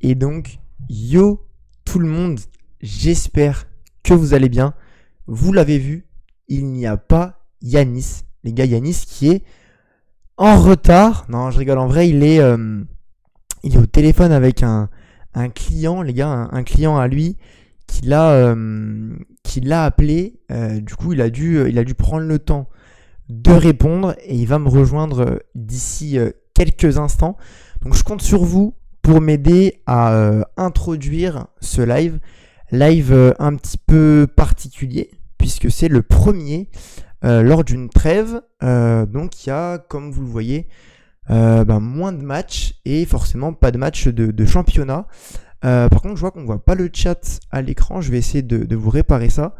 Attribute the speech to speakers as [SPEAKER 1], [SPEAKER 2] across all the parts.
[SPEAKER 1] Et donc, yo tout le monde, j'espère que vous allez bien. Vous l'avez vu, il n'y a pas Yanis. Les gars, Yanis qui est en retard. Non, je rigole, en vrai, il est au téléphone avec un client, les gars, un client à lui qui l'a appelé. Du coup, il a dû prendre le temps de répondre et il va me rejoindre d'ici quelques instants. Donc, je compte sur vous pour m'aider à introduire ce live. Live un petit peu particulier puisque c'est le premier lors d'une trêve. Donc, il y a, comme vous le voyez, moins de matchs et forcément pas de matchs de championnat. Par contre, je vois qu'on ne voit pas le chat à l'écran. Je vais essayer de vous réparer ça.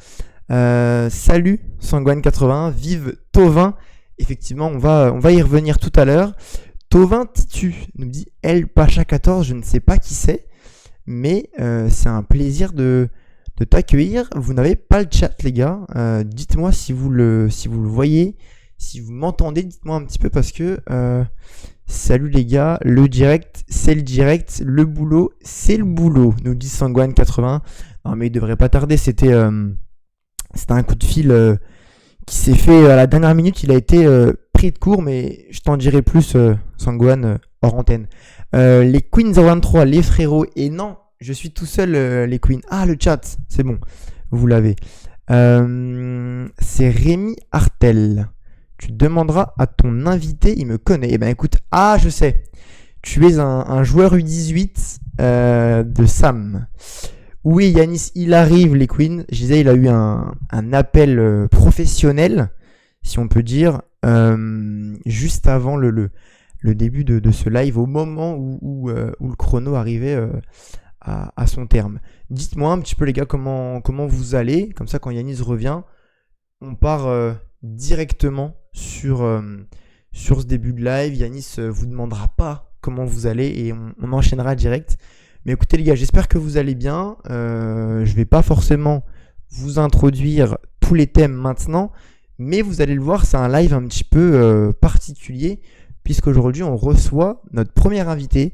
[SPEAKER 1] Salut Sangwan81, vive Tovin. Effectivement, on va y revenir tout à l'heure. Tovin Titu nous dit El Pacha 14, je ne sais pas qui c'est, mais c'est un plaisir de t'accueillir. Vous n'avez pas le chat, les gars. Dites-moi si vous le voyez, si vous m'entendez, dites-moi un petit peu parce que salut les gars, le direct, c'est le direct, le boulot, c'est le boulot, nous dit Sangwan80. Non mais il devrait pas tarder, c'était un coup de fil qui s'est fait à la dernière minute, il a été pris de court, mais je t'en dirai plus, Sangwan, hors antenne. Les Queens 23, les frérots, et non, je suis tout seul, les Queens. Ah, le chat, c'est bon, vous l'avez. C'est Rémi Artel. Tu demanderas à ton invité, il me connaît. Eh ben écoute, je sais. Tu es un joueur U18 de Sam. Oui, Yanis, il arrive, les Queens. Je disais, il a eu un appel professionnel, si on peut dire, juste avant le début de ce live, au moment où le chrono arrivait à son terme. Dites-moi un petit peu, les gars, comment vous allez. Comme ça, quand Yanis revient, on part directement sur ce début de live. Yanis vous demandera pas comment vous allez et on enchaînera direct. Mais écoutez les gars, j'espère que vous allez bien. Je vais pas forcément vous introduire tous les thèmes maintenant, mais vous allez le voir, c'est un live un petit peu particulier puisqu'aujourd'hui on reçoit notre premier invité.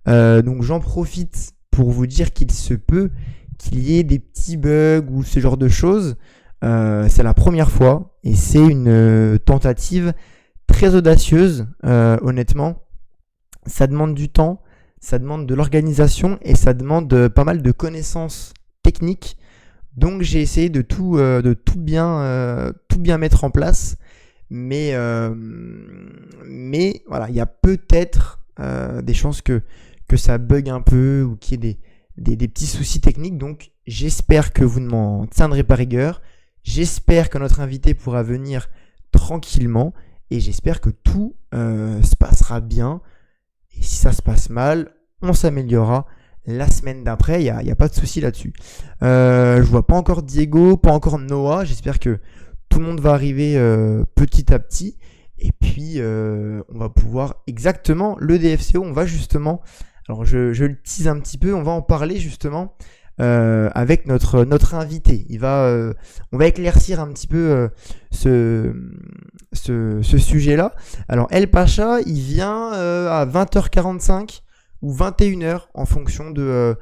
[SPEAKER 1] Donc j'en profite pour vous dire qu'il se peut qu'il y ait des petits bugs ou ce genre de choses. C'est la première fois et c'est une tentative très audacieuse, honnêtement. Ça demande du temps, ça demande de l'organisation et ça demande pas mal de connaissances techniques. Donc j'ai essayé de tout bien mettre en place. Mais voilà, il y a peut-être des chances que ça bug un peu ou qu'il y ait des petits soucis techniques. Donc j'espère que vous ne m'en tiendrez pas rigueur. J'espère que notre invité pourra venir tranquillement et j'espère que tout se passera bien. Et si ça se passe mal, on s'améliorera la semaine d'après. Il n'y a pas de souci là-dessus. Je vois pas encore Diego, pas encore Noah. J'espère que tout le monde va arriver petit à petit. Et puis, on va pouvoir exactement le DFCO. On va justement, alors je le tease un petit peu, on va en parler justement avec notre invité. On va éclaircir un petit peu ce sujet-là. Alors El Pacha, il vient à 20h45 ou 21h en fonction de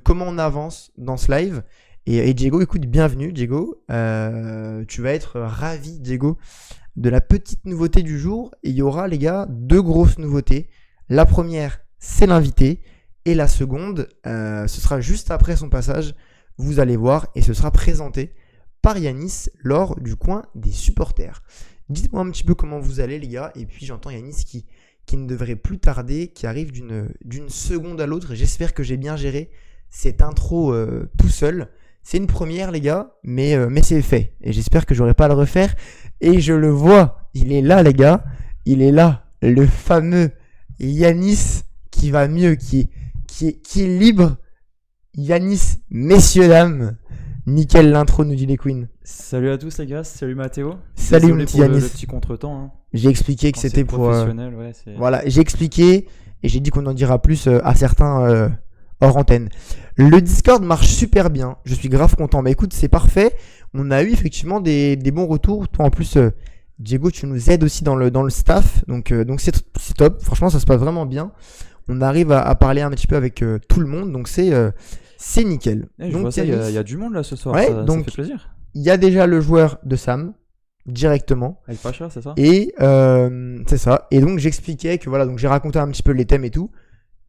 [SPEAKER 1] comment on avance dans ce live. Et Diego, écoute, bienvenue Diego. Tu vas être ravi, Diego, de la petite nouveauté du jour. Et il y aura, les gars, 2 grosses nouveautés. La première, c'est l'invité. Et la seconde, ce sera juste après son passage, vous allez voir, et ce sera présenté par Yanis lors du coin des supporters. Dites-moi un petit peu comment vous allez les gars, et puis j'entends Yanis qui ne devrait plus tarder, qui arrive d'une seconde à l'autre. J'espère que j'ai bien géré cette intro tout seul. C'est une première les gars, mais c'est fait, et j'espère que j'aurai pas à le refaire. Et je le vois, il est là les gars, il est là, le fameux Yanis qui va mieux, qui est libre. Yanis, messieurs, dames. Nickel l'intro, nous dit les Queens.
[SPEAKER 2] Salut à tous les gars, salut Mathéo.
[SPEAKER 1] Salut mon petit Yanis.
[SPEAKER 2] Le petit contretemps. Hein.
[SPEAKER 1] J'ai expliqué que c'était pour...
[SPEAKER 2] professionnel, ouais,
[SPEAKER 1] Voilà, j'ai expliqué et j'ai dit qu'on en dira plus à certains hors antenne. Le Discord marche super bien, je suis grave content. Mais écoute, c'est parfait. On a eu effectivement des bons retours. Toi en plus, Diego, tu nous aides aussi dans le staff. Donc c'est top, franchement ça se passe vraiment bien. on arrive à parler un petit peu avec tout le monde, donc c'est nickel.
[SPEAKER 2] Je
[SPEAKER 1] Donc
[SPEAKER 2] vois ça, il y
[SPEAKER 1] Yanis,
[SPEAKER 2] a du monde là ce soir,
[SPEAKER 1] Ouais,
[SPEAKER 2] ça
[SPEAKER 1] donc-
[SPEAKER 2] fait plaisir.
[SPEAKER 1] il y a déjà le joueur de Sam directement.
[SPEAKER 2] Avec Pacha, c'est ça?
[SPEAKER 1] Et c'est ça. Et donc j'expliquais que voilà, donc j'ai raconté un petit peu les thèmes et tout.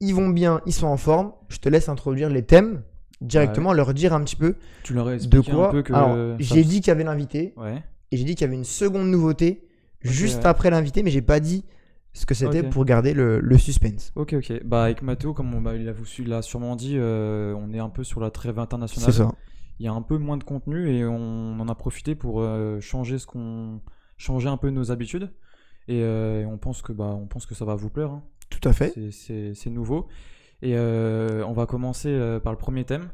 [SPEAKER 1] Ils vont bien, ils sont en forme. Je te laisse introduire les thèmes directement, leur dire un petit peu
[SPEAKER 2] Tu leur as
[SPEAKER 1] de
[SPEAKER 2] expliqué
[SPEAKER 1] quoi.
[SPEAKER 2] un peu que.
[SPEAKER 1] Alors, j'ai dit qu'il y avait l'invité
[SPEAKER 2] Ouais.
[SPEAKER 1] et j'ai dit qu'il y avait une seconde nouveauté juste
[SPEAKER 2] ouais.
[SPEAKER 1] après l'invité, mais j'ai pas dit ce que c'était
[SPEAKER 2] Ok.
[SPEAKER 1] pour garder le suspense.
[SPEAKER 2] Ok. Bah, avec Mathéo, comme il l'a sûrement dit, on est un peu sur la trêve
[SPEAKER 1] C'est
[SPEAKER 2] internationale.
[SPEAKER 1] ça.
[SPEAKER 2] Il y a un peu moins de contenu et on en a profité pour changer un peu nos habitudes. Et on pense que ça va vous plaire, hein.
[SPEAKER 1] Tout à fait.
[SPEAKER 2] C'est nouveau. Et on va commencer par le premier thème.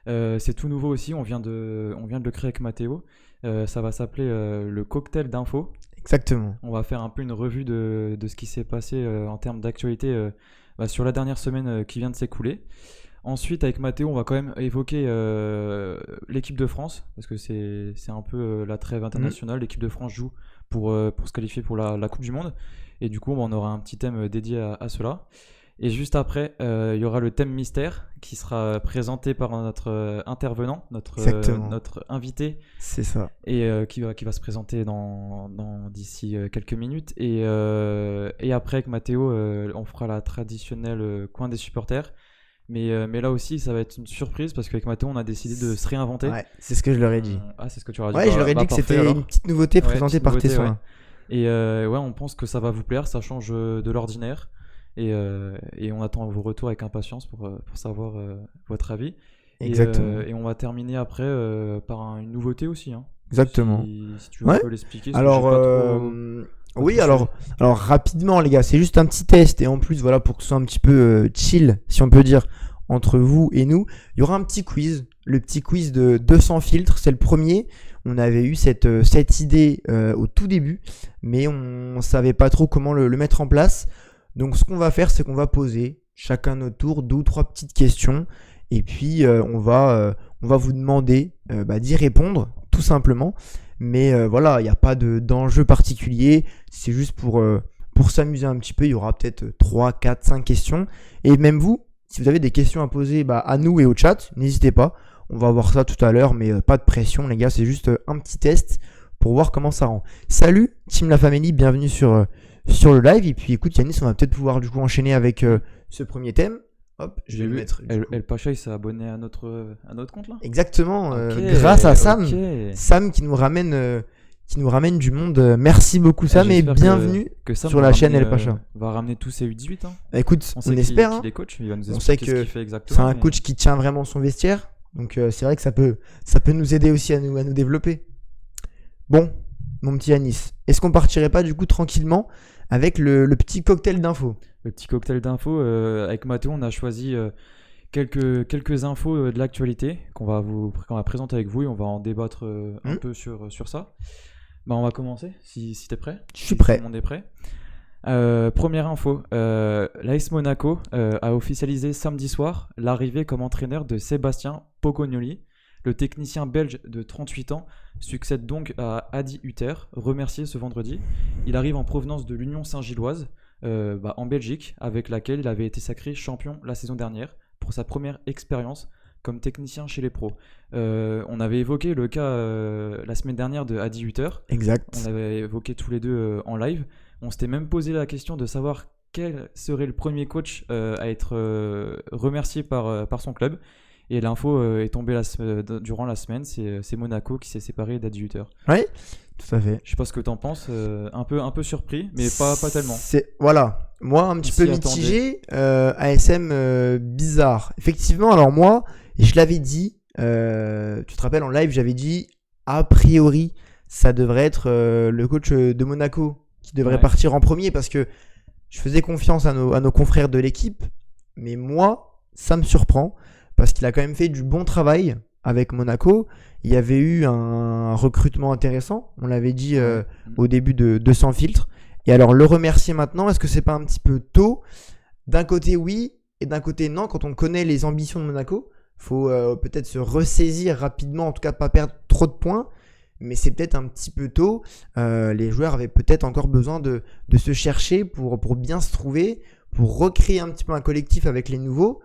[SPEAKER 2] C'est tout nouveau aussi, on vient de le créer avec Mathéo. Ça va s'appeler le cocktail d'infos.
[SPEAKER 1] Exactement.
[SPEAKER 2] On va faire un peu une revue de ce qui s'est passé en termes d'actualité sur la dernière semaine qui vient de s'écouler. Ensuite, avec Mathéo, on va quand même évoquer l'équipe de France, parce que c'est un peu la trêve internationale. L'équipe de France joue pour se qualifier pour la Coupe du Monde. Et du coup, on aura un petit thème dédié à cela. Et juste après, il y aura le thème mystère qui sera présenté par notre intervenant,
[SPEAKER 1] Exactement.
[SPEAKER 2] notre invité,
[SPEAKER 1] C'est ça.
[SPEAKER 2] et qui va se présenter d'ici quelques minutes. Et après, avec Mathéo, on fera la traditionnelle coin des supporters. Mais là aussi, ça va être une surprise parce qu'avec Mathéo, on a décidé de se réinventer.
[SPEAKER 1] Ouais, c'est ce que je leur ai dit.
[SPEAKER 2] Ah, c'est ce que tu auras dit.
[SPEAKER 1] Ouais, je leur ai dit que
[SPEAKER 2] parfait,
[SPEAKER 1] c'était
[SPEAKER 2] alors.
[SPEAKER 1] une petite nouveauté
[SPEAKER 2] Ouais,
[SPEAKER 1] présentée
[SPEAKER 2] petite
[SPEAKER 1] par
[SPEAKER 2] nouveauté,
[SPEAKER 1] Tessoin.
[SPEAKER 2] ouais. Et ouais, on pense que ça va vous plaire, ça change de l'ordinaire. Et on attend vos retours avec impatience pour savoir votre avis.
[SPEAKER 1] Exactement.
[SPEAKER 2] Et on va terminer après par une nouveauté aussi, hein.
[SPEAKER 1] Exactement.
[SPEAKER 2] Si tu veux,
[SPEAKER 1] Ouais.
[SPEAKER 2] on peut l'expliquer. parce que
[SPEAKER 1] Alors,
[SPEAKER 2] j'ai pas trop-
[SPEAKER 1] oui,
[SPEAKER 2] trop
[SPEAKER 1] alors rapidement les gars, c'est juste un petit test et en plus voilà pour que ce soit un petit peu chill, si on peut dire, entre vous et nous, il y aura un petit quiz, le petit quiz de 200 filtres, c'est le premier. On avait eu cette idée au tout début, mais on savait pas trop comment le mettre en place. Donc ce qu'on va faire, c'est qu'on va poser chacun notre tour 2 ou 3 petites questions et puis on va vous demander d'y répondre tout simplement. Mais voilà, il n'y a pas d'enjeu particulier. C'est juste pour s'amuser un petit peu. Il y aura peut-être 3, 4, 5 questions. Et même vous, si vous avez des questions à poser à nous et au chat, n'hésitez pas. On va voir ça tout à l'heure, mais pas de pression, les gars. C'est juste un petit test pour voir comment ça rend. Salut, Team La Family, bienvenue sur le live. Et puis écoute, Yanis, on va peut-être pouvoir du coup enchaîner avec ce premier thème. Hop, je vais le mettre. du coup.
[SPEAKER 2] El Pacha, il s'est abonné à notre compte là.
[SPEAKER 1] Exactement,
[SPEAKER 2] Ok,
[SPEAKER 1] grâce à Sam.
[SPEAKER 2] ok.
[SPEAKER 1] Sam qui nous ramène du monde. Merci beaucoup Sam et
[SPEAKER 2] J'espère
[SPEAKER 1] bienvenue
[SPEAKER 2] que Sam
[SPEAKER 1] sur
[SPEAKER 2] va
[SPEAKER 1] la chaîne
[SPEAKER 2] ramener,
[SPEAKER 1] El Pacha.
[SPEAKER 2] va ramener tous ses U18. Hein.
[SPEAKER 1] Écoute, on
[SPEAKER 2] sait
[SPEAKER 1] espère.
[SPEAKER 2] qu'il est coach, il va nous
[SPEAKER 1] On sait
[SPEAKER 2] expliquer
[SPEAKER 1] que
[SPEAKER 2] ce qu'il fait
[SPEAKER 1] C'est
[SPEAKER 2] exactement.
[SPEAKER 1] un
[SPEAKER 2] mais-
[SPEAKER 1] coach qui tient vraiment son vestiaire. Donc c'est vrai que ça peut nous aider aussi à nous développer. Bon, mon petit Yanis, est-ce qu'on partirait pas du coup tranquillement avec le petit cocktail d'infos?
[SPEAKER 2] Le petit cocktail d'infos. Avec Mathéo, on a choisi quelques infos de l'actualité qu'on va présenter avec vous et on va en débattre un peu sur ça. On va commencer, si t'es prêt.
[SPEAKER 1] Je suis
[SPEAKER 2] Si
[SPEAKER 1] prêt.
[SPEAKER 2] Tout le monde est prêt. Première info, l'AS Monaco a officialisé samedi soir l'arrivée comme entraîneur de Sébastien Pocognoli. Le technicien belge de 38 ans succède donc à Adi Hutter, remercié ce vendredi. Il arrive en provenance de l'Union Saint-Gilloise en Belgique, avec laquelle il avait été sacré champion la saison dernière pour sa première expérience comme technicien chez les pros. On avait évoqué le cas la semaine dernière de Adi Hutter.
[SPEAKER 1] Exact.
[SPEAKER 2] On l'avait évoqué tous les deux en live. On s'était même posé la question de savoir quel serait le premier coach à être remercié par son club. Et l'info est tombée durant la semaine. C'est Monaco qui s'est séparé d'Adi Hutter.
[SPEAKER 1] Ouais, tout à fait.
[SPEAKER 2] Je sais pas ce que t'en penses. Un peu surpris, mais pas tellement.
[SPEAKER 1] Voilà, moi un petit
[SPEAKER 2] On
[SPEAKER 1] peu
[SPEAKER 2] s'y
[SPEAKER 1] mitigé. ASM bizarre. Effectivement, alors moi, je l'avais dit. Tu te rappelles en live, j'avais dit a priori ça devrait être le coach de Monaco qui devrait partir en premier parce que je faisais confiance à nos confrères de l'équipe. Mais moi, ça me surprend parce qu'il a quand même fait du bon travail avec Monaco. Il y avait eu un recrutement intéressant, on l'avait dit au début de 200 filtres. Et alors le remercier maintenant, est-ce que c'est pas un petit peu tôt? D'un côté oui, et d'un côté non. Quand on connaît les ambitions de Monaco, faut peut-être se ressaisir rapidement, en tout cas pas perdre trop de points. Mais c'est peut-être un petit peu tôt. Les joueurs avaient peut-être encore besoin de se chercher pour bien se trouver, pour recréer un petit peu un collectif avec les nouveaux.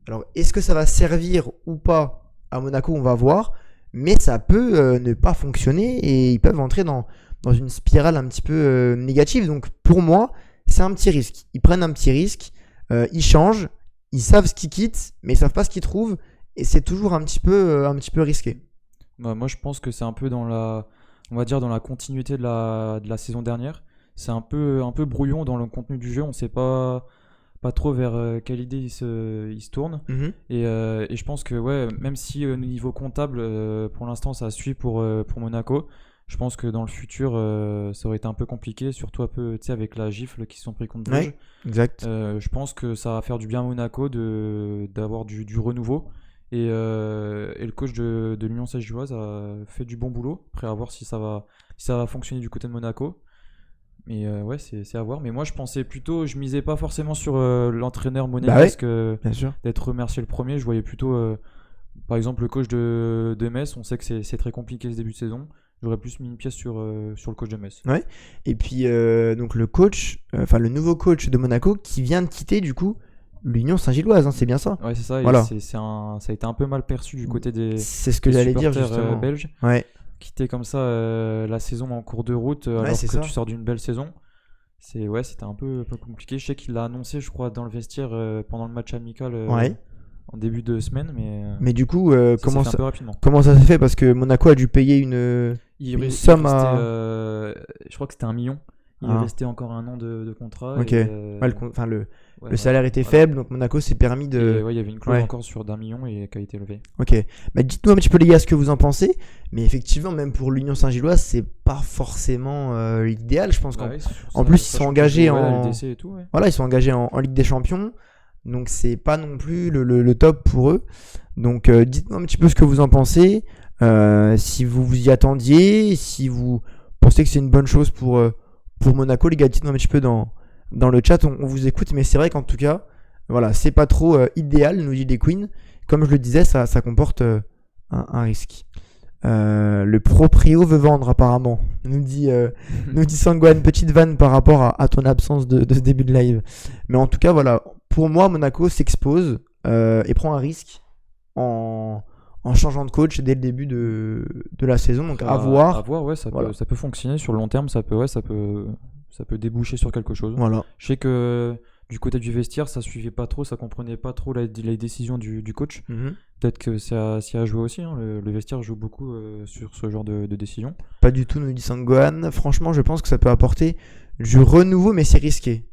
[SPEAKER 1] Alors, est-ce que ça va servir ou pas à Monaco? On va voir. Mais ça peut ne pas fonctionner et ils peuvent entrer dans une spirale un petit peu négative. Donc, pour moi, c'est un petit risque. Ils prennent un petit risque, ils changent, ils savent ce qu'ils quittent, mais ils savent pas ce qu'ils trouvent. Et c'est toujours un petit peu risqué.
[SPEAKER 2] Bah, moi, je pense que c'est un peu dans la continuité de la saison dernière. C'est un peu brouillon dans le contenu du jeu. On ne sait pas trop vers quelle idée il se tourne.
[SPEAKER 1] Mhm.
[SPEAKER 2] Et je pense que ouais, même si au niveau comptable, pour l'instant, ça suit pour Monaco, je pense que dans le futur, ça aurait été un peu compliqué, surtout un peu avec la gifle qui se sont pris contre Bruges.
[SPEAKER 1] Ouais, exact.
[SPEAKER 2] Je pense que ça va faire du bien à Monaco d'avoir du renouveau. Et le coach de l'Union Saint-Gilloise a fait du bon boulot. Après, à voir si ça va fonctionner du côté de Monaco. Mais ouais, c'est à voir. Mais moi, je misais pas forcément sur l'entraîneur monégasque
[SPEAKER 1] Bien sûr.
[SPEAKER 2] d'être remercié le premier. Je voyais plutôt, par exemple, le coach de Metz. On sait que c'est très compliqué ce début de saison. J'aurais plus mis une pièce sur le coach de Metz.
[SPEAKER 1] Ouais. Et puis, donc le nouveau coach de Monaco qui vient de quitter du coup l'Union Saint-Gilloise, hein, c'est bien ça?
[SPEAKER 2] Ouais, c'est ça.
[SPEAKER 1] Voilà.
[SPEAKER 2] Et ça a été un peu mal perçu du côté des
[SPEAKER 1] C'est ce que j'allais dire
[SPEAKER 2] supporters,
[SPEAKER 1] justement.
[SPEAKER 2] belges.
[SPEAKER 1] Ouais.
[SPEAKER 2] Quitter comme ça la saison en cours de route alors
[SPEAKER 1] c'est
[SPEAKER 2] que
[SPEAKER 1] ça.
[SPEAKER 2] tu sors d'une belle saison. C'était un peu compliqué. Je sais qu'il l'a annoncé, je crois, dans le vestiaire pendant le match amical
[SPEAKER 1] Ouais.
[SPEAKER 2] en début de semaine.
[SPEAKER 1] Mais du coup,
[SPEAKER 2] ça s'est
[SPEAKER 1] comment
[SPEAKER 2] fait un peu rapidement.
[SPEAKER 1] ça s'est fait? Parce que Monaco a dû payer une somme à.
[SPEAKER 2] Je crois que c'était 1 million. Il
[SPEAKER 1] Ah.
[SPEAKER 2] restait encore 1 an de contrat.
[SPEAKER 1] Ok.
[SPEAKER 2] Et,
[SPEAKER 1] Le salaire était faible, donc Monaco s'est permis de.
[SPEAKER 2] Et ouais, il y avait une clause
[SPEAKER 1] Ouais.
[SPEAKER 2] encore sur d'1 million et qui a été levée.
[SPEAKER 1] Ok. Bah, dites-nous un petit peu les gars ce que vous en pensez. Mais effectivement, même pour l'Union Saint-Gilloise, c'est pas forcément l'idéal. Je pense qu'en
[SPEAKER 2] Ouais,
[SPEAKER 1] en plus, ils sont
[SPEAKER 2] sachant
[SPEAKER 1] engagés
[SPEAKER 2] qu'ils jouent,
[SPEAKER 1] en-
[SPEAKER 2] la LDC et tout, ouais.
[SPEAKER 1] voilà, ils sont engagés en Ligue des Champions. Donc c'est pas non plus le top pour eux. Donc dites-nous un petit peu ce que vous en pensez. Si vous vous y attendiez, si vous pensez que c'est une bonne chose pour Monaco, les gars, dites-nous un petit peu dans le chat, on vous écoute. Mais c'est vrai qu'en tout cas, voilà, c'est pas trop idéal, nous dit les Queens. Comme je le disais, ça comporte un risque. Le proprio veut vendre apparemment, nous dit Sangwan. Petite vanne par rapport à ton absence de ce début de live. Mais en tout cas, voilà, pour moi, Monaco s'expose et prend un risque en changeant de coach dès le début de la saison. Donc à voir.
[SPEAKER 2] À voir, ouais, ça peut fonctionner sur le long terme, ça peut déboucher sur quelque chose.
[SPEAKER 1] Voilà.
[SPEAKER 2] Je sais que du côté du vestiaire, ça suivait pas trop, ça comprenait pas trop les décisions du coach.
[SPEAKER 1] Mhm.
[SPEAKER 2] Peut-être que ça s'y a joué aussi, hein. Le vestiaire joue beaucoup sur ce genre de décisions.
[SPEAKER 1] Pas du tout, nous dit Sangohan. Franchement, je pense que ça peut apporter du renouveau, mais c'est risqué.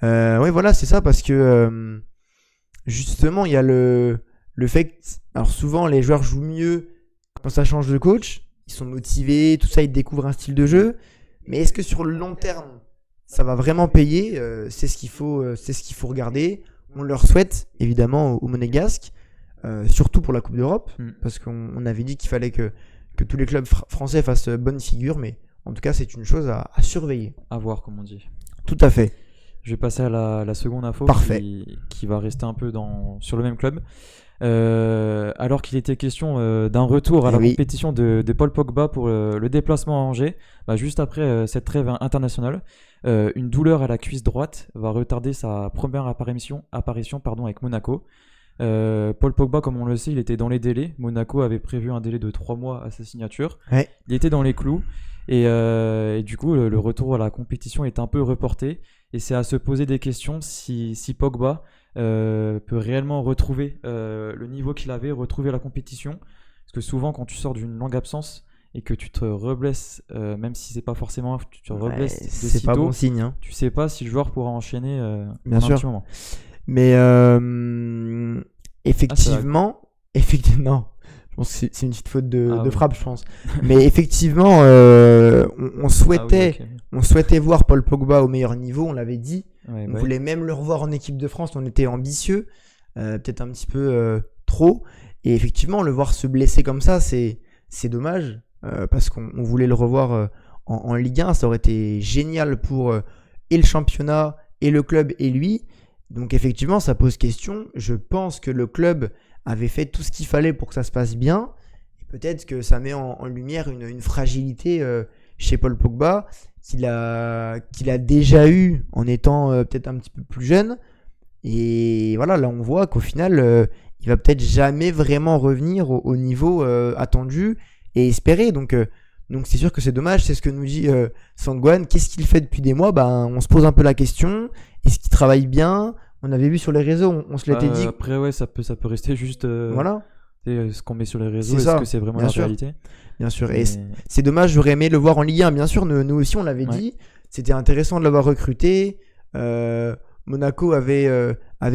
[SPEAKER 1] Oui, voilà, c'est ça, parce que justement, il y a le fait que, alors souvent, les joueurs jouent mieux quand ça change de coach. Ils sont motivés, tout ça, ils découvrent un style de jeu. Mais est-ce que sur le long terme, ça va vraiment payer? C'est ce qu'il faut regarder. On leur souhaite, évidemment, aux Monégasques, surtout pour la Coupe d'Europe, parce qu'on avait dit qu'il fallait que tous les clubs français fassent bonne figure, mais en tout cas, c'est une chose à surveiller.
[SPEAKER 2] À voir, comme on dit.
[SPEAKER 1] Tout à fait.
[SPEAKER 2] Je vais passer à la seconde info qui va rester un peu sur le même club. Alors qu'il était question d'un retour à la compétition de Paul Pogba pour le déplacement à Angers, juste après cette trêve internationale, une douleur à la cuisse droite va retarder sa première apparition avec Monaco. Paul Pogba, comme on le sait, il était dans les délais. Monaco avait prévu un délai de 3 mois à sa signature.
[SPEAKER 1] Ouais.
[SPEAKER 2] Il était dans les clous. Et du coup, le retour à la compétition est un peu reporté. Et c'est à se poser des questions si Pogba peut réellement retrouver le niveau qu'il avait, retrouver la compétition. Parce que souvent, quand tu sors d'une longue absence et que tu te reblesses, même si c'est pas forcément tu te reblesses de
[SPEAKER 1] c'est
[SPEAKER 2] si
[SPEAKER 1] pas
[SPEAKER 2] tôt,
[SPEAKER 1] bon signe. Hein.
[SPEAKER 2] tu sais pas si le joueur pourra enchaîner
[SPEAKER 1] Bien
[SPEAKER 2] pendant
[SPEAKER 1] sûr.
[SPEAKER 2] un petit moment.
[SPEAKER 1] Mais effectivement, non. Je pense que c'est une petite faute de frappe, je pense. Mais effectivement, on souhaitait voir Paul Pogba au meilleur niveau, on l'avait dit.
[SPEAKER 2] Ouais,
[SPEAKER 1] on voulait même le revoir en équipe de France, on était ambitieux, peut-être un petit peu trop. Et effectivement, le voir se blesser comme ça, c'est dommage, parce qu'on voulait le revoir en Ligue 1. Ça aurait été génial pour et le championnat, et le club, et lui. Donc effectivement, ça pose question. Je pense que le club avait fait tout ce qu'il fallait pour que ça se passe bien. Et peut-être que ça met en lumière une fragilité chez Paul Pogba qu'il a déjà eu en étant peut-être un petit peu plus jeune. Et voilà, là on voit qu'au final, il va peut-être jamais vraiment revenir au niveau attendu et espéré. Donc c'est sûr que c'est dommage. C'est ce que nous dit Sangwan. Qu'est-ce qu'il fait depuis des mois? On se pose un peu la question. Est-ce qu'il travaille bien? On avait vu sur les réseaux, on se l'était dit.
[SPEAKER 2] Après, ouais, ça peut rester juste
[SPEAKER 1] Voilà.
[SPEAKER 2] ce qu'on met sur les réseaux.
[SPEAKER 1] C'est
[SPEAKER 2] Est-ce
[SPEAKER 1] ça,
[SPEAKER 2] que c'est vraiment
[SPEAKER 1] bien
[SPEAKER 2] la
[SPEAKER 1] sûr.
[SPEAKER 2] réalité?
[SPEAKER 1] Bien sûr.
[SPEAKER 2] Mais-
[SPEAKER 1] Et c'est dommage, j'aurais aimé le voir en Ligue 1. Bien sûr, nous aussi, on l'avait
[SPEAKER 2] Ouais.
[SPEAKER 1] dit. C'était intéressant de l'avoir recruté. Monaco avait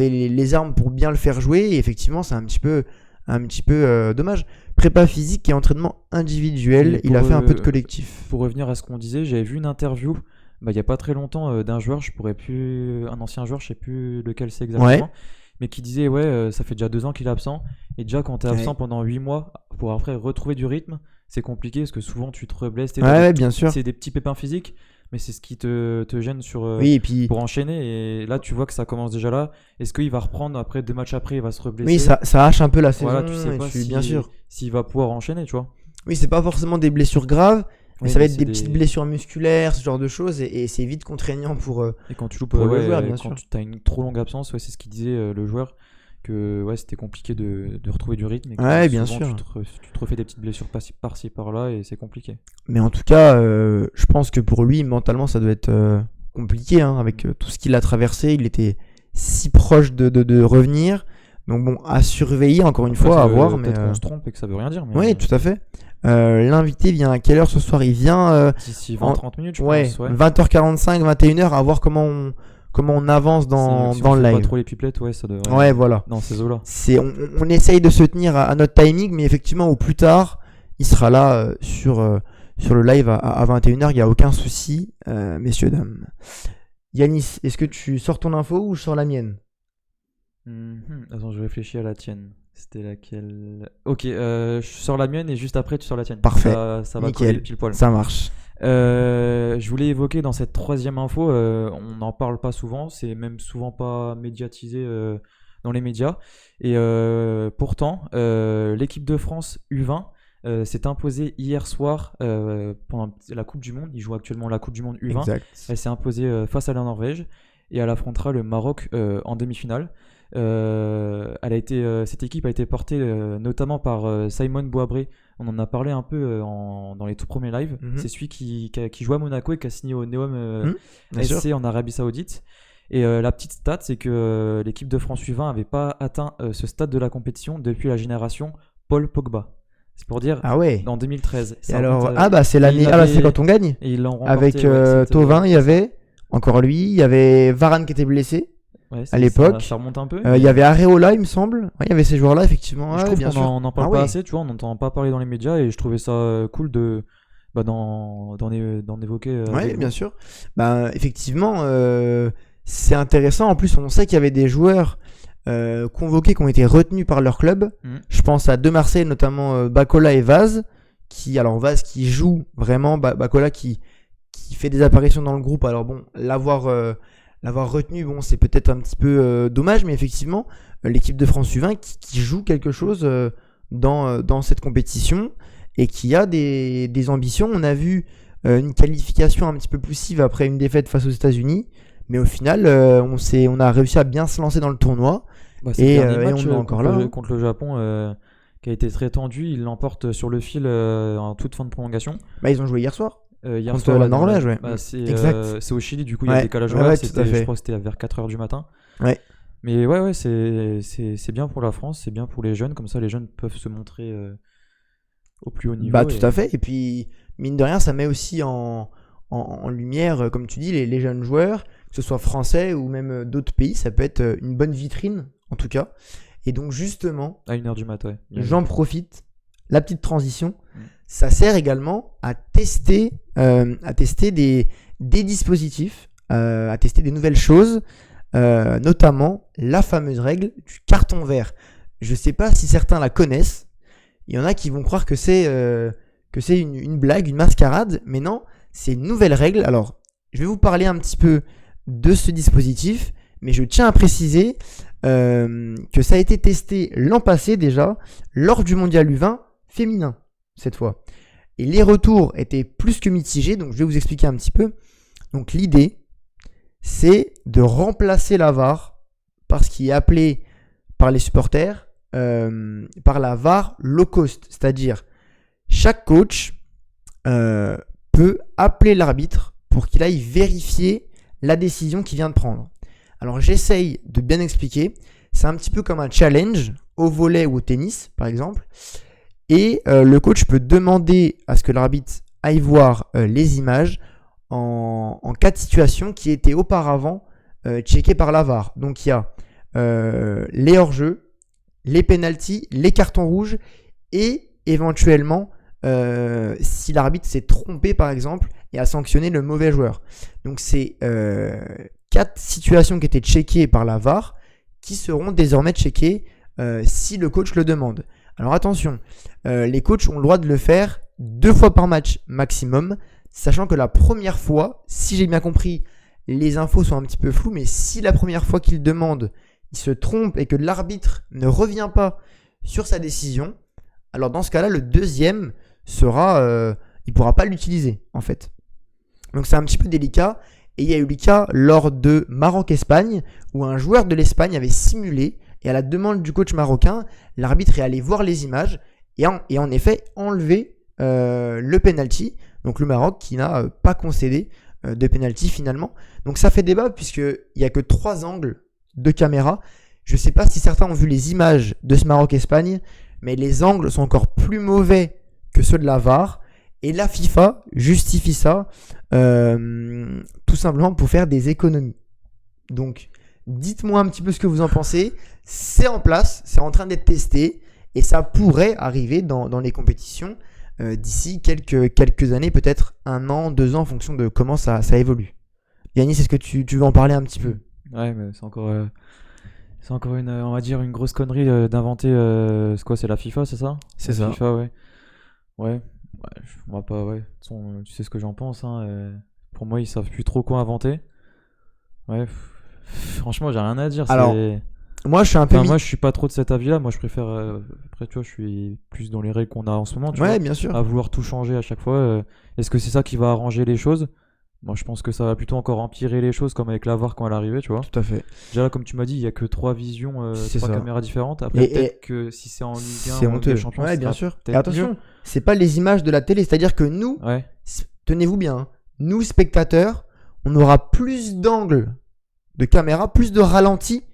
[SPEAKER 1] les armes pour bien le faire jouer. Et effectivement, c'est un petit peu dommage. Prépa physique et entraînement individuel.
[SPEAKER 2] Et
[SPEAKER 1] Il a
[SPEAKER 2] pour,
[SPEAKER 1] fait un peu de collectif.
[SPEAKER 2] Pour revenir à ce qu'on disait, j'avais vu une interview il n'y a pas très longtemps d'un joueur, un ancien joueur, je sais plus lequel c'est exactement,
[SPEAKER 1] Ouais.
[SPEAKER 2] mais qui disait ça fait déjà 2 ans qu'il est absent, et déjà quand tu es absent
[SPEAKER 1] Ouais.
[SPEAKER 2] pendant 8 mois, pour après retrouver du rythme, c'est compliqué parce que souvent tu te reblesses,
[SPEAKER 1] Ouais, bien sûr.
[SPEAKER 2] c'est des petits pépins physiques, mais c'est ce qui te gêne
[SPEAKER 1] Oui, et puis.
[SPEAKER 2] pour enchaîner, et là tu vois que ça commence déjà là. Est-ce qu'il va reprendre après 2 matchs après, il va se reblesser?
[SPEAKER 1] Oui, ça hache un peu la saison.
[SPEAKER 2] Voilà, tu sais
[SPEAKER 1] et
[SPEAKER 2] pas
[SPEAKER 1] bien sûr.
[SPEAKER 2] s'il va pouvoir enchaîner, tu vois.
[SPEAKER 1] Oui, c'est pas forcément des blessures graves. Mais
[SPEAKER 2] Oui,
[SPEAKER 1] ça va
[SPEAKER 2] mais
[SPEAKER 1] être
[SPEAKER 2] c'est
[SPEAKER 1] des petites blessures musculaires, ce genre de choses, et c'est vite contraignant pour.
[SPEAKER 2] Et quand tu joues
[SPEAKER 1] pour le joueur, bien sûr.
[SPEAKER 2] quand tu as une trop longue absence, c'est ce qu'il disait le joueur, que c'était compliqué de retrouver du rythme. Et que
[SPEAKER 1] Ouais, bien
[SPEAKER 2] souvent,
[SPEAKER 1] sûr.
[SPEAKER 2] Tu te refais des petites blessures par-ci par-là et c'est compliqué.
[SPEAKER 1] Mais en tout cas, je pense que pour lui, mentalement, ça doit être compliqué, hein, avec tout ce qu'il a traversé. Il était si proche de revenir. Donc bon, à surveiller encore une fois, à voir. Mais
[SPEAKER 2] Peut-être qu'on se trompe et que ça veut rien dire. Mais
[SPEAKER 1] oui, tout à fait. L'invité vient à quelle heure ce soir? Il vient
[SPEAKER 2] d'ici 20-30 minutes, je
[SPEAKER 1] ouais,
[SPEAKER 2] pense. Ouais.
[SPEAKER 1] 20h45, 21h, à voir comment on avance dans
[SPEAKER 2] Si
[SPEAKER 1] le
[SPEAKER 2] on fait
[SPEAKER 1] live.
[SPEAKER 2] pas trop les pipelettes, ça devrait.
[SPEAKER 1] Ouais, voilà.
[SPEAKER 2] Dans ces eaux-là.
[SPEAKER 1] On essaye de se tenir à notre timing, mais effectivement, au plus tard, il sera là sur le live à 21h. Il n'y a aucun souci, messieurs, dames. Yanis, est-ce que tu sors ton info ou je sors la mienne?
[SPEAKER 2] Attends, je réfléchis à la tienne. C'était laquelle? Ok, je sors la mienne et juste après tu sors la tienne.
[SPEAKER 1] Parfait.
[SPEAKER 2] Ça va
[SPEAKER 1] Nickel.
[SPEAKER 2] coller pile poil.
[SPEAKER 1] Ça marche.
[SPEAKER 2] Je voulais évoquer dans cette troisième info, on n'en parle pas souvent, c'est même souvent pas médiatisé dans les médias. Et pourtant, l'équipe de France U20 s'est imposée hier soir pendant la Coupe du Monde. Ils jouent actuellement la Coupe du Monde U20.
[SPEAKER 1] Exact.
[SPEAKER 2] Elle s'est imposée face à la Norvège et elle affrontera le Maroc en demi-finale. Cette équipe a été portée notamment par Simon Boabré. On en a parlé un peu dans les tout premiers lives.
[SPEAKER 1] Mhm.
[SPEAKER 2] C'est celui qui joue à Monaco et qui a signé au Neom
[SPEAKER 1] Bien
[SPEAKER 2] SC
[SPEAKER 1] sûr.
[SPEAKER 2] en Arabie Saoudite. Et la petite stat, c'est que l'équipe de France U20 n'avait pas atteint ce stade de la compétition depuis la génération Paul Pogba. C'est pour dire,
[SPEAKER 1] Ah ouais.
[SPEAKER 2] en 2013.
[SPEAKER 1] Et
[SPEAKER 2] Ça
[SPEAKER 1] alors,
[SPEAKER 2] remonte,
[SPEAKER 1] c'est l'année.
[SPEAKER 2] il
[SPEAKER 1] Ah bah c'est
[SPEAKER 2] avait-
[SPEAKER 1] quand on gagne.
[SPEAKER 2] Et ils l'ont remporté.
[SPEAKER 1] Avec Thauvin, il y avait encore lui. Il y avait Varane qui était blessé. À l'époque.
[SPEAKER 2] Ça remonte un peu.
[SPEAKER 1] Il y avait Areola, il me semble. Ouais, il y avait ces joueurs-là, effectivement.
[SPEAKER 2] Je
[SPEAKER 1] Ouais,
[SPEAKER 2] trouve
[SPEAKER 1] bien
[SPEAKER 2] qu'on
[SPEAKER 1] sûr.
[SPEAKER 2] n'en parle
[SPEAKER 1] Ah
[SPEAKER 2] pas
[SPEAKER 1] ouais.
[SPEAKER 2] assez, tu vois, on n'entend pas parler dans les médias et je trouvais ça cool d'en évoquer.
[SPEAKER 1] Ouais,
[SPEAKER 2] avec
[SPEAKER 1] bien
[SPEAKER 2] vous.
[SPEAKER 1] sûr. Effectivement, c'est intéressant. En plus, on sait qu'il y avait des joueurs convoqués qui ont été retenus par leur club.
[SPEAKER 2] Mhm.
[SPEAKER 1] Je pense à deux Marseille, notamment Bacola et Vaz. Vaz qui joue vraiment, Bacola qui fait des apparitions dans le groupe. Alors bon, l'avoir retenu, bon, c'est peut-être un petit peu dommage, mais effectivement, l'équipe de France U20 qui joue quelque chose dans cette compétition et qui a des ambitions. On a vu une qualification un petit peu poussive après une défaite face aux États-Unis, mais au final, on a réussi à bien se lancer dans le tournoi.
[SPEAKER 2] C'est le dernier match
[SPEAKER 1] on est encore là, hein.
[SPEAKER 2] contre le Japon qui a été très tendu. Il l'emporte sur le fil en toute fin de prolongation.
[SPEAKER 1] Ils ont joué hier soir.
[SPEAKER 2] Hier
[SPEAKER 1] Contre
[SPEAKER 2] soir,
[SPEAKER 1] la Norvège, ouais.
[SPEAKER 2] C'est c'est au Chili, du coup, il y a
[SPEAKER 1] Ouais,
[SPEAKER 2] le décalage
[SPEAKER 1] ouais,
[SPEAKER 2] horaire.
[SPEAKER 1] tout à fait.
[SPEAKER 2] Je crois que c'était vers 4h du matin.
[SPEAKER 1] Ouais.
[SPEAKER 2] Mais ouais, c'est bien pour la France, c'est bien pour les jeunes. Comme ça, les jeunes peuvent se montrer au plus haut niveau.
[SPEAKER 1] Tout à fait. Et puis, mine de rien, ça met aussi en lumière, comme tu dis, les jeunes joueurs, que ce soit français ou même d'autres pays. Ça peut être une bonne vitrine, en tout cas. Et donc, justement,
[SPEAKER 2] À 1h du matin, ouais. Bien
[SPEAKER 1] j'en profite. La petite transition,
[SPEAKER 2] Mm.
[SPEAKER 1] ça sert également à tester des dispositifs, à tester des nouvelles choses, notamment la fameuse règle du carton vert. Je ne sais pas si certains la connaissent. Il y en a qui vont croire que c'est une blague, une mascarade, mais non, c'est une nouvelle règle. Alors, je vais vous parler un petit peu de ce dispositif, mais je tiens à préciser que ça a été testé l'an passé déjà, lors du mondial U20 féminin, cette fois. Et les retours étaient plus que mitigés, donc je vais vous expliquer un petit peu. Donc l'idée, c'est de remplacer la VAR par ce qui est appelé par les supporters par la VAR low cost. C'est-à-dire, chaque coach peut appeler l'arbitre pour qu'il aille vérifier la décision qu'il vient de prendre. Alors j'essaye de bien expliquer. C'est un petit peu comme un challenge au volley ou au tennis, par exemple. Et le coach peut demander à ce que l'arbitre aille voir les images en cas de situation qui étaient auparavant checkées par la VAR. Donc il y a les hors-jeux, les pénaltys, les cartons rouges et éventuellement si l'arbitre s'est trompé par exemple et a sanctionné le mauvais joueur. Donc c'est 4 situations qui étaient checkées par la VAR qui seront désormais checkées si le coach le demande. Alors attention, les coachs ont le droit de le faire 2 fois par match maximum, sachant que la première fois, si j'ai bien compris, les infos sont un petit peu floues, mais si la première fois qu'il demande, il se trompe et que l'arbitre ne revient pas sur sa décision, alors dans ce cas-là, le deuxième sera, il ne pourra pas l'utiliser en fait. Donc c'est un petit peu délicat. Et il y a eu le cas lors de Maroc-Espagne où un joueur de l'Espagne avait simulé et à la demande du coach marocain, l'arbitre est allé voir les images et en effet enlevé le penalty. Donc le Maroc qui n'a pas concédé de penalty finalement. Donc ça fait débat puisqu'il n'y a que 3 angles de caméra. Je ne sais pas si certains ont vu les images de ce Maroc-Espagne, mais les angles sont encore plus mauvais que ceux de la VAR. Et la FIFA justifie ça tout simplement pour faire des économies. Donc, dites-moi un petit peu ce que vous en pensez. C'est en place, c'est en train d'être testé et ça pourrait arriver dans les compétitions d'ici quelques années, peut-être 1 an, 2 ans en fonction de comment ça évolue. Yannis, est-ce que tu veux en parler un petit peu?
[SPEAKER 2] Ouais, mais c'est encore une, on va dire, une grosse connerie d'inventer. C'est quoi, c'est la FIFA, c'est ça?
[SPEAKER 1] C'est
[SPEAKER 2] La
[SPEAKER 1] ça.
[SPEAKER 2] FIFA, ouais. Ouais. On va pas, ouais. De toute façon, tu sais ce que j'en pense, hein. Pour moi, ils savent plus trop quoi inventer. Ouais. Franchement, j'ai rien à dire.
[SPEAKER 1] Alors, moi, je suis un peu.
[SPEAKER 2] Moi, je suis pas trop de cet avis-là. Moi, je préfère. Après, tu vois, je suis plus dans les règles qu'on a en ce moment. Tu
[SPEAKER 1] Ouais,
[SPEAKER 2] vois,
[SPEAKER 1] bien sûr.
[SPEAKER 2] à vouloir tout changer à chaque fois. Est-ce que c'est ça qui va arranger les choses? Moi, je pense que ça va plutôt encore empirer les choses, comme avec la VAR quand elle arrivait, tu vois.
[SPEAKER 1] Tout à fait.
[SPEAKER 2] Déjà là, comme tu m'as dit, il y a que 3 visions,
[SPEAKER 1] C'est
[SPEAKER 2] 3
[SPEAKER 1] ça.
[SPEAKER 2] caméras différentes. Après, peut-être
[SPEAKER 1] Et
[SPEAKER 2] que si c'est en Ligue 1
[SPEAKER 1] c'est
[SPEAKER 2] ou en Ligue
[SPEAKER 1] honteux.
[SPEAKER 2] des Champions,
[SPEAKER 1] Ouais,
[SPEAKER 2] ça
[SPEAKER 1] bien
[SPEAKER 2] sera
[SPEAKER 1] sûr. Et
[SPEAKER 2] peut-être
[SPEAKER 1] attention,
[SPEAKER 2] mieux.
[SPEAKER 1] c'est pas les images de la télé. C'est-à-dire que nous,
[SPEAKER 2] Ouais.
[SPEAKER 1] tenez-vous bien, hein, nous spectateurs, on aura plus d'angles de caméra, plus de ralentis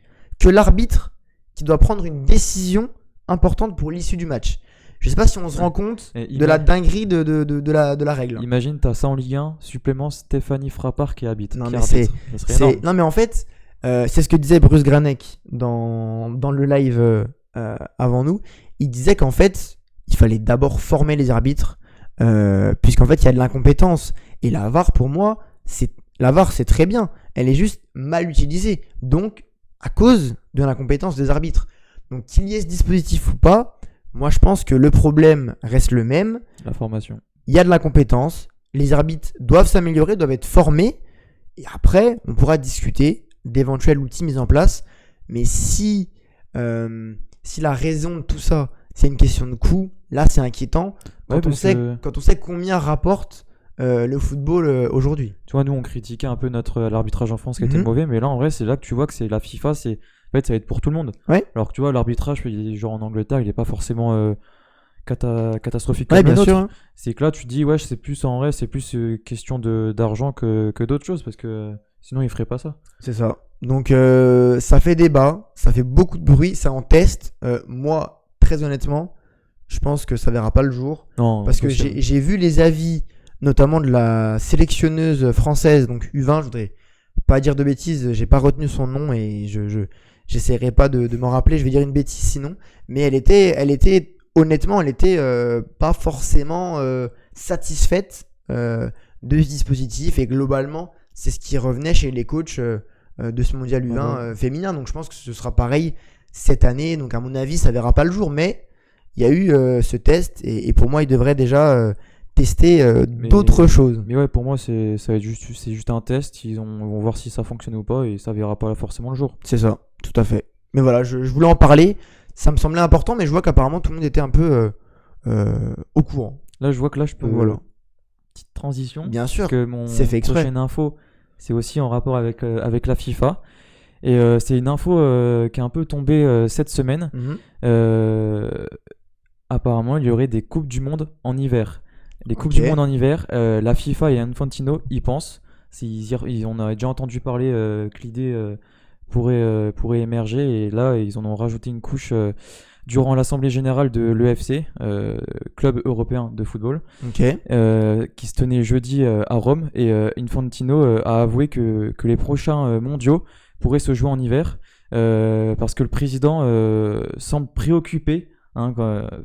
[SPEAKER 1] que l'arbitre qui doit prendre une décision importante pour l'issue du match. Je sais pas si on se rend compte
[SPEAKER 2] Et
[SPEAKER 1] de la dinguerie de la règle.
[SPEAKER 2] Imagine, t'as ça en Ligue 1, supplément Stéphanie Frappard qui habite.
[SPEAKER 1] Non,
[SPEAKER 2] qui
[SPEAKER 1] mais
[SPEAKER 2] arbitre. Ça serait énorme.
[SPEAKER 1] non, mais en fait, c'est ce que disait Bruce Granek dans le live avant nous. Il disait qu'en fait, il fallait d'abord former les arbitres, puisqu'en fait, il y a de l'incompétence. Et la VAR, pour moi, la VAR, c'est très bien. Elle est juste mal utilisée. Donc, à cause de l'incompétence des arbitres. Donc, qu'il y ait ce dispositif ou pas, moi, je pense que le problème reste le même.
[SPEAKER 2] La formation.
[SPEAKER 1] Il y a de l'incompétence. Les arbitres doivent s'améliorer, doivent être formés. Et après, on pourra discuter d'éventuels outils mis en place. Mais si la raison de tout ça, c'est une question de coût, là, c'est inquiétant. Quand on sait combien rapporte le football aujourd'hui.
[SPEAKER 2] Tu vois, nous, on critiquait un peu l'arbitrage en France qui était mauvais. Mais là, en vrai, c'est là que tu vois que c'est la FIFA. En fait, ça va être pour tout le monde.
[SPEAKER 1] Ouais.
[SPEAKER 2] Alors que tu vois, l'arbitrage, genre en Angleterre, il est pas forcément catastrophique
[SPEAKER 1] Ouais,
[SPEAKER 2] comme le
[SPEAKER 1] bien
[SPEAKER 2] nôtre.
[SPEAKER 1] sûr. Hein.
[SPEAKER 2] C'est que là, tu te dis, ouais, c'est plus en vrai, c'est plus question d'argent que d'autres choses, parce que sinon, ils feraient pas ça.
[SPEAKER 1] C'est ça. Donc, ça fait débat, ça fait beaucoup de bruit, ça en teste. Moi, très honnêtement, je pense que ça verra pas le jour.
[SPEAKER 2] Non,
[SPEAKER 1] parce que j'ai vu les avis, notamment de la sélectionneuse française, donc U20, je voudrais pas dire de bêtises, j'ai pas retenu son nom et j'essaierai pas de m'en rappeler, je vais dire une bêtise sinon. Mais elle était honnêtement, elle était pas forcément satisfaite de ce dispositif et globalement, c'est ce qui revenait chez les coachs de ce mondial U20 féminin. Donc je pense que ce sera pareil cette année. Donc à mon avis, ça verra pas le jour, mais il y a eu ce test et pour moi, il devrait déjà tester d'autres choses.
[SPEAKER 2] Mais ouais, pour moi, c'est juste un test. Ils vont voir si ça fonctionne ou pas et ça verra pas forcément le jour.
[SPEAKER 1] C'est ça, tout à fait. Mais voilà, je voulais en parler. Ça me semblait important, mais je vois qu'apparemment tout le monde était un peu au courant.
[SPEAKER 2] Là, je vois que là, je peux.
[SPEAKER 1] Donc voilà.
[SPEAKER 2] Petite transition.
[SPEAKER 1] Bien sûr,
[SPEAKER 2] Parce que mon
[SPEAKER 1] c'est fait exprès.
[SPEAKER 2] prochaine info, c'est aussi en rapport avec la FIFA. Et c'est une info qui est un peu tombée cette semaine.
[SPEAKER 1] Mhm.
[SPEAKER 2] Apparemment, il y aurait des Coupes du Monde en hiver. Les Coupes
[SPEAKER 1] Ok.
[SPEAKER 2] du Monde en hiver, la FIFA et Infantino y pensent. On avait déjà entendu parler que l'idée pourrait émerger. Et là, ils en ont rajouté une couche durant l'Assemblée Générale de l'EFC, Club Européen de Football,
[SPEAKER 1] Ok.
[SPEAKER 2] qui se tenait jeudi à Rome. Et Infantino a avoué que les prochains mondiaux pourraient se jouer en hiver parce que le président semble préoccupé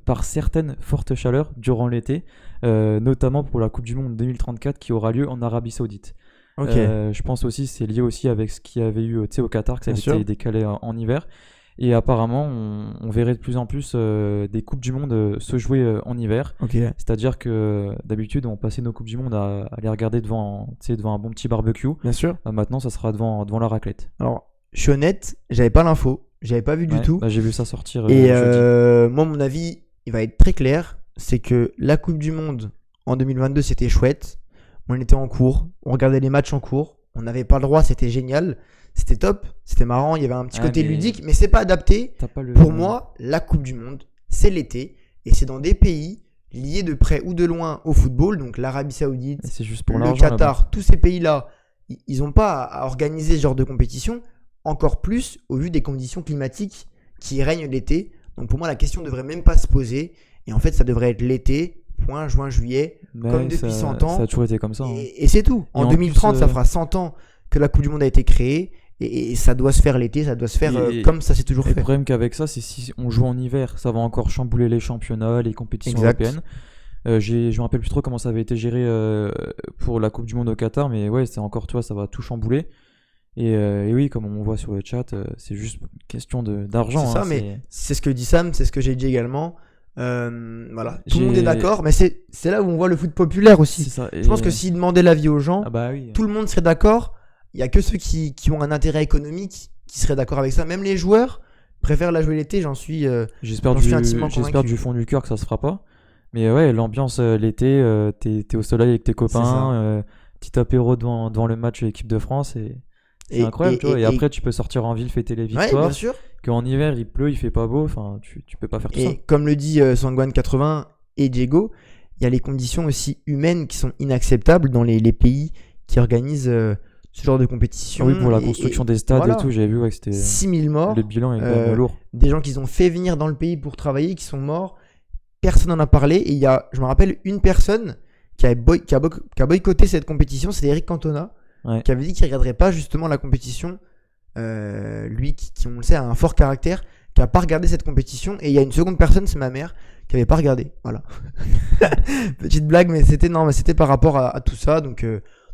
[SPEAKER 2] par certaines fortes chaleurs durant l'été, notamment pour la Coupe du Monde 2034 qui aura lieu en Arabie Saoudite.
[SPEAKER 1] Ok.
[SPEAKER 2] Je pense aussi c'est lié aussi avec ce qu'il y avait eu au Qatar, que ça
[SPEAKER 1] Bien
[SPEAKER 2] avait
[SPEAKER 1] sûr.
[SPEAKER 2] été décalé en hiver. Et apparemment, on verrait de plus en plus des Coupes du Monde se jouer en hiver.
[SPEAKER 1] Ok.
[SPEAKER 2] C'est-à-dire que d'habitude, on passait nos Coupes du Monde à les regarder devant un bon petit barbecue.
[SPEAKER 1] Bien sûr.
[SPEAKER 2] Maintenant, ça sera devant la raclette.
[SPEAKER 1] Alors, je suis honnête, j'avais pas l'info, j'avais pas vu du
[SPEAKER 2] Ouais,
[SPEAKER 1] tout.
[SPEAKER 2] bah, j'ai vu ça sortir
[SPEAKER 1] Et
[SPEAKER 2] jeudi.
[SPEAKER 1] moi, mon avis, il va être très clair, c'est que la Coupe du Monde en 2022, c'était chouette. On était en cours, on regardait les matchs en cours, on n'avait pas le droit, c'était génial, c'était top, c'était marrant, il y avait un petit
[SPEAKER 2] Ah,
[SPEAKER 1] côté
[SPEAKER 2] mais
[SPEAKER 1] ludique, mais c'est pas adapté.
[SPEAKER 2] T'as pas le...
[SPEAKER 1] Pour moi, la Coupe du Monde, c'est l'été, et c'est dans des pays liés de près ou de loin au football, donc l'Arabie Saoudite,
[SPEAKER 2] c'est juste pour
[SPEAKER 1] le
[SPEAKER 2] l'argent. là-bas.
[SPEAKER 1] Qatar, tous ces pays-là, ils n'ont pas à organiser ce genre de compétition, encore plus au vu des conditions climatiques qui règnent l'été. Donc pour moi, la question ne devrait même pas se poser. Et en fait, ça devrait être l'été, point, juin, juillet,
[SPEAKER 2] Ouais,
[SPEAKER 1] comme depuis 100 ans.
[SPEAKER 2] Ça a toujours été comme ça. hein.
[SPEAKER 1] Et c'est tout. En
[SPEAKER 2] en
[SPEAKER 1] 2030,
[SPEAKER 2] plus,
[SPEAKER 1] ça fera 100 ans que la Coupe du Monde a été créée. Et ça doit se faire l'été, ça doit se faire
[SPEAKER 2] Et-
[SPEAKER 1] comme ça s'est toujours
[SPEAKER 2] Et le
[SPEAKER 1] fait.
[SPEAKER 2] problème qu'avec ça, c'est si on joue en hiver, ça va encore chambouler les championnats, les compétitions
[SPEAKER 1] Exact.
[SPEAKER 2] européennes. Je me rappelle plus trop comment ça avait été géré pour la Coupe du Monde au Qatar, mais ouais, c'est encore, tu vois, ça va tout chambouler. Et oui, comme on voit sur le chat, c'est juste une question d'argent.
[SPEAKER 1] C'est ça,
[SPEAKER 2] hein,
[SPEAKER 1] mais c'est ce que dit Sam, c'est ce que j'ai dit également. Voilà, tout le monde
[SPEAKER 2] J'ai-
[SPEAKER 1] est d'accord, mais c'est là où on voit le foot populaire
[SPEAKER 2] c'est
[SPEAKER 1] aussi.
[SPEAKER 2] ça.
[SPEAKER 1] Je pense que s'ils demandaient l'avis aux gens,
[SPEAKER 2] Ah bah oui.
[SPEAKER 1] tout le monde serait d'accord. Il y a que ceux qui ont un intérêt économique qui seraient d'accord avec ça. Même les joueurs préfèrent la jouer l'été, j'en suis.
[SPEAKER 2] J'espère
[SPEAKER 1] j'en suis intimement
[SPEAKER 2] j'espère
[SPEAKER 1] convaincu.
[SPEAKER 2] du fond du cœur que ça se fera pas. Mais ouais, l'ambiance l'été, t'es au soleil avec tes
[SPEAKER 1] ça.
[SPEAKER 2] copains, petit apéro devant le match de l'équipe de France et c'est incroyable, tu vois. Et après, tu peux sortir en ville fêter les
[SPEAKER 1] Ouais, bien
[SPEAKER 2] victoires.
[SPEAKER 1] sûr.
[SPEAKER 2] Qu'en hiver, il pleut, il fait pas beau, enfin, tu peux pas faire tout ça.
[SPEAKER 1] Et comme le dit Sangwan 80 et Diego, il y a les conditions aussi humaines qui sont inacceptables dans les pays qui organisent ce genre de compétition.
[SPEAKER 2] Oui, pour la
[SPEAKER 1] Et-
[SPEAKER 2] construction
[SPEAKER 1] et
[SPEAKER 2] des stades
[SPEAKER 1] voilà.
[SPEAKER 2] et tout, j'avais vu ouais, que c'était
[SPEAKER 1] 6000 morts.
[SPEAKER 2] le bilan est quand même lourd.
[SPEAKER 1] Des gens qu'ils ont fait venir dans le pays pour travailler, qui sont morts. Personne n'en a parlé. Et il y a, je me rappelle, une personne qui a boycotté cette compétition, c'est Eric Cantona,
[SPEAKER 2] Ouais.
[SPEAKER 1] qui avait dit qu'il ne regarderait pas justement la compétition. Lui, qui, on le sait, a un fort caractère, qui n'a pas regardé cette compétition. Et il y a une seconde personne, c'est ma mère, qui n'avait pas regardé. Voilà. Petite blague, mais c'était par rapport à tout ça. Donc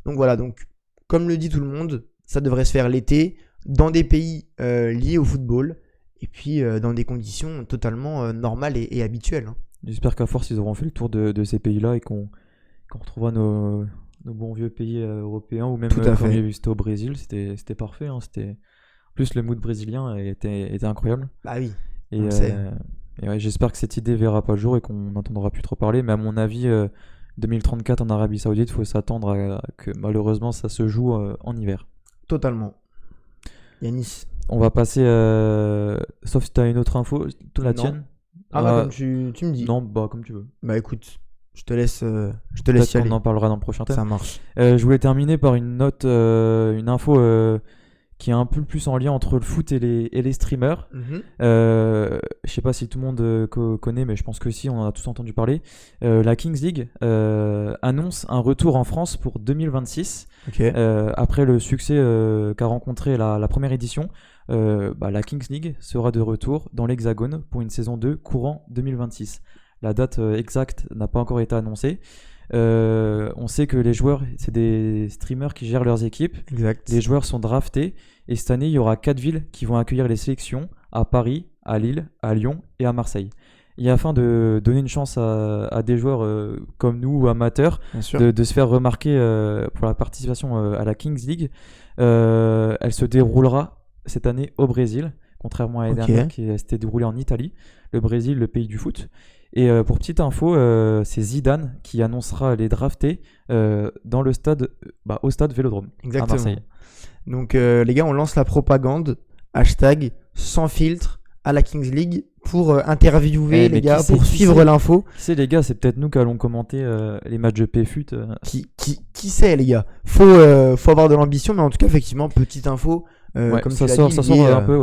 [SPEAKER 1] voilà. Donc, comme le dit tout le monde, ça devrait se faire l'été dans des pays liés au football. Et puis dans des conditions totalement normales et habituelles. hein.
[SPEAKER 2] J'espère qu'à force, ils auront fait le tour de ces pays-là et qu'on retrouvera nos bons vieux pays européens ou même
[SPEAKER 1] Tout à
[SPEAKER 2] comme
[SPEAKER 1] fait.
[SPEAKER 2] c'était au Brésil, c'était parfait. hein, En plus, le mood brésilien était incroyable.
[SPEAKER 1] Bah oui.
[SPEAKER 2] Et,
[SPEAKER 1] On le sait.
[SPEAKER 2] et ouais, j'espère que cette idée verra pas le jour et qu'on n'entendra plus trop parler. Mais à mon avis, 2034 en Arabie Saoudite, il faut s'attendre à que malheureusement ça se joue en hiver.
[SPEAKER 1] Totalement. Yanis.
[SPEAKER 2] On va passer, sauf si tu as une autre info, la
[SPEAKER 1] Non.
[SPEAKER 2] tienne.
[SPEAKER 1] Ah bah comme tu me dis.
[SPEAKER 2] Non, bah comme tu veux.
[SPEAKER 1] Bah écoute, je te laisse y
[SPEAKER 2] Peut-être
[SPEAKER 1] aller.
[SPEAKER 2] qu'on en parlera dans le prochain thème.
[SPEAKER 1] Ça marche.
[SPEAKER 2] Je voulais terminer par une note, une info qui est un peu plus en lien entre le foot et les streamers.
[SPEAKER 1] Mhm.
[SPEAKER 2] Je sais pas si tout le monde connaît, mais je pense que si, on en a tous entendu parler. La Kings League annonce un retour en France pour 2026.
[SPEAKER 1] Ok.
[SPEAKER 2] Après le succès qu'a rencontré la première édition, la Kings League sera de retour dans l'Hexagone pour une saison 2 courant 2026. La date exacte n'a pas encore été annoncée. On sait que les joueurs, c'est des streamers qui gèrent leurs équipes.
[SPEAKER 1] Exact.
[SPEAKER 2] Les joueurs sont draftés et cette année, il y aura 4 villes qui vont accueillir les sélections à Paris, à Lille, à Lyon et à Marseille. Et afin de donner une chance à des joueurs comme nous ou amateurs
[SPEAKER 1] Bien sûr.
[SPEAKER 2] de se faire remarquer pour la participation à la Kings League, elle se déroulera cette année au Brésil contrairement à l'année
[SPEAKER 1] Ok.
[SPEAKER 2] dernière qui s'était déroulée en Italie, le Brésil, le pays du foot. Et pour petite info, c'est Zidane qui annoncera les draftés dans le stade, au stade Vélodrome à
[SPEAKER 1] Exactement.
[SPEAKER 2] Marseille.
[SPEAKER 1] Donc les gars, on lance la propagande, hashtag sans filtre à la Kings League pour interviewer les
[SPEAKER 2] mais
[SPEAKER 1] gars,
[SPEAKER 2] qui sait,
[SPEAKER 1] pour
[SPEAKER 2] qui
[SPEAKER 1] suivre
[SPEAKER 2] sait
[SPEAKER 1] l'info.
[SPEAKER 2] Qui sait les gars, c'est peut-être nous qui allons commenter les matchs de PFUT.
[SPEAKER 1] Qui sait les gars, faut avoir de l'ambition, mais en tout cas effectivement petite info,
[SPEAKER 2] Ouais,
[SPEAKER 1] comme
[SPEAKER 2] ça
[SPEAKER 1] tu l'as
[SPEAKER 2] sort,
[SPEAKER 1] dit,
[SPEAKER 2] ça
[SPEAKER 1] lié,
[SPEAKER 2] sort un peu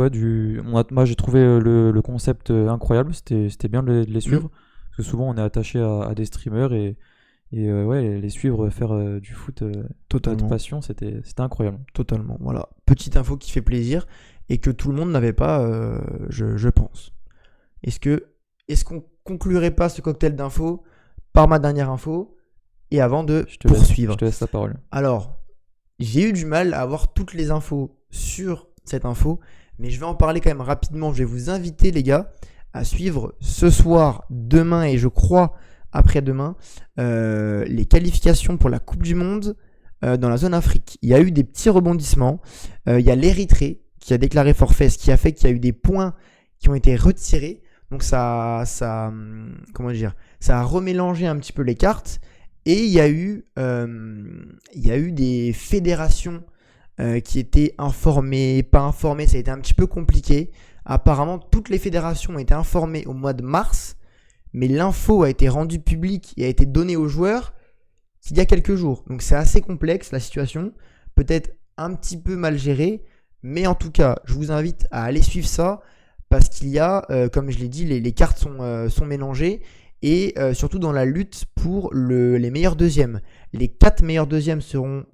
[SPEAKER 2] moi j'ai trouvé le concept incroyable, c'était bien de les suivre, parce que souvent on est attaché à des streamers et les suivre faire du foot, notre
[SPEAKER 1] totalement,
[SPEAKER 2] passion, c'était incroyable.
[SPEAKER 1] totalement. Voilà, petite info qui fait plaisir et que tout le monde n'avait pas, je pense. Est-ce qu'on conclurait pas ce cocktail d'infos par ma dernière info et avant de
[SPEAKER 2] Je te laisse,
[SPEAKER 1] poursuivre?
[SPEAKER 2] je te laisse la parole.
[SPEAKER 1] Alors, j'ai eu du mal à avoir toutes les infos sur cette info, mais je vais en parler quand même rapidement. Je vais vous inviter, les gars, à suivre ce soir, demain et je crois après-demain, les qualifications pour la Coupe du Monde dans la zone Afrique. Il y a eu des petits rebondissements. Il y a l'Érythrée qui a déclaré forfait, ce qui a fait qu'il y a eu des points qui ont été retirés. Donc ça a remélangé un petit peu les cartes. Et il y a eu des fédérations qui étaient informées, pas informées, ça a été un petit peu compliqué. Apparemment, toutes les fédérations ont été informées au mois de mars, mais l'info a été rendue publique et a été donnée aux joueurs il y a quelques jours. Donc c'est assez complexe la situation, peut-être un petit peu mal gérée, mais en tout cas, je vous invite à aller suivre ça parce qu'il y a, comme je l'ai dit, les cartes sont mélangées. Et surtout dans la lutte pour les meilleurs deuxièmes. Les 4 meilleurs deuxièmes seront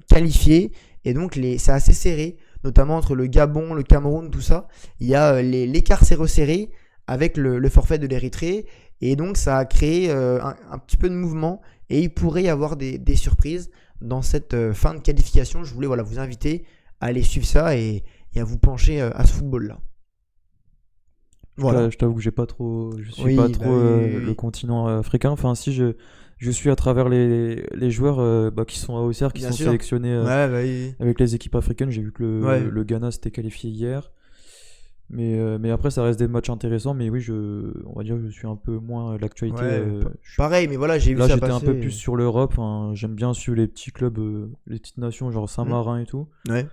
[SPEAKER 1] qualifiés et donc c'est assez serré, notamment entre le Gabon, le Cameroun, tout ça. Il y a l'écart s'est resserré avec le forfait de l'Érythrée et donc ça a créé un petit peu de mouvement et il pourrait y avoir des surprises dans cette fin de qualification. Je voulais vous inviter à aller suivre ça et à vous pencher à ce football-là. Voilà.
[SPEAKER 2] Je t'avoue que je suis pas trop
[SPEAKER 1] Oui.
[SPEAKER 2] le continent africain. Enfin, si je suis à travers les joueurs qui sont à Auxerre, qui
[SPEAKER 1] Bien
[SPEAKER 2] sont
[SPEAKER 1] sûr.
[SPEAKER 2] sélectionnés
[SPEAKER 1] Oui.
[SPEAKER 2] avec les équipes africaines. J'ai vu que le Ghana s'était qualifié hier. Mais après, ça reste des matchs intéressants. Mais oui, on va dire que je suis un peu moins l'actualité.
[SPEAKER 1] Pareil, mais voilà, j'ai vu
[SPEAKER 2] là,
[SPEAKER 1] ça
[SPEAKER 2] j'étais
[SPEAKER 1] passer.
[SPEAKER 2] un peu plus sur l'Europe. Hein. J'aime bien suivre les petits clubs, les petites nations, genre Saint-Marin et tout.
[SPEAKER 1] Ouais.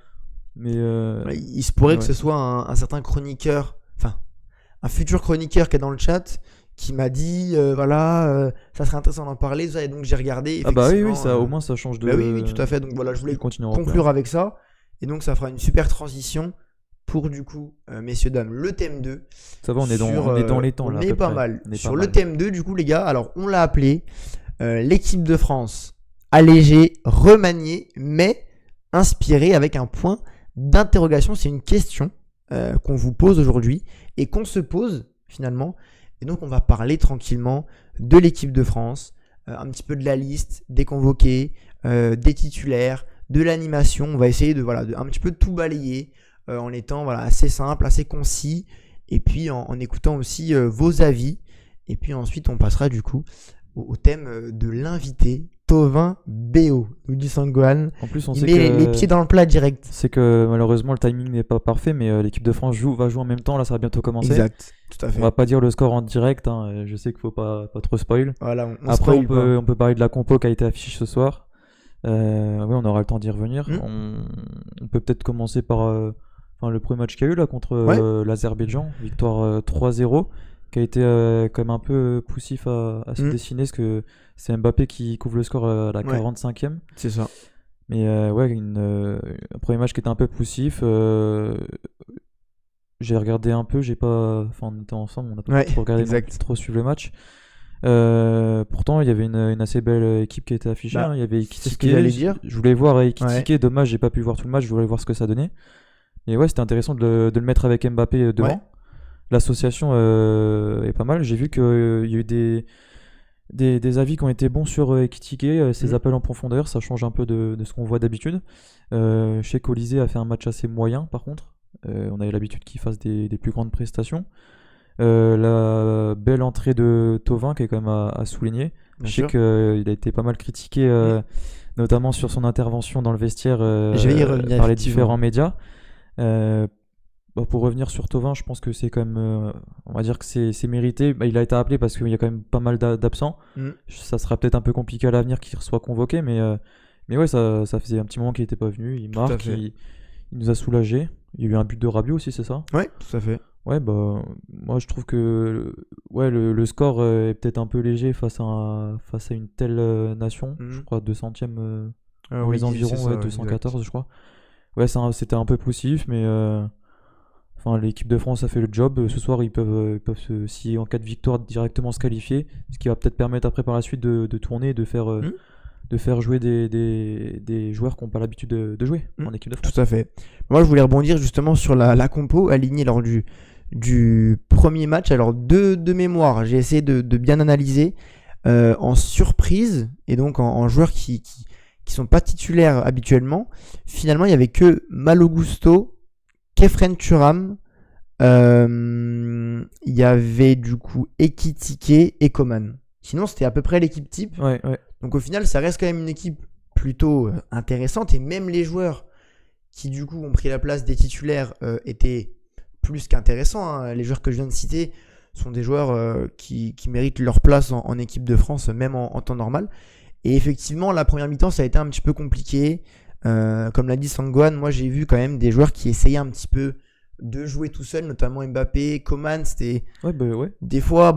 [SPEAKER 2] Mais
[SPEAKER 1] il se pourrait que ce soit un certain chroniqueur, enfin, un futur chroniqueur qui est dans le chat qui m'a dit ça serait intéressant d'en parler, ça, et donc j'ai regardé.
[SPEAKER 2] Ah bah oui, ça, au moins ça change de.
[SPEAKER 1] Oui, tout à fait. Donc voilà, je voulais
[SPEAKER 2] conclure
[SPEAKER 1] avec ça. Et donc ça fera une super transition pour du coup, messieurs, dames, le thème 2.
[SPEAKER 2] Ça va, on est dans les temps là.
[SPEAKER 1] On est pas mal. Sur le thème 2, du coup, les gars, alors on l'a appelé l'équipe de France allégée, remaniée, mais inspirée avec un point d'interrogation. C'est une question qu'on vous pose aujourd'hui et qu'on se pose finalement. Et donc on va parler tranquillement de l'équipe de France, un petit peu de la liste, des convoqués, des titulaires, de l'animation. On va essayer de un petit peu de tout balayer en étant assez simple, assez concis, et puis en écoutant aussi vos avis. Et puis ensuite on passera du coup au thème de l'invité, Tovin Béo, nous dit Sangohan.
[SPEAKER 2] En plus, on
[SPEAKER 1] Il
[SPEAKER 2] sait
[SPEAKER 1] met
[SPEAKER 2] que
[SPEAKER 1] les pieds dans le plat direct.
[SPEAKER 2] C'est que malheureusement le timing n'est pas parfait, mais l'équipe de France va jouer en même temps. Là, ça va bientôt commencer.
[SPEAKER 1] Exact, tout à fait.
[SPEAKER 2] On va pas dire le score en direct. Hein. Je sais qu'il faut pas trop spoil.
[SPEAKER 1] Voilà,
[SPEAKER 2] après, on peut parler de la compo qui a été affichée ce soir. On aura le temps d'y revenir. On peut peut-être commencer par le premier match qu'il y a eu là contre l'Azerbaïdjan, victoire 3-0. Qui a été quand même un peu poussif à se dessiner, parce que c'est Mbappé qui couvre le score à la 45e.
[SPEAKER 1] C'est ça.
[SPEAKER 2] Mais un premier match qui était un peu poussif. J'ai regardé un peu, on était ensemble, on n'a pas trop regardé, trop suivre le match. Pourtant, il y avait une assez belle équipe qui a été affichée. Il y avait Ekitike. Je voulais voir Ekitike, dommage, j'ai pas pu voir tout le match, je voulais voir ce que ça donnait. Et c'était intéressant de le mettre avec Mbappé devant. Ouais. L'association est pas mal. J'ai vu qu'il y a eu des avis qui ont été bons sur Ekitike, ses appels en profondeur, ça change un peu de ce qu'on voit d'habitude. Je sais qu'Olysée a fait un match assez moyen par contre. On avait l'habitude qu'il fasse des plus grandes prestations. La belle entrée de Tovin qui est quand même à souligner. Je sais qu'il a été pas mal critiqué, notamment sur son intervention dans le vestiaire par les différents médias. Pour revenir sur Thauvin, je pense que c'est quand même, on va dire que c'est mérité. Il a été appelé parce qu'il y a quand même pas mal d'absents. Ça sera peut-être un peu compliqué à l'avenir qu'il soit convoqué, mais ouais, ça faisait un petit moment qu'il n'était pas venu. Il marque, il nous a soulagés. Il y a eu un but de Rabiot aussi, c'est ça?
[SPEAKER 1] Ouais, tout à fait.
[SPEAKER 2] Ouais, moi je trouve que ouais, le score est peut-être un peu léger face à une telle nation. Je crois 200e dans
[SPEAKER 1] Oui,
[SPEAKER 2] les environs,
[SPEAKER 1] c'est ça,
[SPEAKER 2] 214
[SPEAKER 1] exact.
[SPEAKER 2] je crois. Ouais, c'était un peu poussif, mais enfin, l'équipe de France a fait le job. Ce soir, ils peuvent si en cas de victoire, directement se qualifier, ce qui va peut-être permettre après par la suite de tourner et de faire jouer des joueurs qui n'ont pas l'habitude de jouer en équipe de France.
[SPEAKER 1] Tout à fait. Moi, je voulais rebondir justement sur la compo alignée lors du premier match. Alors, de mémoire, j'ai essayé de bien analyser en surprise et donc en joueurs qui sont pas titulaires habituellement. Finalement, il y avait que Malo Gusto, Kefren Turam, il y avait du coup Ekitike et Coman. Sinon, c'était à peu près l'équipe type.
[SPEAKER 2] Ouais.
[SPEAKER 1] Donc au final, ça reste quand même une équipe plutôt intéressante. Et même les joueurs qui du coup ont pris la place des titulaires étaient plus qu'intéressants. Hein. Les joueurs que je viens de citer sont des joueurs qui méritent leur place en équipe de France, même en temps normal. Et effectivement, la première mi-temps, ça a été un petit peu compliqué. Comme l'a dit Sangwan, moi j'ai vu quand même des joueurs qui essayaient un petit peu de jouer tout seul, notamment Mbappé, Coman, c'était
[SPEAKER 2] ouais.
[SPEAKER 1] des fois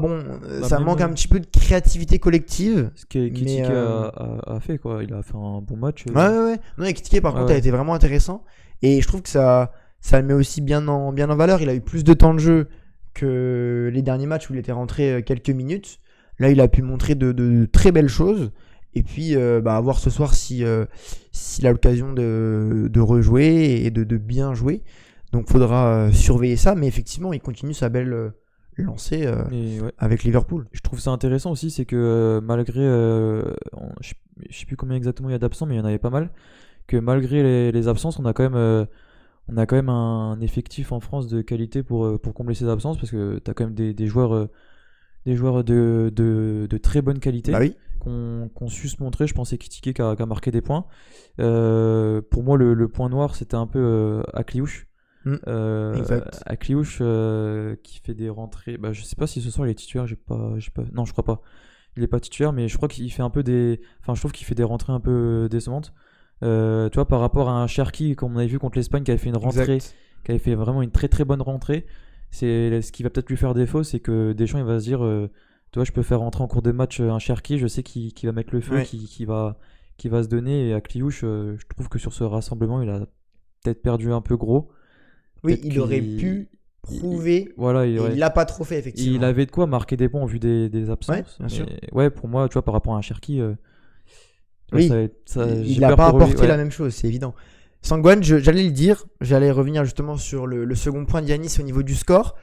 [SPEAKER 1] ça manque un petit peu de créativité collective.
[SPEAKER 2] Ce qu'Ekitike a fait quoi, il a fait un bon match.
[SPEAKER 1] Ouais. Non, Ekitike par contre a été vraiment intéressant et je trouve que ça le met aussi bien en valeur. Il a eu plus de temps de jeu que les derniers matchs où il était rentré quelques minutes. Là, il a pu montrer de très belles choses. Et puis, à voir ce soir s'il a l'occasion de rejouer et de bien jouer. Donc, il faudra surveiller ça. Mais effectivement, il continue sa belle lancée avec Liverpool.
[SPEAKER 2] Je trouve ça intéressant aussi, c'est que malgré, je sais plus combien exactement il y a d'absents, mais il y en avait pas mal. Que malgré les absences, on a quand même un effectif en France de qualité pour combler ces absences, parce que tu as quand même des joueurs de très bonne qualité.
[SPEAKER 1] Bah oui.
[SPEAKER 2] Qu'on su se montrer. Je pensais Ekitike qui a marqué des points. Pour moi, le point noir, c'était un peu Akliouche.
[SPEAKER 1] Exact.
[SPEAKER 2] Akliouche qui fait des rentrées. Je sais pas si ce soir il est titulaire. Non, je crois pas. Il est pas titulaire, mais je crois qu'il fait un peu des. Enfin, je trouve qu'il fait des rentrées un peu décevantes. Tu vois, par rapport à un Cherki, comme on avait vu contre l'Espagne, qui avait fait une rentrée, qui avait fait vraiment une très très bonne rentrée. C'est ce qui va peut-être lui faire défaut, c'est que Deschamps il va se dire. Tu vois, je peux faire rentrer en cours de match un Cherki, je sais qu'il va mettre le feu, qui va se donner. Et à Kliouche, je trouve que sur ce rassemblement, il a peut-être perdu un peu gros.
[SPEAKER 1] Oui, il aurait pu prouver. Il l'a pas trop fait, effectivement.
[SPEAKER 2] Il avait de quoi marquer des points en vue des absences.
[SPEAKER 1] Ouais, bien sûr.
[SPEAKER 2] Ouais, pour moi, tu vois, par rapport à un Cherki,
[SPEAKER 1] oui, il n'a pas apporté la même chose, c'est évident. Sangwan, j'allais le dire, j'allais revenir justement sur le second point d'Yanis au niveau du score.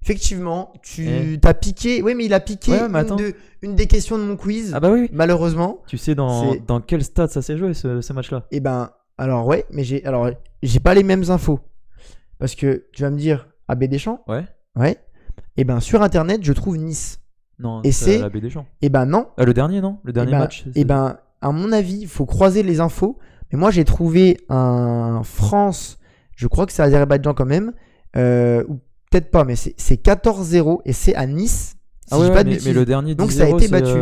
[SPEAKER 1] Effectivement, t'as piqué. Oui, mais il a piqué une des questions de mon quiz.
[SPEAKER 2] Ah bah oui.
[SPEAKER 1] Malheureusement.
[SPEAKER 2] Tu sais dans quel stade ça s'est joué ce match-là?
[SPEAKER 1] Eh ben, alors ouais, mais j'ai pas les mêmes infos. Parce que tu vas me dire AB Deschamps. Ouais. Eh ben, sur internet, je trouve Nice.
[SPEAKER 2] Non,
[SPEAKER 1] et c'est
[SPEAKER 2] AB Deschamps.
[SPEAKER 1] Eh ben non.
[SPEAKER 2] Le dernier, non? Le dernier match.
[SPEAKER 1] Eh ben, à mon avis, il faut croiser les infos. Mais moi, j'ai trouvé un France. Je crois que c'est Azerbaïdjan quand même. Ou peut-être pas, mais c'est 14-0 et c'est à Nice.
[SPEAKER 2] Si mais le dernier 10-0,
[SPEAKER 1] donc ça a été battu.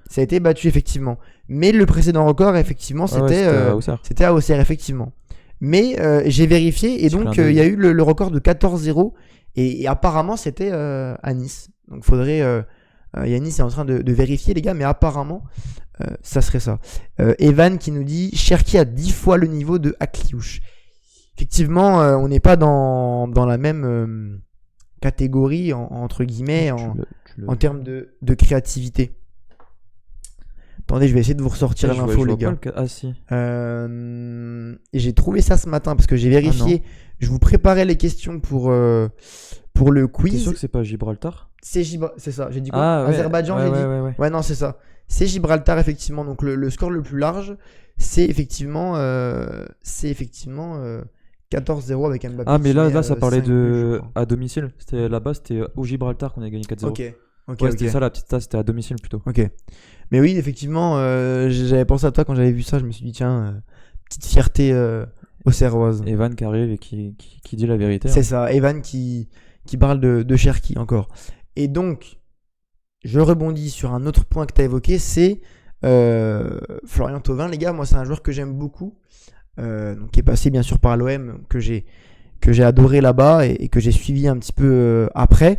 [SPEAKER 1] Ça a été battu, effectivement. Mais le précédent record, effectivement, c'était à Auxerre, effectivement. Mais j'ai vérifié et donc il y a eu le record de 14-0 et apparemment c'était à Nice. Donc faudrait. Yanis est en train de vérifier, les gars, mais apparemment ça serait ça. Evan qui nous dit Cherki a 10 fois le niveau de Akliouche. Effectivement, on n'est pas dans la même catégorie, entre guillemets, en termes de créativité. Attendez, je vais essayer de vous ressortir l'info, les gars.
[SPEAKER 2] Ah si.
[SPEAKER 1] Et j'ai trouvé ça ce matin parce que j'ai vérifié. Je vous préparais les questions pour le quiz.
[SPEAKER 2] T'es sûr que c'est pas Gibraltar?
[SPEAKER 1] C'est ça. J'ai dit quoi? Azerbaïdjan, j'ai dit. Ouais, non, c'est ça. C'est Gibraltar, effectivement. Donc le score le plus large, c'est effectivement 14-0 avec Mbappé.
[SPEAKER 2] Ah, mais là ça parlait de à domicile. Là-bas, c'était au Gibraltar qu'on a gagné 4-0.
[SPEAKER 1] Ok.
[SPEAKER 2] C'était ça, la petite tasse, c'était à domicile plutôt.
[SPEAKER 1] Ok. Mais oui, effectivement, j'avais pensé à toi quand j'avais vu ça. Je me suis dit, tiens, petite fierté Auxerroise.
[SPEAKER 2] Evan qui arrive et qui dit la vérité.
[SPEAKER 1] C'est ça, Evan qui parle de Cherki encore. Et donc, je rebondis sur un autre point que tu as évoqué, c'est Florian Thauvin. Les gars, moi, c'est un joueur que j'aime beaucoup, donc, qui est passé bien sûr par l'OM, que j'ai adoré là-bas et que j'ai suivi un petit peu après.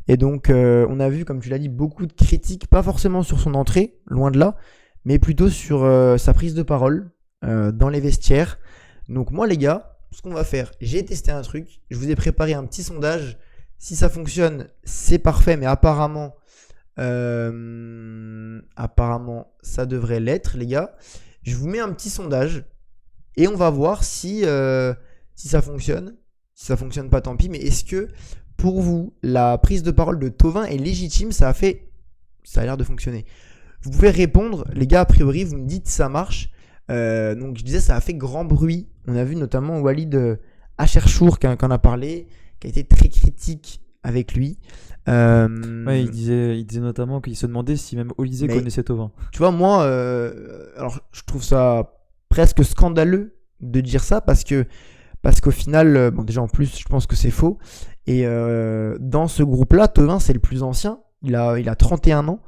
[SPEAKER 1] Et donc, on a vu, comme tu l'as dit, beaucoup de critiques, pas forcément sur son entrée, loin de là, mais plutôt sur sa prise de parole dans les vestiaires. Donc moi, les gars, ce qu'on va faire, j'ai testé un truc, je vous ai préparé un petit sondage. Si ça fonctionne, c'est parfait, mais apparemment, ça devrait l'être, les gars. Je vous mets un petit sondage et on va voir si ça fonctionne. Si ça fonctionne pas, tant pis. Mais est-ce que pour vous, la prise de parole de Thauvin est légitime? Ça a l'air de fonctionner. Vous pouvez répondre, les gars, a priori, vous me dites ça marche. Donc je disais, ça a fait grand bruit. On a vu notamment Walid Acharchour qui en a parlé, qui a été très critique avec lui.
[SPEAKER 2] Ouais, il disait notamment qu'il se demandait si même Olysée connaissait Thauvin.
[SPEAKER 1] Tu vois, moi, alors je trouve ça presque scandaleux de dire ça parce qu'au final, bon, déjà en plus, je pense que c'est faux. Et dans ce groupe-là, Thauvin, c'est le plus ancien. Il a 31 ans.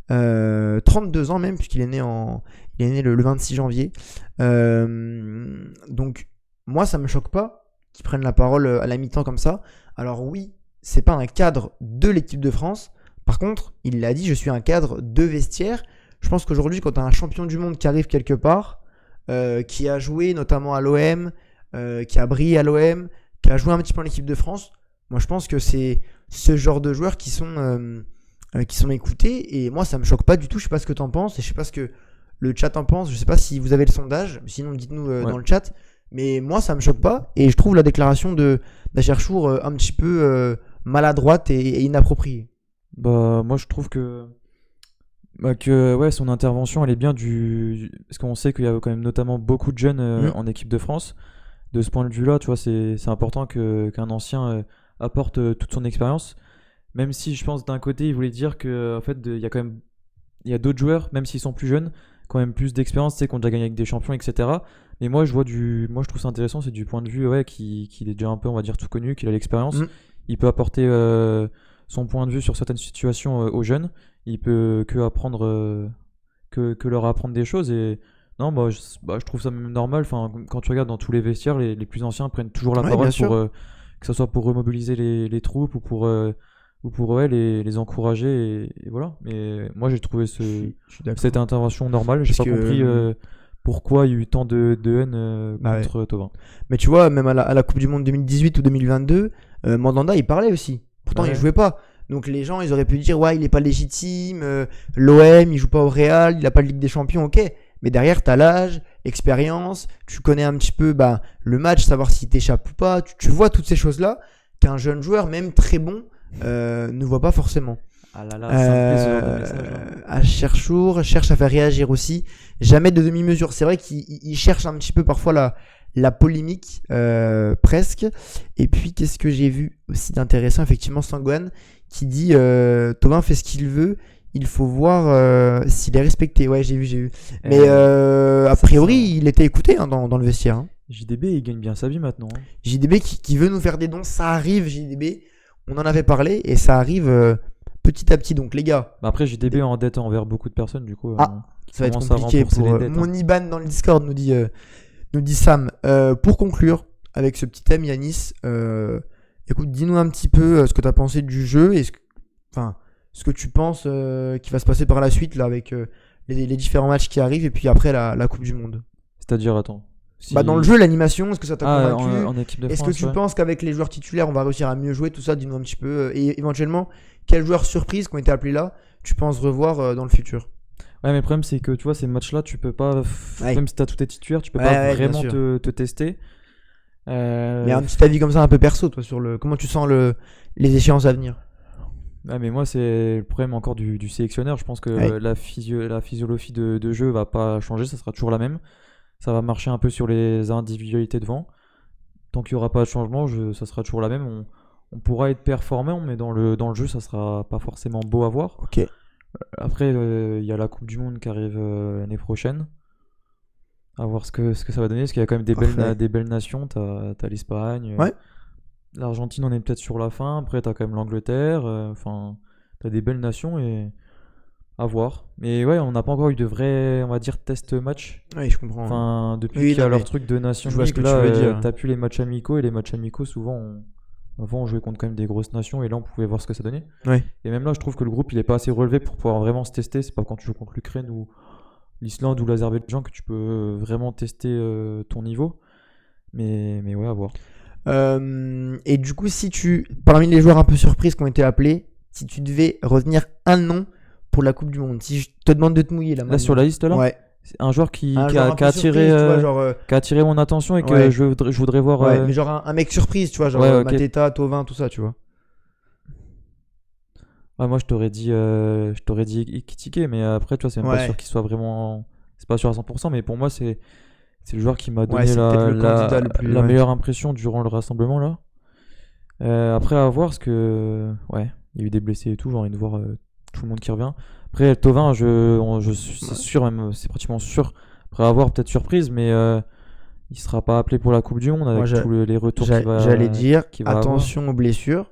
[SPEAKER 1] 32 ans même, puisqu'il est né le 26 janvier. Donc, moi, ça me choque pas qu'ils prennent la parole à la mi-temps comme ça. Alors oui, c'est pas un cadre de l'équipe de France. Par contre, il l'a dit, je suis un cadre de vestiaire. Je pense qu'aujourd'hui, quand tu as un champion du monde qui arrive quelque part, qui a joué notamment à l'OM, qui a brillé à l'OM, qui a joué un petit peu en équipe de France, moi je pense que c'est ce genre de joueurs qui sont écoutés. Et moi, ça me choque pas du tout. Je sais pas ce que tu en penses et je sais pas ce que le chat en pense. Je sais pas si vous avez le sondage, sinon dites-nous dans le chat. Mais moi, ça me choque pas et je trouve la déclaration d'Acharchour un petit peu maladroite et inappropriée.
[SPEAKER 2] Bah, moi, je trouve que ouais, son intervention, elle est bien parce qu'on sait qu'il y a quand même notamment beaucoup de jeunes en équipe de France. De ce point de vue-là, tu vois, c'est important qu'un ancien apporte toute son expérience. Même si je pense d'un côté, il voulait dire que en fait, il y a d'autres joueurs, même s'ils sont plus jeunes, quand même plus d'expérience, tu sais, qui ont déjà gagné avec des champions, etc. Mais moi, je trouve ça intéressant, c'est du point de vue, ouais, qu'il est déjà un peu, on va dire, tout connu, qu'il a l'expérience. Il peut apporter son point de vue sur certaines situations aux jeunes. Il peut que apprendre, que leur apprendre des choses. Et non, je trouve ça même normal. Enfin, quand tu regardes dans tous les vestiaires, les plus anciens prennent toujours la parole que ce soit pour remobiliser les troupes ou pour ouais, les encourager et voilà. Mais moi j'ai trouvé cette intervention normale. J'ai pas compris pourquoi il y a eu tant de haine contre Thauvin.
[SPEAKER 1] Mais tu vois, même à la Coupe du Monde 2018 ou 2022, Mandanda il parlait aussi. Pourtant il jouait pas. Donc les gens ils auraient pu dire ouais il est pas légitime, l'OM il joue pas au Real, il a pas de Ligue des Champions, ok. Mais derrière t'as l'âge, l'expérience, tu connais un petit peu le match, savoir s'il t'échappe ou pas. Tu vois toutes ces choses là qu'un jeune joueur même très bon ne voit pas forcément.
[SPEAKER 2] Ah là là, c'est un peu ce genre de message.
[SPEAKER 1] Acharchour cherche à faire réagir aussi. Jamais de demi-mesure. C'est vrai qu'il cherche un petit peu parfois la polémique, presque. Et puis, qu'est-ce que j'ai vu aussi d'intéressant? Effectivement, Sangwan qui dit Thauvin fait ce qu'il veut. Il faut voir s'il est respecté. Ouais, j'ai vu. Mais a priori, il était écouté dans le vestiaire. Hein.
[SPEAKER 2] JDB, il gagne bien sa vie maintenant. Hein.
[SPEAKER 1] JDB qui veut nous faire des dons. Ça arrive, JDB. On en avait parlé et ça arrive petit à petit. Donc, les gars.
[SPEAKER 2] Après, JDB est en dette envers beaucoup de personnes. Du coup,
[SPEAKER 1] ça va être compliqué pour dettes, mon IBAN dans le Discord, nous dit Sam. Pour conclure avec ce petit thème, Yanis, écoute, dis-nous un petit peu ce que tu as pensé du jeu et ce que tu penses qui va se passer par la suite là, avec les différents matchs qui arrivent et puis après la Coupe du Monde.
[SPEAKER 2] C'est-à-dire, attends.
[SPEAKER 1] Dans le jeu, l'animation, est-ce que ça t'a convaincu
[SPEAKER 2] en équipe de
[SPEAKER 1] Est-ce
[SPEAKER 2] France,
[SPEAKER 1] que tu penses qu'avec les joueurs titulaires, on va réussir à mieux jouer? Tout ça, dis-nous un petit peu. Et éventuellement, quels joueurs surprises qui ont été appelés là, tu penses revoir dans le futur?
[SPEAKER 2] Ouais, mais le problème, c'est que tu vois, ces matchs-là, tu peux pas, même si t'as tous tes titulaires, tu peux pas vraiment te tester.
[SPEAKER 1] Mais un petit avis comme ça, un peu perso, toi, sur comment tu sens les échéances à venir?
[SPEAKER 2] Ah, mais moi, c'est le problème encore du sélectionneur. Je pense que la physiologie de jeu va pas changer, ça sera toujours la même. Ça va marcher un peu sur les individualités devant. Tant qu'il n'y aura pas de changement, ça sera toujours la même. On pourra être performant, mais dans le jeu, ça sera pas forcément beau à voir.
[SPEAKER 1] Ok.
[SPEAKER 2] Après, il y a la Coupe du Monde qui arrive l'année prochaine. À voir ce que ça va donner, parce qu'il y a quand même
[SPEAKER 1] Parfait.
[SPEAKER 2] des belles nations. T'as l'Espagne,
[SPEAKER 1] Ouais.
[SPEAKER 2] l'Argentine, on est peut-être sur la fin. Après, t'as quand même l'Angleterre. Enfin, t'as des belles nations et à voir. Mais ouais, on n'a pas encore eu de vrai, on va dire, test match.
[SPEAKER 1] Oui, je comprends.
[SPEAKER 2] Enfin, depuis
[SPEAKER 1] Oui,
[SPEAKER 2] qu'il y
[SPEAKER 1] non,
[SPEAKER 2] a leur
[SPEAKER 1] mais
[SPEAKER 2] truc de Nation
[SPEAKER 1] je vois ce
[SPEAKER 2] League,
[SPEAKER 1] que tu
[SPEAKER 2] là,
[SPEAKER 1] veux dire.
[SPEAKER 2] t'as plus les matchs amicaux. Et les matchs amicaux, souvent, avant, on jouait contre quand même des grosses nations. Et là, on pouvait voir ce que ça donnait.
[SPEAKER 1] Ouais.
[SPEAKER 2] Et même là, je trouve que le groupe, il est pas assez relevé pour pouvoir vraiment se tester. C'est pas quand tu joues contre l'Ukraine ou l'Islande ou l'Azerbaïdjan que tu peux vraiment tester ton niveau. Mais ouais, à voir.
[SPEAKER 1] Et du coup, parmi les joueurs un peu surprises qui ont été appelés, si tu devais retenir un nom pour la Coupe du Monde, si je te demande de te mouiller là
[SPEAKER 2] Là, sur
[SPEAKER 1] maintenant.
[SPEAKER 2] la liste, là,
[SPEAKER 1] Ouais.
[SPEAKER 2] c'est un joueur qui,
[SPEAKER 1] Un
[SPEAKER 2] qui
[SPEAKER 1] joueur
[SPEAKER 2] a,
[SPEAKER 1] un
[SPEAKER 2] qui a
[SPEAKER 1] peu
[SPEAKER 2] attiré,
[SPEAKER 1] surprise, tu vois, genre.
[SPEAKER 2] qui a attiré mon attention et que
[SPEAKER 1] Ouais.
[SPEAKER 2] je voudrais voir.
[SPEAKER 1] Ouais, mais genre un mec surprise, tu vois, genre
[SPEAKER 2] Ouais, ok.
[SPEAKER 1] Mateta, Thauvin, tout ça, tu vois.
[SPEAKER 2] Ouais, moi, je t'aurais dit Ekitike, mais après, tu vois, c'est même pas
[SPEAKER 1] Ouais.
[SPEAKER 2] sûr qu'il soit vraiment. C'est pas sûr à 100%, mais pour moi, c'est le joueur qui m'a
[SPEAKER 1] Ouais,
[SPEAKER 2] donné
[SPEAKER 1] c'est peut-être le candidat le plus.
[SPEAKER 2] la
[SPEAKER 1] Ouais.
[SPEAKER 2] meilleure impression durant le rassemblement, là. Après, à voir, parce que. Ouais, il y a eu des blessés et tout, j'ai envie de voir tout le monde qui revient. Après, Thauvin, c'est sûr, même, c'est pratiquement sûr. Après, à voir, peut-être surprise, mais il sera pas appelé pour la Coupe du Monde
[SPEAKER 1] Moi,
[SPEAKER 2] avec tous les retours
[SPEAKER 1] j'allais dire
[SPEAKER 2] qu'il va avoir.
[SPEAKER 1] attention aux blessures,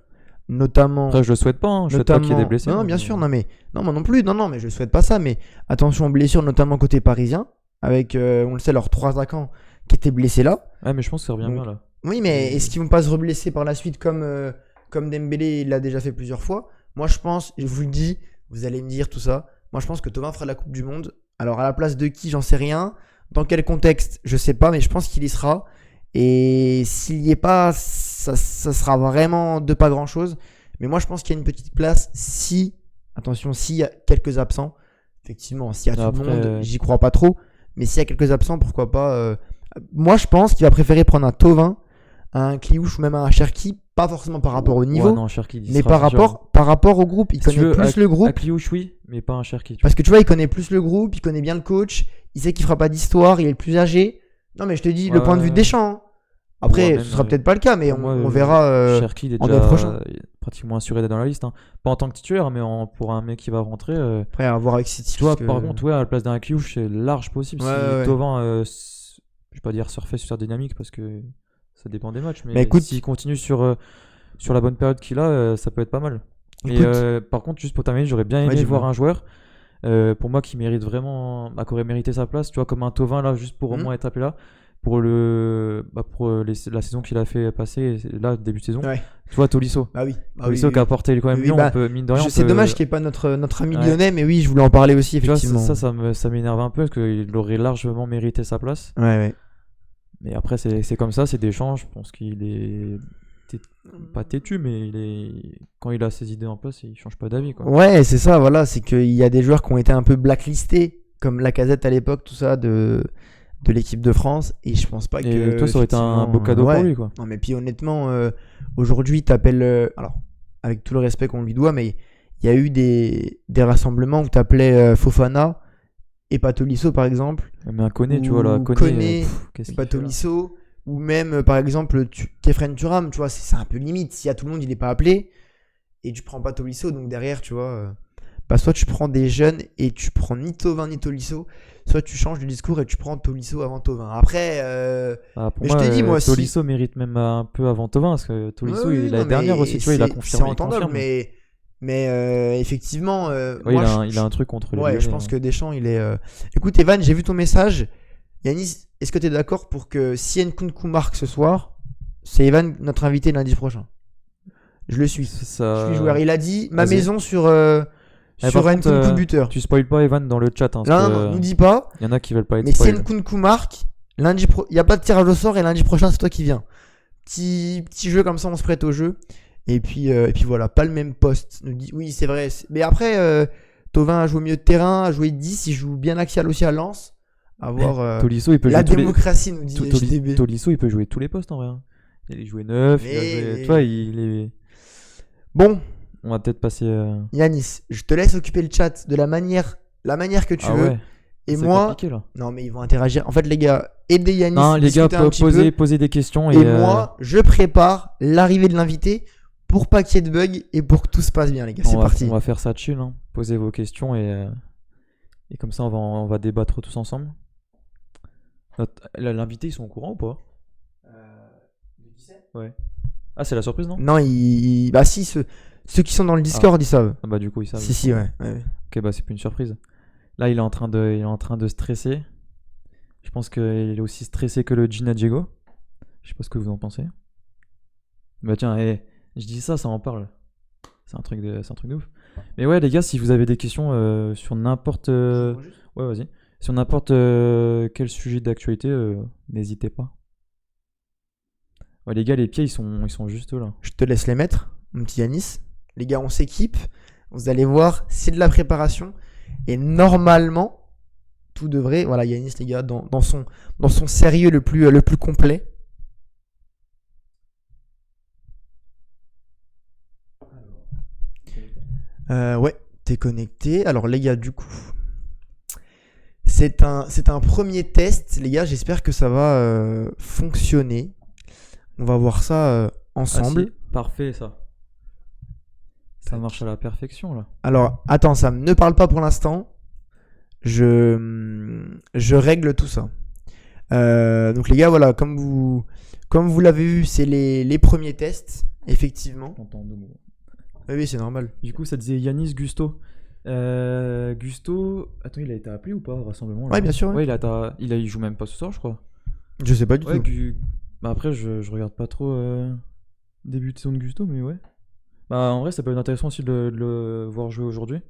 [SPEAKER 1] notamment.
[SPEAKER 2] Après, je le souhaite pas, hein. Je souhaite pas qu'il y ait des blessés.
[SPEAKER 1] Non,
[SPEAKER 2] Moi,
[SPEAKER 1] bien
[SPEAKER 2] mais-
[SPEAKER 1] sûr, non, mais. Non, moi non plus, non, mais je souhaite pas ça, mais attention aux blessures, notamment côté parisien, avec, on le sait, leurs 3 attaquants qui étaient blessés là.
[SPEAKER 2] Ouais, mais je pense que ça revient
[SPEAKER 1] Donc,
[SPEAKER 2] bien, là.
[SPEAKER 1] Oui, mais
[SPEAKER 2] Et-
[SPEAKER 1] est-ce qu'ils vont pas se reblesser par la suite comme Dembélé il l'a déjà fait plusieurs fois? Moi, je pense, je vous le dis, vous allez me dire tout ça. Moi, je pense que Thauvin fera la Coupe du Monde. Alors, à la place de qui, j'en sais rien. Dans quel contexte, je sais pas, mais je pense qu'il y sera. Et s'il y est pas, ça sera vraiment de pas grand chose. Mais moi, je pense qu'il y a une petite place si, attention, s'il y a quelques absents. Effectivement, s'il y a tout
[SPEAKER 2] Après,
[SPEAKER 1] le monde, j'y crois pas trop. Mais s'il y a quelques absents, pourquoi pas. Moi, je pense qu'il va préférer prendre un Thauvin, un Kliouche ou même un Cherki, pas forcément par rapport au niveau,
[SPEAKER 2] ouais, non, Cherki, il
[SPEAKER 1] mais
[SPEAKER 2] sera, c'est sûr.
[SPEAKER 1] par rapport au groupe. Il
[SPEAKER 2] Si tu
[SPEAKER 1] connaît
[SPEAKER 2] veux,
[SPEAKER 1] plus le groupe.
[SPEAKER 2] Akliouche, oui, mais pas un Cherki.
[SPEAKER 1] Parce que tu vois, il connaît plus le groupe, il connaît bien le coach, il sait qu'il fera pas d'histoire, il est le plus âgé. Non, mais je te dis, le point de vue de Deschamps. Hein. Après,
[SPEAKER 2] Ouais,
[SPEAKER 1] ce
[SPEAKER 2] même,
[SPEAKER 1] sera peut-être pas le cas, mais
[SPEAKER 2] pour moi,
[SPEAKER 1] on verra
[SPEAKER 2] Cherki, il est
[SPEAKER 1] en
[SPEAKER 2] déjà
[SPEAKER 1] mai prochain.
[SPEAKER 2] pratiquement assuré d'être dans la liste. Hein. Pas en tant que titulaire, mais pour un mec qui va rentrer.
[SPEAKER 1] Après, à voir avec City.
[SPEAKER 2] Tu vois,
[SPEAKER 1] parce que-
[SPEAKER 2] par contre, ouais, à la place d'un Akliouche, c'est large possible.
[SPEAKER 1] Ouais,
[SPEAKER 2] Si
[SPEAKER 1] ouais.
[SPEAKER 2] Thauvin, je vais pas dire surfer sur sa dynamique parce que ça dépend des matchs, mais
[SPEAKER 1] Bah, écoute.
[SPEAKER 2] s'il continue sur la bonne période qu'il a, ça peut être pas mal. Et
[SPEAKER 1] Écoute.
[SPEAKER 2] par contre, juste pour terminer, j'aurais bien aimé
[SPEAKER 1] dis-moi.
[SPEAKER 2] voir un joueur pour moi qui mérite vraiment, qui aurait mérité sa place, tu vois, comme un Thauvin là, juste pour au moins être appelé là. Pour la saison qu'il a fait passer, là, début de saison.
[SPEAKER 1] Ouais.
[SPEAKER 2] Tu vois, Tolisso.
[SPEAKER 1] Bah oui.
[SPEAKER 2] Tolisso qui a porté quand même
[SPEAKER 1] Oui,
[SPEAKER 2] Lyon,
[SPEAKER 1] bah,
[SPEAKER 2] on peut, mine de rien.
[SPEAKER 1] C'est dommage qu'il n'y ait pas notre ami
[SPEAKER 2] Ouais.
[SPEAKER 1] lyonnais, mais oui, je voulais en parler aussi,
[SPEAKER 2] Tu vois,
[SPEAKER 1] effectivement.
[SPEAKER 2] ça m'énerve un peu parce qu'il aurait largement mérité sa place.
[SPEAKER 1] Ouais.
[SPEAKER 2] Mais après, c'est comme ça, c'est Deschamps. Je pense qu'il est pas têtu, mais quand il a ses idées en place, il change pas d'avis, quoi.
[SPEAKER 1] Ouais, c'est ça, voilà. C'est qu'il y a des joueurs qui ont été un peu blacklistés, comme Lacazette à l'époque, tout ça, de l'équipe de France. Et je pense pas
[SPEAKER 2] Et
[SPEAKER 1] que.
[SPEAKER 2] toi, ça aurait été un beau cadeau
[SPEAKER 1] ouais.
[SPEAKER 2] pour lui, quoi.
[SPEAKER 1] Non, mais puis honnêtement, aujourd'hui, t'appelles. Alors, avec tout le respect qu'on lui doit, mais il y a eu des rassemblements où t'appelais Fofana et pas Tolisso, par exemple.
[SPEAKER 2] Mais un Koné, tu
[SPEAKER 1] Ou
[SPEAKER 2] vois, là,
[SPEAKER 1] Koné,
[SPEAKER 2] qu'est-ce
[SPEAKER 1] et
[SPEAKER 2] qu'il
[SPEAKER 1] pas
[SPEAKER 2] fait, là
[SPEAKER 1] Tolisso. Ou même, par exemple, Kefren Turam, tu vois, c'est un peu limite. S'il y a tout le monde, il n'est pas appelé. Et tu prends pas Tolisso, donc derrière, tu vois. Bah, soit tu prends des jeunes et tu prends ni Thauvin ni Tolisso, soit tu changes de discours et tu prends Tolisso avant Thauvin. Après,
[SPEAKER 2] Pour
[SPEAKER 1] mais
[SPEAKER 2] moi,
[SPEAKER 1] je te dis, moi,
[SPEAKER 2] Tolisso mérite même un peu avant Thauvin, parce que Tolisso,
[SPEAKER 1] oui,
[SPEAKER 2] l'année
[SPEAKER 1] non,
[SPEAKER 2] dernière
[SPEAKER 1] mais
[SPEAKER 2] aussi, tu vois, il a
[SPEAKER 1] c'est
[SPEAKER 2] confirmé.
[SPEAKER 1] entendable, mais effectivement,
[SPEAKER 2] Ouais,
[SPEAKER 1] moi,
[SPEAKER 2] il a un truc contre les
[SPEAKER 1] ouais, je
[SPEAKER 2] Lyonnais,
[SPEAKER 1] pense
[SPEAKER 2] hein.
[SPEAKER 1] que Deschamps, il est. Écoute, Evan, j'ai vu ton message. Yanis, est-ce que tu es d'accord pour que si Nkunku marque ce soir, c'est Evan, notre invité lundi prochain? Je le suis.
[SPEAKER 2] Ça...
[SPEAKER 1] Je suis joueur. Il a dit ma
[SPEAKER 2] Vas-y.
[SPEAKER 1] maison sur
[SPEAKER 2] Par
[SPEAKER 1] Nkunku
[SPEAKER 2] contre,
[SPEAKER 1] buteur.
[SPEAKER 2] Tu spoil pas Evan dans le chat, hein,
[SPEAKER 1] Non,
[SPEAKER 2] parce
[SPEAKER 1] non,
[SPEAKER 2] que
[SPEAKER 1] nous dis pas.
[SPEAKER 2] y en a qui veulent pas être
[SPEAKER 1] Mais si
[SPEAKER 2] spoil.
[SPEAKER 1] Nkunku marque, il n'y a pas de tirage au sort et lundi prochain, c'est toi qui viens. Petit jeu comme ça, on se prête au jeu. Et puis voilà, pas le même poste. Nous dit, oui, c'est vrai. Mais après, Thauvin a joué au milieu de terrain, a joué 10, il joue bien axial aussi à Lens. À voir
[SPEAKER 2] Tolisso, il peut
[SPEAKER 1] la
[SPEAKER 2] jouer tous les...
[SPEAKER 1] démocratie, nous dit JDB.
[SPEAKER 2] Tolisso, il peut jouer tous les postes en vrai, hein. Il a joué 9, il a
[SPEAKER 1] Mais-
[SPEAKER 2] joué... Tu vois, il est...
[SPEAKER 1] Bon,
[SPEAKER 2] On va peut-être passer...
[SPEAKER 1] Yanis, je te laisse occuper le chat de la manière que tu
[SPEAKER 2] Ah
[SPEAKER 1] veux.
[SPEAKER 2] ouais,
[SPEAKER 1] Et
[SPEAKER 2] c'est
[SPEAKER 1] moi,
[SPEAKER 2] compliqué, là.
[SPEAKER 1] non mais ils vont interagir. En fait, les gars, aidez Yanis.
[SPEAKER 2] Non, les gars,
[SPEAKER 1] discutez un petit peu.
[SPEAKER 2] posez des questions.
[SPEAKER 1] Et moi, je prépare l'arrivée de l'invité pour pas qu'il y ait de bugs et pour que tout se passe bien, les gars. C'est parti.
[SPEAKER 2] On va faire ça chill, hein. Posez vos questions et comme ça, on va débattre tous ensemble. L'invité, ils sont au courant ou pas? Ouais. Ah, c'est la surprise, non?
[SPEAKER 1] Non, bah si, ceux qui sont dans le Discord, ils savent.
[SPEAKER 2] Ah bah du coup, ils savent.
[SPEAKER 1] Si, si, ouais. Ouais.
[SPEAKER 2] Ok, bah c'est plus une surprise. Là, il est en train de stresser. Je pense qu'il est aussi stressé que le Gina Diego. Je sais pas ce que vous en pensez. Bah tiens, je dis ça en parle. C'est un truc de ouf. Mais ouais, les gars, si vous avez des questions sur n'importe... Ouais, vas-y. Sur n'importe quel sujet d'actualité, n'hésitez pas. Ouais, les gars, les pieds, ils sont juste là.
[SPEAKER 1] Je te laisse les mettre, mon petit Yanis. Les gars, on s'équipe. Vous allez voir, c'est de la préparation. Et normalement, tout devrait... Voilà, Yanis, les gars, dans son sérieux le plus complet. Ouais, t'es connecté. Alors, les gars, du coup... C'est un premier test, les gars. J'espère que ça va fonctionner. On va voir ça ensemble.
[SPEAKER 2] Ah, si. Parfait, ça. Ça marche à la perfection, là.
[SPEAKER 1] Alors, attends, Sam, ne parle pas pour l'instant. Je règle tout ça. Donc, les gars, voilà, comme vous l'avez vu, c'est les premiers tests, effectivement. Oui, c'est normal.
[SPEAKER 2] Du coup, ça disait Yanis Gusto. Gusto, attends, il a été appelé ou pas au rassemblement là?
[SPEAKER 1] Ouais, bien sûr.
[SPEAKER 2] Ouais, il joue même pas ce soir, je crois.
[SPEAKER 1] Je sais pas du tout.
[SPEAKER 2] Bah après, je regarde pas trop début de saison de Gusto, mais ouais. Bah en vrai, ça peut être intéressant aussi de le voir jouer aujourd'hui.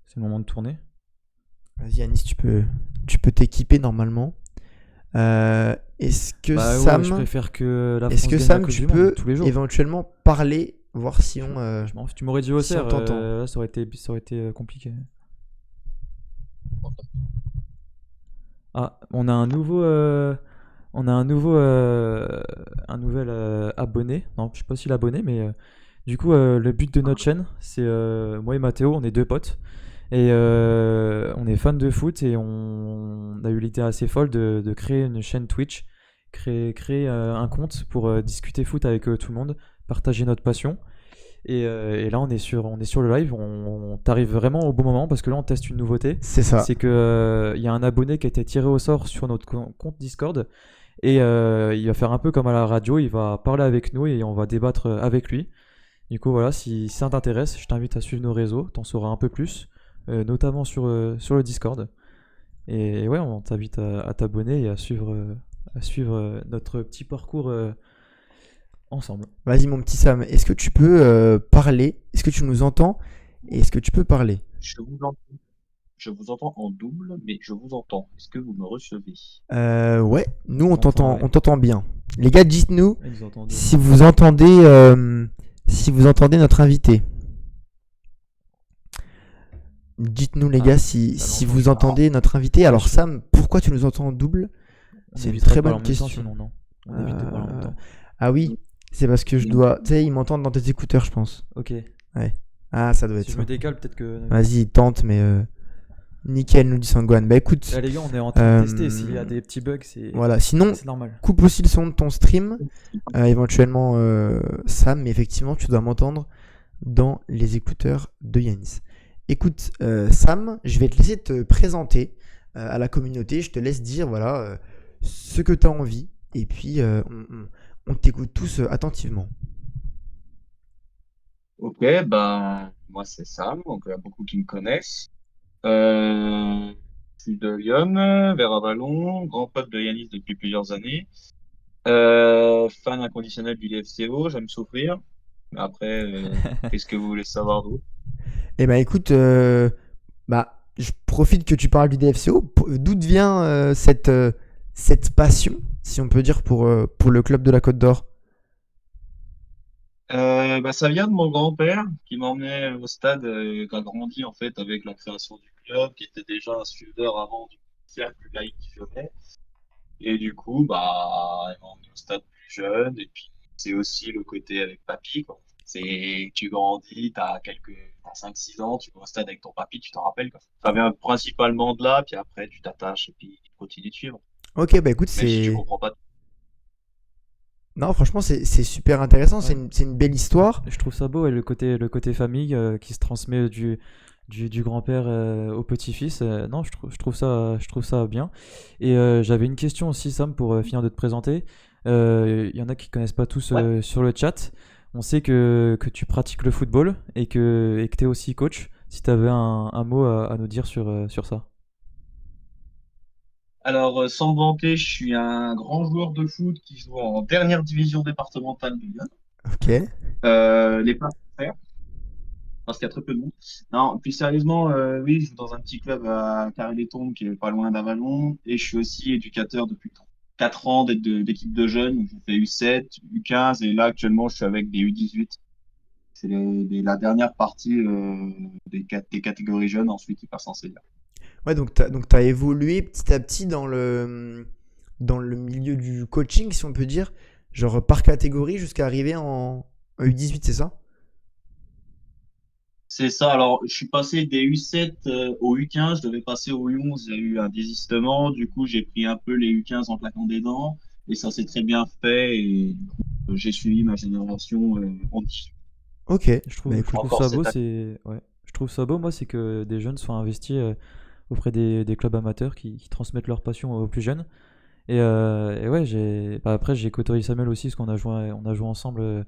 [SPEAKER 2] C'est le moment de tourner.
[SPEAKER 1] Vas-y, Yanis, tu peux t'équiper normalement. Est-ce que
[SPEAKER 2] Bah
[SPEAKER 1] Sam,
[SPEAKER 2] ouais, je préfère que la France
[SPEAKER 1] est-ce que
[SPEAKER 2] gagne
[SPEAKER 1] Sam,
[SPEAKER 2] la Coupe
[SPEAKER 1] tu
[SPEAKER 2] du Monde
[SPEAKER 1] peux
[SPEAKER 2] tous les jours.
[SPEAKER 1] éventuellement parler, voir si on.
[SPEAKER 2] Je m'en fous. Tu m'aurais dit au
[SPEAKER 1] si
[SPEAKER 2] CER,
[SPEAKER 1] on t'entend.
[SPEAKER 2] là, ça aurait été compliqué. Ah, on a un nouvel abonné. Non, je sais pas si l'abonné, mais du coup, le but de notre chaîne, c'est moi et Mathéo, on est deux potes. Et on est fans de foot et on a eu l'idée assez folle de créer une chaîne Twitch, créer un compte pour discuter foot avec tout le monde, partager notre passion. Et là, on est sur le live. On t'arrive vraiment au bon moment parce que là, on teste une nouveauté.
[SPEAKER 1] C'est ça.
[SPEAKER 2] C'est que y a un abonné qui a été tiré au sort sur notre compte Discord et il va faire un peu comme à la radio. Il va parler avec nous et on va débattre avec lui. Du coup, voilà, si ça t'intéresse, je t'invite à suivre nos réseaux. T'en sauras un peu plus, notamment sur le Discord. Et ouais, on t'invite à t'abonner et à suivre notre petit parcours ensemble.
[SPEAKER 1] Vas-y, mon petit Sam, est-ce que tu peux parler? Est-ce que tu nous entends? Et est-ce que tu peux parler?
[SPEAKER 3] Je vous entends. Je vous entends en double, mais je vous entends. Est-ce que vous me recevez?
[SPEAKER 1] Ouais, nous on
[SPEAKER 2] t'entend, ouais.
[SPEAKER 1] on t'entend bien. Les gars, dites-nous
[SPEAKER 2] Ils nous entendent.
[SPEAKER 1] si vous entendez notre invité. Dites-nous les gars si vous entendez notre invité. Alors Sam, pourquoi tu nous entends en double? C'est une très bonne question.
[SPEAKER 2] Sinon, non. On évite de parler en même temps.
[SPEAKER 1] Ah oui, c'est parce que je dois... Tu sais, ils m'entendent dans tes écouteurs, je pense.
[SPEAKER 2] Ok.
[SPEAKER 1] Ouais. Ah, ça doit être
[SPEAKER 2] Si je
[SPEAKER 1] ça.
[SPEAKER 2] me décale, peut-être que...
[SPEAKER 1] Vas-y, tente, mais... Nickel, nous dit Sangwan. Bah écoute...
[SPEAKER 2] Là, les gars, on est en train de tester. S'il y a des petits bugs,
[SPEAKER 1] voilà, sinon,
[SPEAKER 2] c'est normal.
[SPEAKER 1] coupe aussi le son de ton stream. Éventuellement, Sam, mais effectivement, tu dois m'entendre dans les écouteurs de Yanis. Écoute, Sam, je vais te laisser te présenter à la communauté. Je te laisse dire, voilà, ce que tu as envie. Et puis, on t'écoute tous attentivement.
[SPEAKER 3] Ok, ben, moi c'est Sam, donc il y a beaucoup qui me connaissent. Je suis de Lyon, vers Avalon, grand pote de Yanis depuis plusieurs années. Fan inconditionnel du DFCO, j'aime souffrir. Mais après, qu'est-ce que vous voulez savoir d'autre?
[SPEAKER 1] Eh ben écoute, bah, je profite que tu parles du DFCO. D'où vient cette passion, si on peut dire, pour le club de la Côte d'Or?
[SPEAKER 3] Bah, ça vient de mon grand-père qui m'emmenait au stade, qui a grandi en fait avec la création du club, qui était déjà un suiveur avant du cercle laïque lyonnais. Et du coup, bah, ils m'ont emmené au stade plus jeune. Et puis, c'est aussi le côté avec papy, quoi. C'est, tu grandis, t'as 5-6 ans, tu vas au stade avec ton papy, tu t'en rappelles, quoi. Ça vient principalement de là, puis après, tu t'attaches et puis tu continues de suivre.
[SPEAKER 1] Ok, bah écoute,
[SPEAKER 3] Même si tu
[SPEAKER 1] c'est...
[SPEAKER 3] comprends pas.
[SPEAKER 1] Non, franchement, c'est super intéressant.
[SPEAKER 2] Ouais.
[SPEAKER 1] C'est une belle histoire.
[SPEAKER 2] Je trouve ça beau, et le côté famille qui se transmet du du grand-père au petit-fils. Non, je trouve ça bien. Et j'avais une question aussi, Sam, pour finir de te présenter. Il y en a qui connaissent pas tous
[SPEAKER 3] Ouais.
[SPEAKER 2] sur le chat. On sait que tu pratiques le football et que tu es aussi coach. Si tu avais un mot à nous dire sur ça.
[SPEAKER 3] Alors, sans me vanter, je suis un grand joueur de foot qui joue en dernière division départementale de Lyon.
[SPEAKER 1] Ok.
[SPEAKER 3] Les partenaires, parce qu'il y a très peu de monde. Non, plus sérieusement, oui, je joue dans un petit club à Carré-les-Tombes qui est pas loin d'Avalon. Et je suis aussi éducateur depuis 4 ans d'équipe de jeunes. Je fais U7, U15 et là, actuellement, je suis avec des U18. C'est la dernière partie des catégories jeunes. Ensuite, ils passent en senior.
[SPEAKER 1] Ouais, donc t'as évolué petit à petit dans le milieu du coaching, si on peut dire, genre par catégorie jusqu'à arriver en U18, c'est ça?
[SPEAKER 3] C'est ça. Alors, je suis passé des U7 au U15. Je devais passer au U11. Il y a eu un désistement. Du coup, j'ai pris un peu les U15 en claquant des dents. Et ça s'est très bien fait. Et du coup, j'ai suivi ma génération en 18.
[SPEAKER 1] Ok, bah
[SPEAKER 2] Je trouve
[SPEAKER 1] écoute.
[SPEAKER 3] Encore
[SPEAKER 2] ça beau,
[SPEAKER 3] cette année.
[SPEAKER 2] ouais. Je trouve ça beau, moi, c'est que des jeunes soient investis auprès des clubs amateurs qui transmettent leur passion aux plus jeunes. Et ouais, après j'ai côtoyé Samuel aussi, parce on a joué ensemble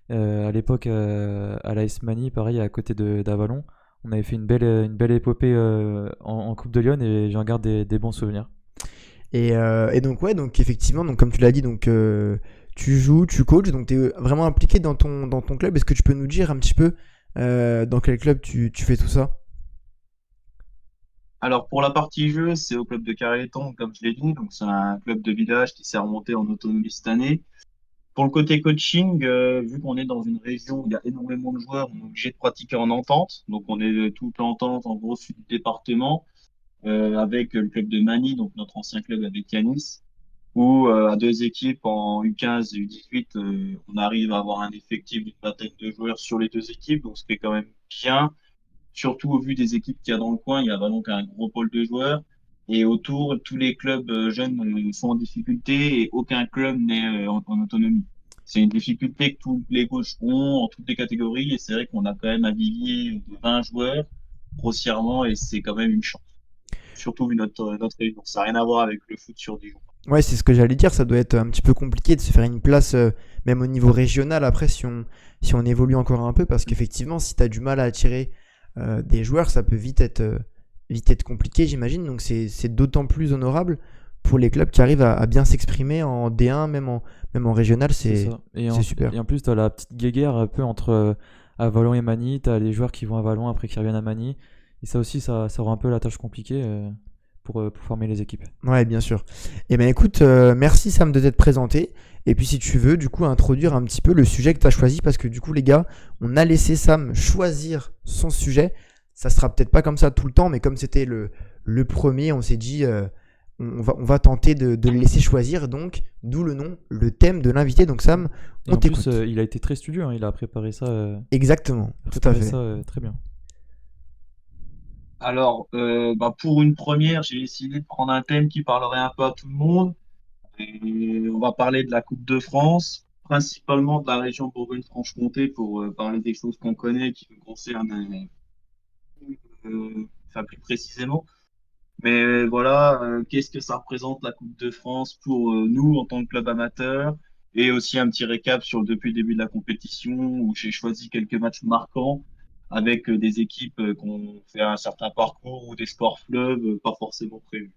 [SPEAKER 2] à l'époque à l'AS Mani, pareil, à côté d'Avalon. On avait fait une belle épopée en Coupe de Lyon et j'en garde des bons souvenirs.
[SPEAKER 1] Et donc ouais, donc effectivement, donc comme tu l'as dit, donc tu joues, tu coaches, donc tu es vraiment impliqué dans ton club. Est-ce que tu peux nous dire un petit peu dans quel club tu fais tout ça?
[SPEAKER 3] Alors, pour la partie jeu, c'est au club de Carré-les-Tombes, comme je l'ai dit. Donc, c'est un club de village qui s'est remonté en autonomie cette année. Pour le côté coaching, vu qu'on est dans une région où il y a énormément de joueurs, on est obligé de pratiquer en entente. Donc, on est toute l'entente, en gros, sud du département, avec le club de Mani, donc notre ancien club avec Yanis, où à deux équipes en U15 et U18, on arrive à avoir un effectif d'une vingtaine de joueurs sur les deux équipes, donc ce qui est quand même bien, surtout au vu des équipes qu'il y a dans le coin. Il y a donc un gros pôle de joueurs. Et autour, tous les clubs jeunes sont en difficulté et aucun club n'est en autonomie. C'est une difficulté que tous les coachs ont en toutes les catégories et c'est vrai qu'on a quand même un vivier de 20 joueurs grossièrement et c'est quand même une chance. Surtout vu notre région. Ça n'a rien à voir avec le foot sur 10 jours.
[SPEAKER 1] Ouais, c'est ce que j'allais dire, ça doit être un petit peu compliqué de se faire une place, même au niveau régional, après, si on évolue encore un peu, parce qu'effectivement, si tu as du mal à attirer des joueurs, ça peut vite être compliqué, j'imagine. Donc c'est d'autant plus honorable pour les clubs qui arrivent à bien s'exprimer en D1, même en régional,
[SPEAKER 2] C'est ça.
[SPEAKER 1] c'est super.
[SPEAKER 2] Et en plus, t'as la petite guéguerre un peu entre Avalon et Mani. T'as les joueurs qui vont à Avalon après qui reviennent à Mani. Et ça aussi, ça rend un peu la tâche compliquée pour former les équipes.
[SPEAKER 1] Ouais, bien sûr. Eh ben écoute, merci Sam de t'être présenté. Et puis si tu veux, du coup, introduire un petit peu le sujet que tu as choisi, parce que du coup, les gars, on a laissé Sam choisir son sujet. Ça sera peut-être pas comme ça tout le temps, mais comme c'était le premier, on s'est dit, on va tenter de le laisser choisir. Donc, d'où le nom, le thème de l'invité. Donc Sam,
[SPEAKER 2] Et
[SPEAKER 1] on
[SPEAKER 2] en plus,
[SPEAKER 1] t'écoute.
[SPEAKER 2] il a été très studieux, hein. Il a
[SPEAKER 1] Exactement, tout à fait.
[SPEAKER 2] très bien.
[SPEAKER 3] Alors, pour une première, j'ai décidé de prendre un thème qui parlerait un peu à tout le monde. Et on va parler de la Coupe de France, principalement de la région Bourgogne-Franche-Comté pour parler des choses qu'on connaît qui nous concernent enfin plus précisément. Mais voilà, qu'est-ce que ça représente la Coupe de France pour nous en tant que club amateur et aussi un petit récap sur depuis le début de la compétition où j'ai choisi quelques matchs marquants avec des équipes qui ont fait un certain parcours ou des sports fleuves pas forcément prévus.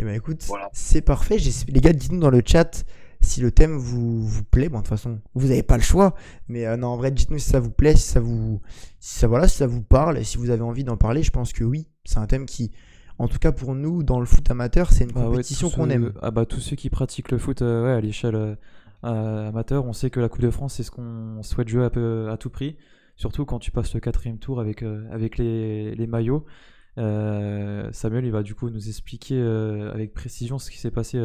[SPEAKER 1] Eh ben écoute,
[SPEAKER 3] Voilà.
[SPEAKER 1] c'est parfait. Les gars, dites-nous dans le chat si le thème vous plaît. Bon, de toute façon, vous n'avez pas le choix. Mais non, en vrai, dites-nous si ça vous plaît, si ça vous parle, et si vous avez envie d'en parler. Je pense que oui. C'est un thème qui, en tout cas pour nous, dans le foot amateur, c'est une
[SPEAKER 2] Bah ouais,
[SPEAKER 1] compétition qu'on aime.
[SPEAKER 2] tous ceux qui pratiquent le foot ouais, à l'échelle amateur, on sait que la Coupe de France, c'est ce qu'on souhaite jouer à tout prix. Surtout quand tu passes le quatrième tour avec les maillots. Samuel, il va du coup nous expliquer avec précision ce qui s'est passé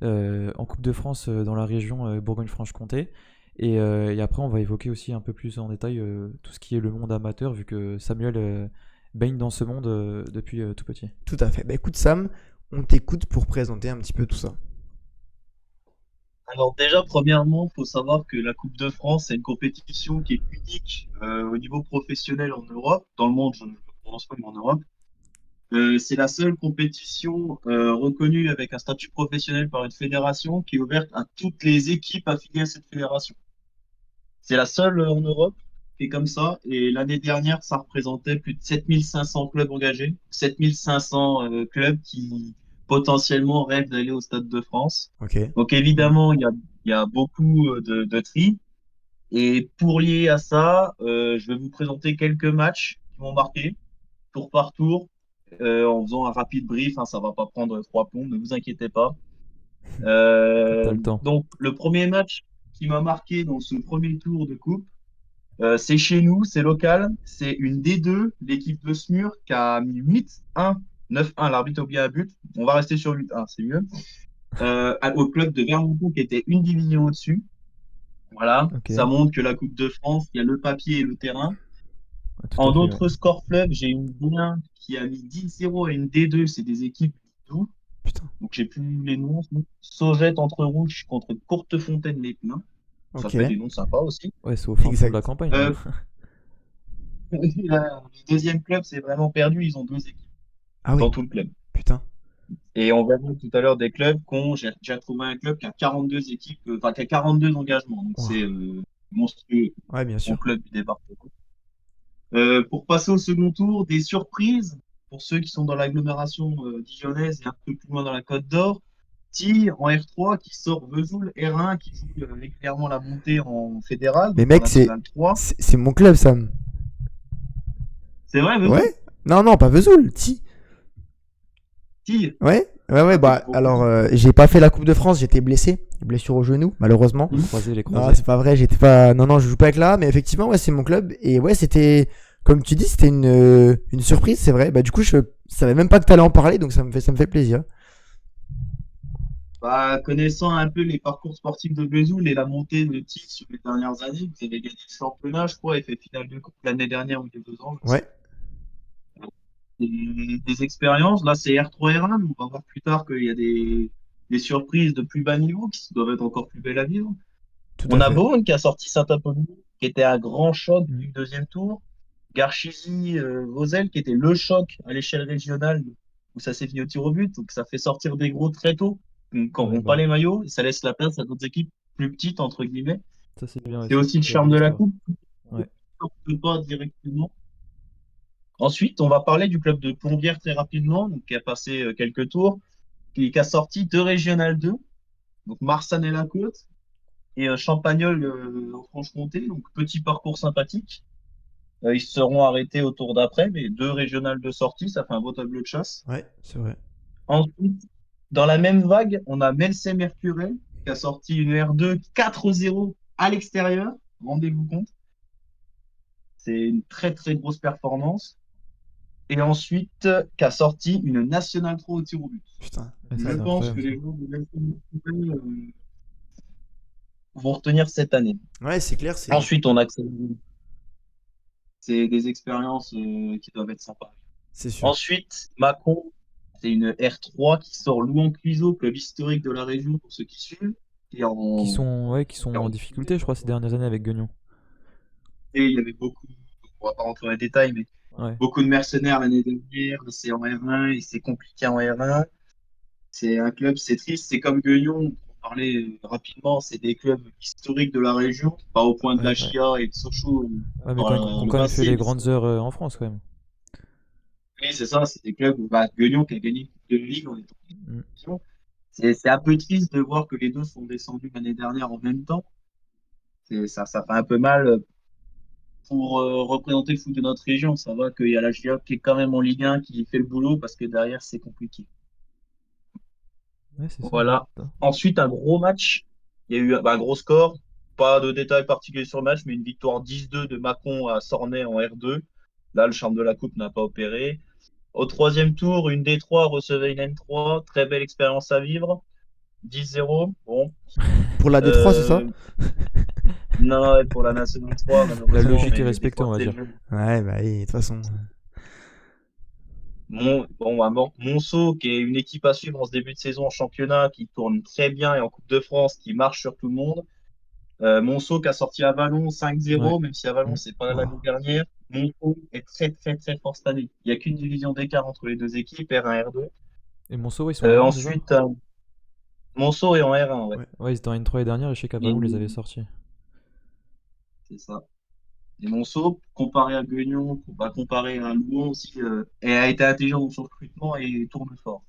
[SPEAKER 2] en Coupe de France dans la région Bourgogne-Franche-Comté. Et après, on va évoquer aussi un peu plus en détail tout ce qui est le monde amateur, vu que Samuel baigne dans ce monde depuis tout petit.
[SPEAKER 1] Tout à fait. Bah écoute, Sam, on t'écoute pour présenter un petit peu tout ça.
[SPEAKER 3] Alors déjà, premièrement, faut savoir que la Coupe de France, c'est une compétition qui est unique au niveau professionnel en Europe, dans le monde, je pense France comme en Europe. C'est la seule compétition reconnue avec un statut professionnel par une fédération qui est ouverte à toutes les équipes affiliées à cette fédération. C'est la seule en Europe qui est comme ça. Et l'année dernière, ça représentait plus de 7500 clubs engagés, 7500 clubs qui potentiellement rêvent d'aller au Stade de France.
[SPEAKER 1] Ok.
[SPEAKER 3] Donc évidemment, il y a beaucoup de tri. Et pour lier à ça, je vais vous présenter quelques matchs qui m'ont marqué, tour par tour, en faisant un rapide brief. Hein, ça va pas prendre 3 plombs, ne vous inquiétez pas.
[SPEAKER 2] T'as le temps.
[SPEAKER 3] Donc, le premier match qui m'a marqué dans ce premier tour de coupe, c'est chez nous, c'est local, c'est une D2, l'équipe de Smur qui a mis 8-1, 9-1, l'arbitre a oublié un but. On va rester sur 8-1, c'est mieux. Au club de Vermonton qui était une division au-dessus. Voilà,
[SPEAKER 2] Ok.
[SPEAKER 3] ça montre que la Coupe de France, il y a le papier et le terrain.
[SPEAKER 2] Ouais, tout
[SPEAKER 3] En
[SPEAKER 2] à fait. Ouais.
[SPEAKER 3] d'autres scores fleuves, j'ai une D1 qui a mis 10-0 à une D2, c'est des équipes d'où.
[SPEAKER 1] Putain.
[SPEAKER 3] Donc j'ai plus les noms. Sauvette entre Rouge contre Courtefontaine les Pins. Ça
[SPEAKER 1] Ok.
[SPEAKER 3] fait des noms sympas aussi.
[SPEAKER 2] Ouais, c'est au fin fond de la
[SPEAKER 1] Exact.
[SPEAKER 2] campagne.
[SPEAKER 3] Euh, le deuxième club, c'est vraiment perdu. Ils ont 2 équipes
[SPEAKER 1] Ah
[SPEAKER 3] dans
[SPEAKER 1] oui.
[SPEAKER 3] tout le club.
[SPEAKER 1] Putain.
[SPEAKER 3] Et on va voir tout à l'heure des clubs j'ai déjà trouvé un club qui a 42 équipes, enfin qui a 42 engagements. Donc c'est
[SPEAKER 1] Ouah.
[SPEAKER 3] monstrueux
[SPEAKER 1] Ouais, bien
[SPEAKER 3] en
[SPEAKER 1] sûr.
[SPEAKER 3] club du département. Pour passer au second tour, des surprises pour ceux qui sont dans l'agglomération dijonnaise et un peu plus loin dans la Côte d'Or. Tir en R3 qui sort Vesoul R1 qui joue régulièrement la montée en fédéral,
[SPEAKER 1] Mais
[SPEAKER 3] donc en
[SPEAKER 1] mec, c'est
[SPEAKER 3] National 3.
[SPEAKER 1] c'est mon club, Sam.
[SPEAKER 3] C'est vrai, Vesoul?
[SPEAKER 1] Ouais. Non, non, pas Vesoul. Si.
[SPEAKER 3] Tir.
[SPEAKER 1] Ouais. Ouais, ouais,
[SPEAKER 3] Ah, t'es
[SPEAKER 1] bah,
[SPEAKER 3] trop
[SPEAKER 1] alors,
[SPEAKER 3] content.
[SPEAKER 1] j'ai pas fait la Coupe de France, j'étais blessé. Blessure au genou, malheureusement.
[SPEAKER 2] Croiser les
[SPEAKER 1] Non,
[SPEAKER 2] croisés.
[SPEAKER 1] c'est pas vrai, j'étais pas. Non, non, je joue pas avec là, mais effectivement, ouais, c'est mon club. Et ouais, c'était. Comme tu dis, c'était une surprise, c'est vrai. Bah, du coup, je savais même pas que t'allais en parler, donc ça me fait plaisir.
[SPEAKER 3] Bah, connaissant un peu les parcours sportifs de Vesoul et la montée de Tir sur les dernières années, vous avez gagné le championnat, je crois, et fait finale de coupe l'année dernière ou il y a 2 ans, je sais.
[SPEAKER 1] Ouais.
[SPEAKER 3] Des expériences. Là, c'est R3 R1, mais on va voir plus tard qu'il y a des surprises de plus bas niveau qui doivent être encore plus belles à vivre.
[SPEAKER 1] Tout
[SPEAKER 3] On
[SPEAKER 1] à
[SPEAKER 3] a
[SPEAKER 1] fait.
[SPEAKER 3] Beaune qui a sorti Saint-Apolline, qui était un grand choc
[SPEAKER 1] Mm.
[SPEAKER 3] du deuxième tour. Garchizy, Vosel, qui était le choc à l'échelle régionale, où ça s'est fini au tir au but. Donc, ça fait sortir des gros très tôt, qui
[SPEAKER 2] Ouais,
[SPEAKER 3] n'auront pas
[SPEAKER 2] bah,
[SPEAKER 3] les maillots, et ça laisse la place à d'autres équipes plus petites, entre guillemets.
[SPEAKER 2] ça c'est bien
[SPEAKER 3] C'est
[SPEAKER 2] aussi.
[SPEAKER 3] aussi le
[SPEAKER 2] Belle
[SPEAKER 3] charme de la
[SPEAKER 2] histoire.
[SPEAKER 3] coupe. On
[SPEAKER 2] Ouais.
[SPEAKER 3] ne sorte pas directement. Ensuite, on va parler du club de Plombières très rapidement, donc, qui a passé quelques tours, qui a sorti 2 Régionales 2, donc Marsanne et la Côte, et Champagnol en Franche-Comté, donc petit parcours sympathique. Ils se seront arrêtés au tour d'après, mais 2 Régionales 2 sorties, ça fait un beau tableau de chasse.
[SPEAKER 1] Ouais, c'est vrai.
[SPEAKER 3] Ensuite, dans la même vague, on a Melsey Mercurel, qui a sorti une R2 4-0 à l'extérieur, rendez-vous compte. C'est une très très grosse performance. Et ensuite, qui a sorti une National 3 au tir au but.
[SPEAKER 1] Putain.
[SPEAKER 2] Ouais, ça
[SPEAKER 3] Je
[SPEAKER 1] Ouais.
[SPEAKER 2] c'est
[SPEAKER 3] pense que
[SPEAKER 2] incroyable ça.
[SPEAKER 3] les joueurs de Melsey Mercurel vont retenir cette année.
[SPEAKER 1] Ouais, c'est clair, c'est
[SPEAKER 3] Ensuite, on accède. C'est des expériences qui doivent être sympas.
[SPEAKER 1] c'est sûr.
[SPEAKER 3] Ensuite, Macon, c'est une R3 qui sort Louan Cluiseau, club historique de la région pour ceux qui suivent. Et
[SPEAKER 2] Qui sont en
[SPEAKER 3] en-
[SPEAKER 2] difficulté, je crois, ces dernières années avec Guignon.
[SPEAKER 3] et il y avait beaucoup, on va pas rentrer dans les détails, mais
[SPEAKER 2] Ouais.
[SPEAKER 3] beaucoup de mercenaires l'année dernière. C'est en R1 et c'est compliqué en R1. C'est un club, c'est triste. C'est comme Guignon, pour parler rapidement, c'est des clubs historiques de la région, pas au point de la
[SPEAKER 2] Ouais, ouais.
[SPEAKER 3] Chia et de Sochaux
[SPEAKER 2] Ouais, mais
[SPEAKER 3] dans
[SPEAKER 2] qui ont
[SPEAKER 3] le
[SPEAKER 2] quand même fait
[SPEAKER 3] passé.
[SPEAKER 2] les
[SPEAKER 3] Mais
[SPEAKER 2] grandes heures en France quand même.
[SPEAKER 3] oui, c'est ça, c'est des clubs, bah, Guignon qui a gagné une Coupe de Ligue en étant en
[SPEAKER 2] Mm.
[SPEAKER 3] division. C'est un peu triste de voir que les deux sont descendus l'année dernière en même temps. Ça fait un peu mal pour représenter le foot de notre région. Ça va qu'il y a la GIA qui est quand même en Ligue 1 qui fait le boulot parce que derrière, c'est compliqué.
[SPEAKER 2] Ouais, c'est ça.
[SPEAKER 3] Voilà. Ensuite, un gros match. Il y a eu bah, un gros score. Pas de détails particuliers sur le match, mais une victoire 10-2 de Mâcon à Sornay en R2. Là, le charme de la coupe n'a pas opéré. Au troisième tour, une D3 recevait une N3. Très belle expérience à vivre. 10-0. Bon.
[SPEAKER 1] Pour la D3, c'est ça?
[SPEAKER 3] Euh, non, et pour la National 3,
[SPEAKER 2] La
[SPEAKER 3] malheureusement,
[SPEAKER 2] logique est
[SPEAKER 3] mais des
[SPEAKER 2] respectée,
[SPEAKER 3] fois,
[SPEAKER 2] on va
[SPEAKER 3] c'est le
[SPEAKER 2] dire.
[SPEAKER 3] jeu.
[SPEAKER 1] Ouais, bah oui, de toute façon.
[SPEAKER 3] Bon, bah, Monceau, qui est une équipe à suivre en ce début de saison en championnat, qui tourne très bien et en Coupe de France, qui marche sur tout le monde. Monceau qui a sorti à Vallon
[SPEAKER 2] Ouais.
[SPEAKER 3] 5-0, même si à Vallon,
[SPEAKER 2] Mm.
[SPEAKER 3] c'est pas
[SPEAKER 1] Ouah.
[SPEAKER 3] l'année dernière. Monceau est très très très fort cette année. Il n'y a qu'une division d'écart entre les deux équipes, R1 R2.
[SPEAKER 2] Et Monceau, ils sont en R1, c'est ça?
[SPEAKER 3] Ensuite, Monceau est en R1, ouais.
[SPEAKER 1] Ouais.
[SPEAKER 2] Ouais, ils étaient en N3 les dernières et je sais
[SPEAKER 3] Et
[SPEAKER 2] qu'Avalon les avait sortis.
[SPEAKER 3] c'est ça. Et Monceau, comparé à Guignon, comparé à Louan aussi, a été intelligent dans son recrutement et tourne fort.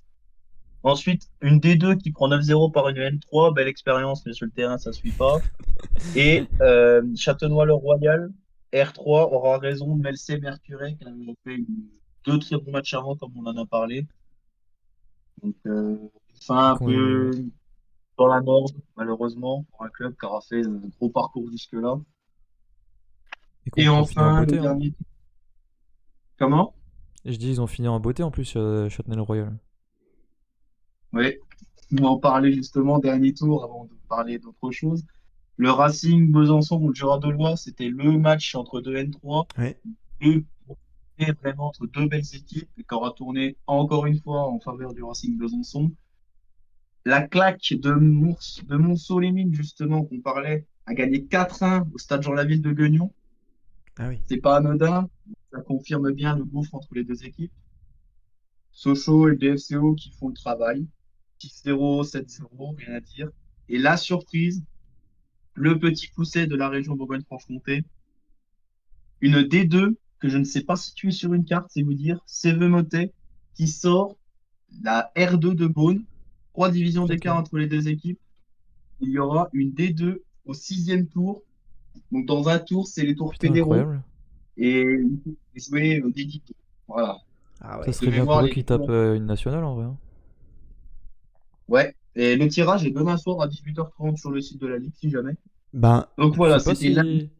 [SPEAKER 3] Ensuite, une D2 qui prend 9-0 par une N3, belle expérience, mais sur le terrain, ça ne suit pas. Et Châtenois-le-Royal, R3, aura raison de Melcé Mercurey, qui a fait deux très bons matchs avant, comme on en a parlé. Donc,
[SPEAKER 2] Et
[SPEAKER 3] fin un
[SPEAKER 2] qu'on
[SPEAKER 3] peu dans la merde, malheureusement, pour un club qui aura fait un gros parcours jusque-là.
[SPEAKER 2] et qu'on
[SPEAKER 3] Et
[SPEAKER 2] qu'on finit en
[SPEAKER 3] enfin, le
[SPEAKER 2] beauté, hein.
[SPEAKER 3] dernier. Comment?
[SPEAKER 2] Et je dis, ils ont fini en beauté en plus, Châtenay-le-Royal.
[SPEAKER 3] Oui, on va en parler justement, dernier tour, avant de parler d'autre chose. Le Racing Besançon ou le Jura de Loire, c'était le match entre deux N3,
[SPEAKER 1] Ouais.
[SPEAKER 3] deux vraiment entre deux belles équipes, et qui aura tourné encore une fois en faveur du Racing Besançon. La claque de Monceau-les-Mines, justement, qu'on parlait, a gagné 4-1 au stade Jean-Laville de Guignon.
[SPEAKER 1] Ah oui.
[SPEAKER 3] C'est pas anodin, ça confirme bien le gouffre entre les deux équipes. Sochaux et le DFCO qui font le travail. 6-0, 7-0, rien à dire. Et la surprise, le petit poussé de la région Bourgogne-Franche-Comté, une D2 que je ne sais pas situer sur une carte, c'est vous dire, Sévemotet, qui sort la R2 de Beaune, 3 divisions
[SPEAKER 2] Ok.
[SPEAKER 3] d'écart entre les deux équipes. Il y aura une D2 au 6e tour. Donc dans un tour, c'est les tours
[SPEAKER 2] Putain,
[SPEAKER 3] fédéraux
[SPEAKER 2] incroyable.
[SPEAKER 3] et jouer au D2. Voilà.
[SPEAKER 1] Ah
[SPEAKER 2] Ça
[SPEAKER 1] ouais.
[SPEAKER 3] De
[SPEAKER 2] serait bien
[SPEAKER 3] mémoire,
[SPEAKER 2] pour eux
[SPEAKER 3] les
[SPEAKER 2] qu'ils
[SPEAKER 3] victoires.
[SPEAKER 2] tapent une nationale en vrai, hein.
[SPEAKER 3] Ouais. Et le tirage est demain soir à 18h30 sur le site de la Ligue, si jamais.
[SPEAKER 1] Ben,
[SPEAKER 3] Donc
[SPEAKER 2] Tu
[SPEAKER 3] voilà,
[SPEAKER 2] sais pas
[SPEAKER 3] c'était là.
[SPEAKER 2] si.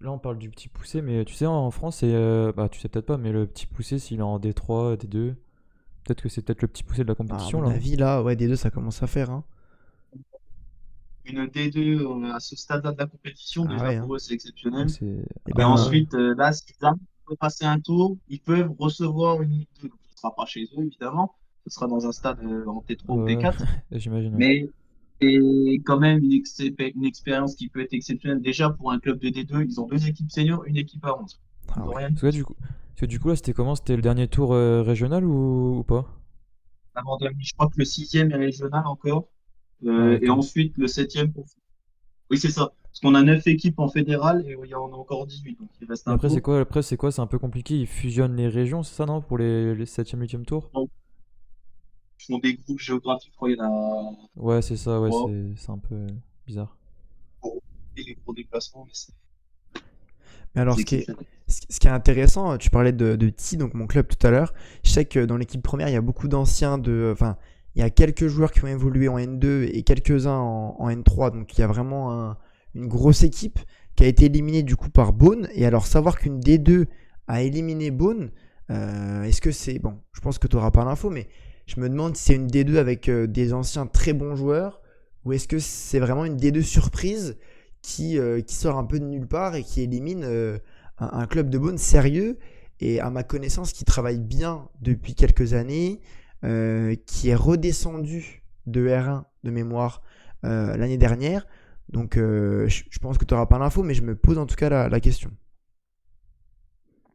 [SPEAKER 2] Là, on parle du petit poussé, mais tu sais, en France, c'est. Bah, tu sais peut-être pas, mais le petit poussé, s'il est en D3, D2, peut-être que c'est peut-être le petit poussé de la
[SPEAKER 1] à
[SPEAKER 2] compétition
[SPEAKER 1] mon
[SPEAKER 2] là, hein.
[SPEAKER 1] avis, là, ouais, des deux, ça commence à faire, hein.
[SPEAKER 3] Une D2 à ce stade-là de la compétition,
[SPEAKER 1] Ah
[SPEAKER 3] déjà
[SPEAKER 1] ouais, hein.
[SPEAKER 3] pour eux, c'est
[SPEAKER 2] Ouais,
[SPEAKER 3] exceptionnel.
[SPEAKER 2] c'est
[SPEAKER 1] Et
[SPEAKER 3] Et
[SPEAKER 2] incroyable.
[SPEAKER 1] ben,
[SPEAKER 3] ensuite, là, s'ils arrivent à passer un tour, ils peuvent recevoir une Ligue 2. Donc, ce ne sera pas chez eux, évidemment. Ce sera dans un stade en T3 ou
[SPEAKER 2] Ouais,
[SPEAKER 3] T4.
[SPEAKER 2] j'imagine, ouais.
[SPEAKER 3] Mais c'est quand même une expérience qui peut être exceptionnelle. Déjà, pour un club de D2, ils ont deux équipes seniors, une équipe à 11. Ils
[SPEAKER 1] ah
[SPEAKER 3] n'ont
[SPEAKER 1] ouais.
[SPEAKER 3] rien de plus.
[SPEAKER 2] Parce que du coup, là, c'était comment? C'était le dernier tour régional ou pas?
[SPEAKER 3] Avant-dernier, je crois que le 6e est régional encore.
[SPEAKER 2] Ah,
[SPEAKER 3] Et
[SPEAKER 2] ok.
[SPEAKER 3] ensuite, le 7e. Oui, c'est ça. Parce qu'on a 9 équipes en fédéral et il y en a encore 18. Donc, il reste
[SPEAKER 2] Et
[SPEAKER 3] un
[SPEAKER 2] après, c'est
[SPEAKER 3] tour.
[SPEAKER 2] quoi? Après, c'est quoi? C'est un peu compliqué. Ils fusionnent les régions, c'est ça, non? Pour les 7e, 8e tours?
[SPEAKER 3] Ils font des groupes géographiques. Je crois qu'il y en a
[SPEAKER 2] Ouais, c'est ça, ouais,
[SPEAKER 3] 3
[SPEAKER 2] c'est un peu bizarre.
[SPEAKER 3] pour les gros déplacements, mais
[SPEAKER 1] Mais alors,
[SPEAKER 3] c'est
[SPEAKER 1] ce qui est,
[SPEAKER 3] exceptionnel.
[SPEAKER 1] ce qui est intéressant, tu parlais de TI, donc mon club tout à l'heure. Je sais que dans l'équipe première, il y a beaucoup d'anciens de. Enfin, il y a quelques joueurs qui ont évolué en N2 et quelques-uns en N3. Donc, il y a vraiment une grosse équipe qui a été éliminée du coup par Beaune. Et alors, savoir qu'une D2 a éliminé Beaune, est-ce que c'est. Bon, je pense que tu n'auras pas l'info, mais je me demande si c'est une D2 avec des anciens très bons joueurs ou est-ce que c'est vraiment une D2 surprise qui sort un peu de nulle part et qui élimine un club de Beaune sérieux et à ma connaissance qui travaille bien depuis quelques années, qui est redescendu de R1 de mémoire l'année dernière. Donc je pense que tu n'auras pas l'info, mais je me pose en tout cas la question.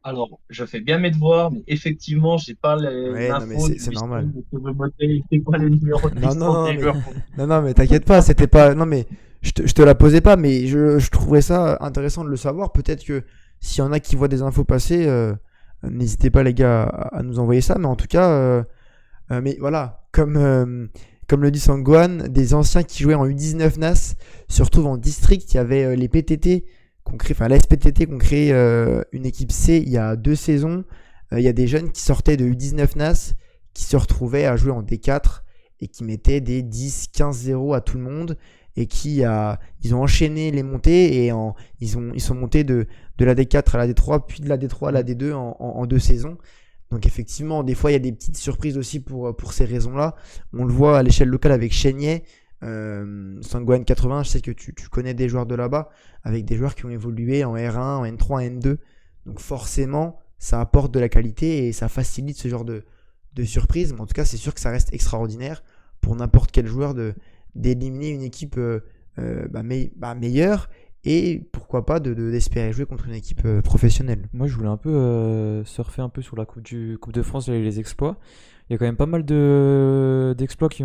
[SPEAKER 3] Alors, je fais bien mes devoirs, mais effectivement, j'ai pas
[SPEAKER 1] Ouais, non mais
[SPEAKER 3] l'info
[SPEAKER 1] c'est
[SPEAKER 3] du
[SPEAKER 1] normal.
[SPEAKER 3] historique de ce voter, c'est quoi les numéros de
[SPEAKER 1] Non, non,
[SPEAKER 3] licence
[SPEAKER 1] non,
[SPEAKER 3] des
[SPEAKER 1] mais,
[SPEAKER 3] joueurs.
[SPEAKER 1] non, non, mais t'inquiète pas, c'était pas. Non, mais je te la posais pas, mais je trouverais ça intéressant de le savoir. Peut-être que s'il y en a qui voient des infos passer, n'hésitez pas, les gars, à nous envoyer ça. Mais en tout cas, mais voilà, comme le dit Sangwan, des anciens qui jouaient en U19 NAS se retrouvent en district. Il y avait les PTT, enfin la SPTT, qu'on créé une équipe C il y a 2 saisons. Il y a des jeunes qui sortaient de U19 NAS qui se retrouvaient à jouer en D4 et qui mettaient des 10-15-0 à tout le monde et ils ont enchaîné les montées et ils sont montés de la D4 à la D3 puis de la D3 à la D2 en 2 saisons. Donc effectivement, des fois, il y a des petites surprises aussi pour ces raisons-là. On le voit à l'échelle locale avec Chénier, Sangwan 80, je sais que tu connais des joueurs de là-bas, avec des joueurs qui ont évolué en R1, en N3, en N2. Donc forcément, ça apporte de la qualité et ça facilite ce genre de surprise. Mais en tout cas, c'est sûr que ça reste extraordinaire pour n'importe quel joueur d'éliminer une équipe meilleure et pourquoi pourquoi pas d'espérer jouer contre une équipe professionnelle.
[SPEAKER 2] Moi, je voulais un peu surfer un peu sur la Coupe de France et les exploits. Il y a quand même pas mal d'exploits qui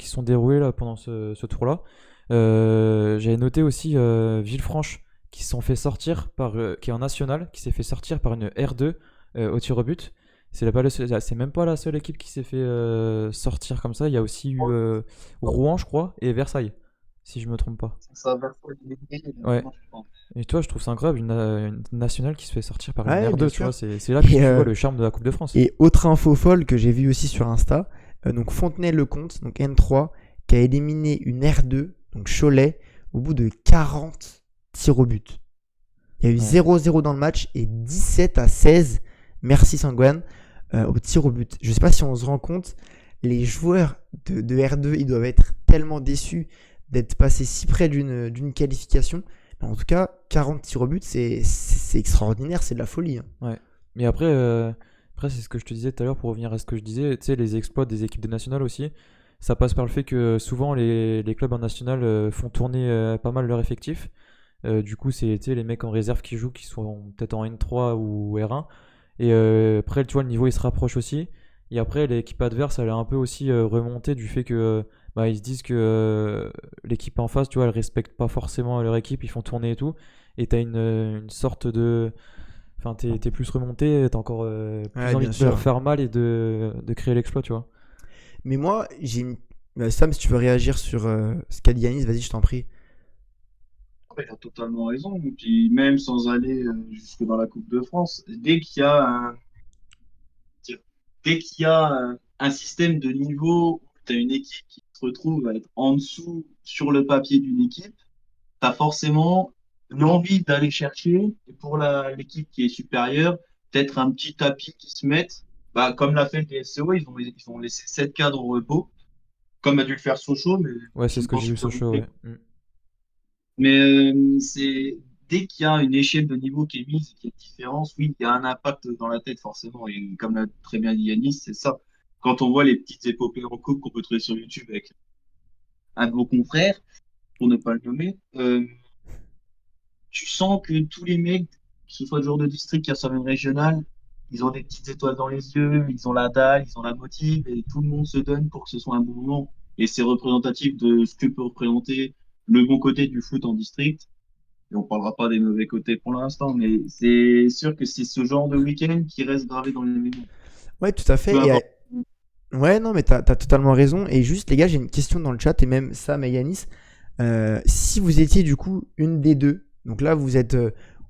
[SPEAKER 2] sont déroulés là, pendant ce tour-là. J'avais noté aussi Villefranche qui se sont fait sortir qui est en national, qui s'est fait sortir par une R2 au tir au but. C'est même pas la seule équipe qui s'est fait sortir comme ça. Il y a aussi eu Rouen, je crois, et Versailles, si je me trompe pas.
[SPEAKER 3] Ça va pas
[SPEAKER 2] Ouais. Et toi, je trouve ça incroyable, une nationale qui se fait sortir par une
[SPEAKER 1] Ouais,
[SPEAKER 2] R2,
[SPEAKER 1] bien
[SPEAKER 2] tu
[SPEAKER 1] sûr.
[SPEAKER 2] vois. C'est là que
[SPEAKER 1] Et,
[SPEAKER 2] tu vois le charme de la Coupe de France.
[SPEAKER 1] Et autre info folle que j'ai vue aussi sur Insta, donc Fontenay-le-Comte, donc N3, qui a éliminé une R2, donc Cholet, au bout de 40 tirs au but. Il y a eu
[SPEAKER 2] Ouais.
[SPEAKER 1] 0-0 dans le match et 17-16, merci Sangwan, au tir au but. Je sais pas si on se rend compte, les joueurs de R2, ils doivent être tellement déçus d'être passés si près d'une qualification. En tout cas, 40 tirs au but, c'est extraordinaire, c'est de la folie.
[SPEAKER 2] Ouais. Mais après, c'est ce que je te disais tout à l'heure pour revenir à ce que je disais. Tu sais, les exploits des équipes de nationales aussi, ça passe par le fait que souvent les clubs en national font tourner pas mal leur effectif. Du coup, c'est tu sais, les mecs en réserve qui jouent, qui sont peut-être en N3 ou R1. Et après, tu vois, le niveau il se rapproche aussi. Et après, l'équipe adverse, elle a un peu aussi remonté du fait que ils se disent que l'équipe en face, tu vois, elle respecte pas forcément leur équipe, ils font tourner et tout. Et t'as une sorte de. Enfin, t'es plus remonté, t'as encore plus
[SPEAKER 1] Ouais,
[SPEAKER 2] envie
[SPEAKER 1] bien
[SPEAKER 2] de
[SPEAKER 1] sûr.
[SPEAKER 2] leur faire mal et de créer l'exploit, tu vois.
[SPEAKER 1] Mais moi, Sam, si tu veux réagir sur ce qu'a dit Yanis, vas-y, je t'en prie.
[SPEAKER 3] Il a totalement raison. Puis même sans aller jusque dans la Coupe de France, dès qu'il y a un système de niveau où tu as une équipe qui se retrouve à être en dessous sur le papier d'une équipe, tu as forcément l'envie d'aller chercher, et pour l'équipe qui est supérieure, peut-être un petit tapis qui se mette, comme l'a fait le DSCO, ils ont laissé 7 cadres au repos, comme a dû le faire Sochaux, mais
[SPEAKER 2] Ouais,
[SPEAKER 3] je
[SPEAKER 2] c'est
[SPEAKER 3] ne
[SPEAKER 2] ce que j'ai
[SPEAKER 3] pense
[SPEAKER 2] vu
[SPEAKER 3] pas.
[SPEAKER 2] Sochaux, ouais.
[SPEAKER 3] Mais c'est dès qu'il y a une échelle de niveau qui est mise, qui est différente, oui, il y a un impact dans la tête forcément. Et comme l'a très bien dit Yanis, c'est ça. Quand on voit les petites épopées en coupe qu'on peut trouver sur YouTube avec un de vos confrères, pour ne pas le nommer, tu sens que tous les mecs, que ce soit le joueur de district qui a même régional, ils ont des petites étoiles dans les yeux, ils ont la dalle, ils ont la motive, et tout le monde se donne pour que ce soit un bon moment. Et c'est représentatif de ce que peut représenter le bon côté du foot en district. Et on parlera pas des mauvais côtés pour l'instant, mais c'est sûr que c'est ce genre de week-end qui reste gravé dans les mémoires.
[SPEAKER 1] Ouais, tout à
[SPEAKER 3] Peu
[SPEAKER 1] fait.
[SPEAKER 3] importe.
[SPEAKER 1] Ouais, non, mais t'as totalement raison. Et juste, les gars, j'ai une question dans le chat, et même Sam et Yanis. Si vous étiez du coup une des deux, donc là, vous êtes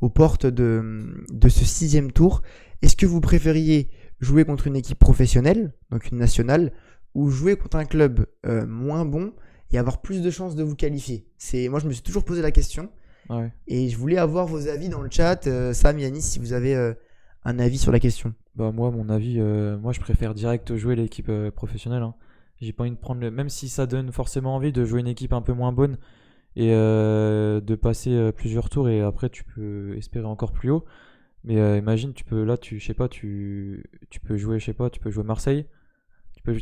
[SPEAKER 1] aux portes de ce 6e tour, est-ce que vous préfériez jouer contre une équipe professionnelle, donc une nationale, ou jouer contre un club moins bon et avoir plus de chances de vous qualifier? Moi, je me suis toujours posé la question.
[SPEAKER 2] Ouais.
[SPEAKER 1] Et je voulais avoir vos avis dans le chat, Sam, Yanis, si vous avez un avis sur la question.
[SPEAKER 2] Bah moi, mon avis, moi je préfère direct jouer l'équipe professionnelle, hein. J'ai pas envie de prendre même si ça donne forcément envie de jouer une équipe un peu moins bonne et de passer plusieurs tours et après tu peux espérer encore plus haut. Mais imagine, je sais pas, tu peux jouer, je sais pas, tu peux jouer Marseille.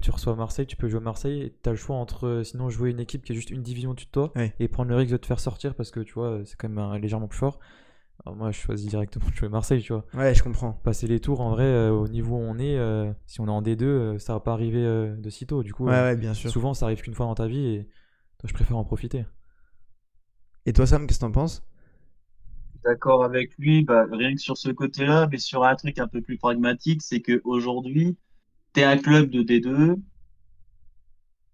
[SPEAKER 2] Tu reçois Marseille, tu peux jouer Marseille et tu as le choix entre sinon jouer une équipe qui est juste une division au-dessus de toi
[SPEAKER 1] Ouais.
[SPEAKER 2] et prendre le risque de te faire sortir parce que tu vois, c'est quand même légèrement plus fort. Alors moi, je choisis directement de jouer Marseille, tu vois.
[SPEAKER 1] Ouais, je comprends.
[SPEAKER 2] Passer les tours, en vrai, au niveau où on est, si on est en D2, ça va pas arriver de sitôt. Du coup,
[SPEAKER 1] Ouais, ouais, bien sûr.
[SPEAKER 2] souvent, ça arrive qu'une fois dans ta vie et toi, je préfère en profiter.
[SPEAKER 1] Et toi, Sam, qu'est-ce que t'en penses?
[SPEAKER 3] D'accord avec lui, rien que sur ce côté-là, mais sur un truc un peu plus pragmatique, c'est qu'aujourd'hui, tu es un club de D2.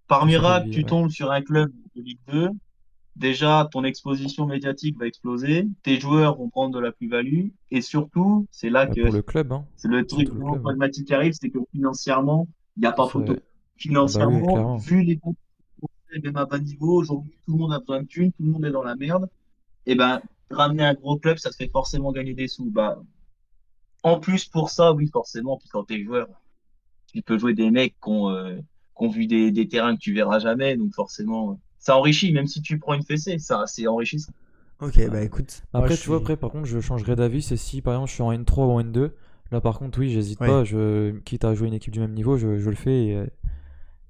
[SPEAKER 3] Par
[SPEAKER 2] Tout se
[SPEAKER 3] miracle,
[SPEAKER 2] qualifier,
[SPEAKER 3] tu
[SPEAKER 2] ouais.
[SPEAKER 3] tombes sur un club de Ligue 2. Déjà, ton exposition médiatique va exploser, tes joueurs vont prendre de la plus-value, et surtout, c'est là
[SPEAKER 2] Bah,
[SPEAKER 3] que
[SPEAKER 2] pour le club, hein.
[SPEAKER 3] c'est le truc
[SPEAKER 2] Surtout le
[SPEAKER 3] vraiment
[SPEAKER 2] club, hein.
[SPEAKER 3] pragmatique qui arrive, c'est que financièrement, il n'y a
[SPEAKER 2] C'est
[SPEAKER 3] pas
[SPEAKER 2] ça, ouais.
[SPEAKER 3] photo.
[SPEAKER 2] Ah bah oui,
[SPEAKER 3] Financièrement,
[SPEAKER 2] clairement.
[SPEAKER 3] vu les comptes, même à bas niveau, aujourd'hui, tout le monde a besoin de thunes, tout le monde est dans la merde. Et ben, ramener un gros club, ça te fait forcément gagner des sous. En plus, pour ça, oui, forcément, puis quand t'es joueur, tu peux jouer des mecs qui ont vu des terrains que tu verras jamais, donc forcément, ça enrichit, même si tu prends une fessée, ça, c'est enrichissant.
[SPEAKER 1] Ok,
[SPEAKER 2] Ouais.
[SPEAKER 1] bah écoute, moi je
[SPEAKER 2] Après, tu vois,
[SPEAKER 1] suis.
[SPEAKER 2] après, par contre, je changerais d'avis. C'est si, par exemple, je suis en N3 ou en N2. Là, par contre, oui, j'hésite
[SPEAKER 1] Ouais.
[SPEAKER 2] pas. Quitte à jouer une équipe du même niveau, je le fais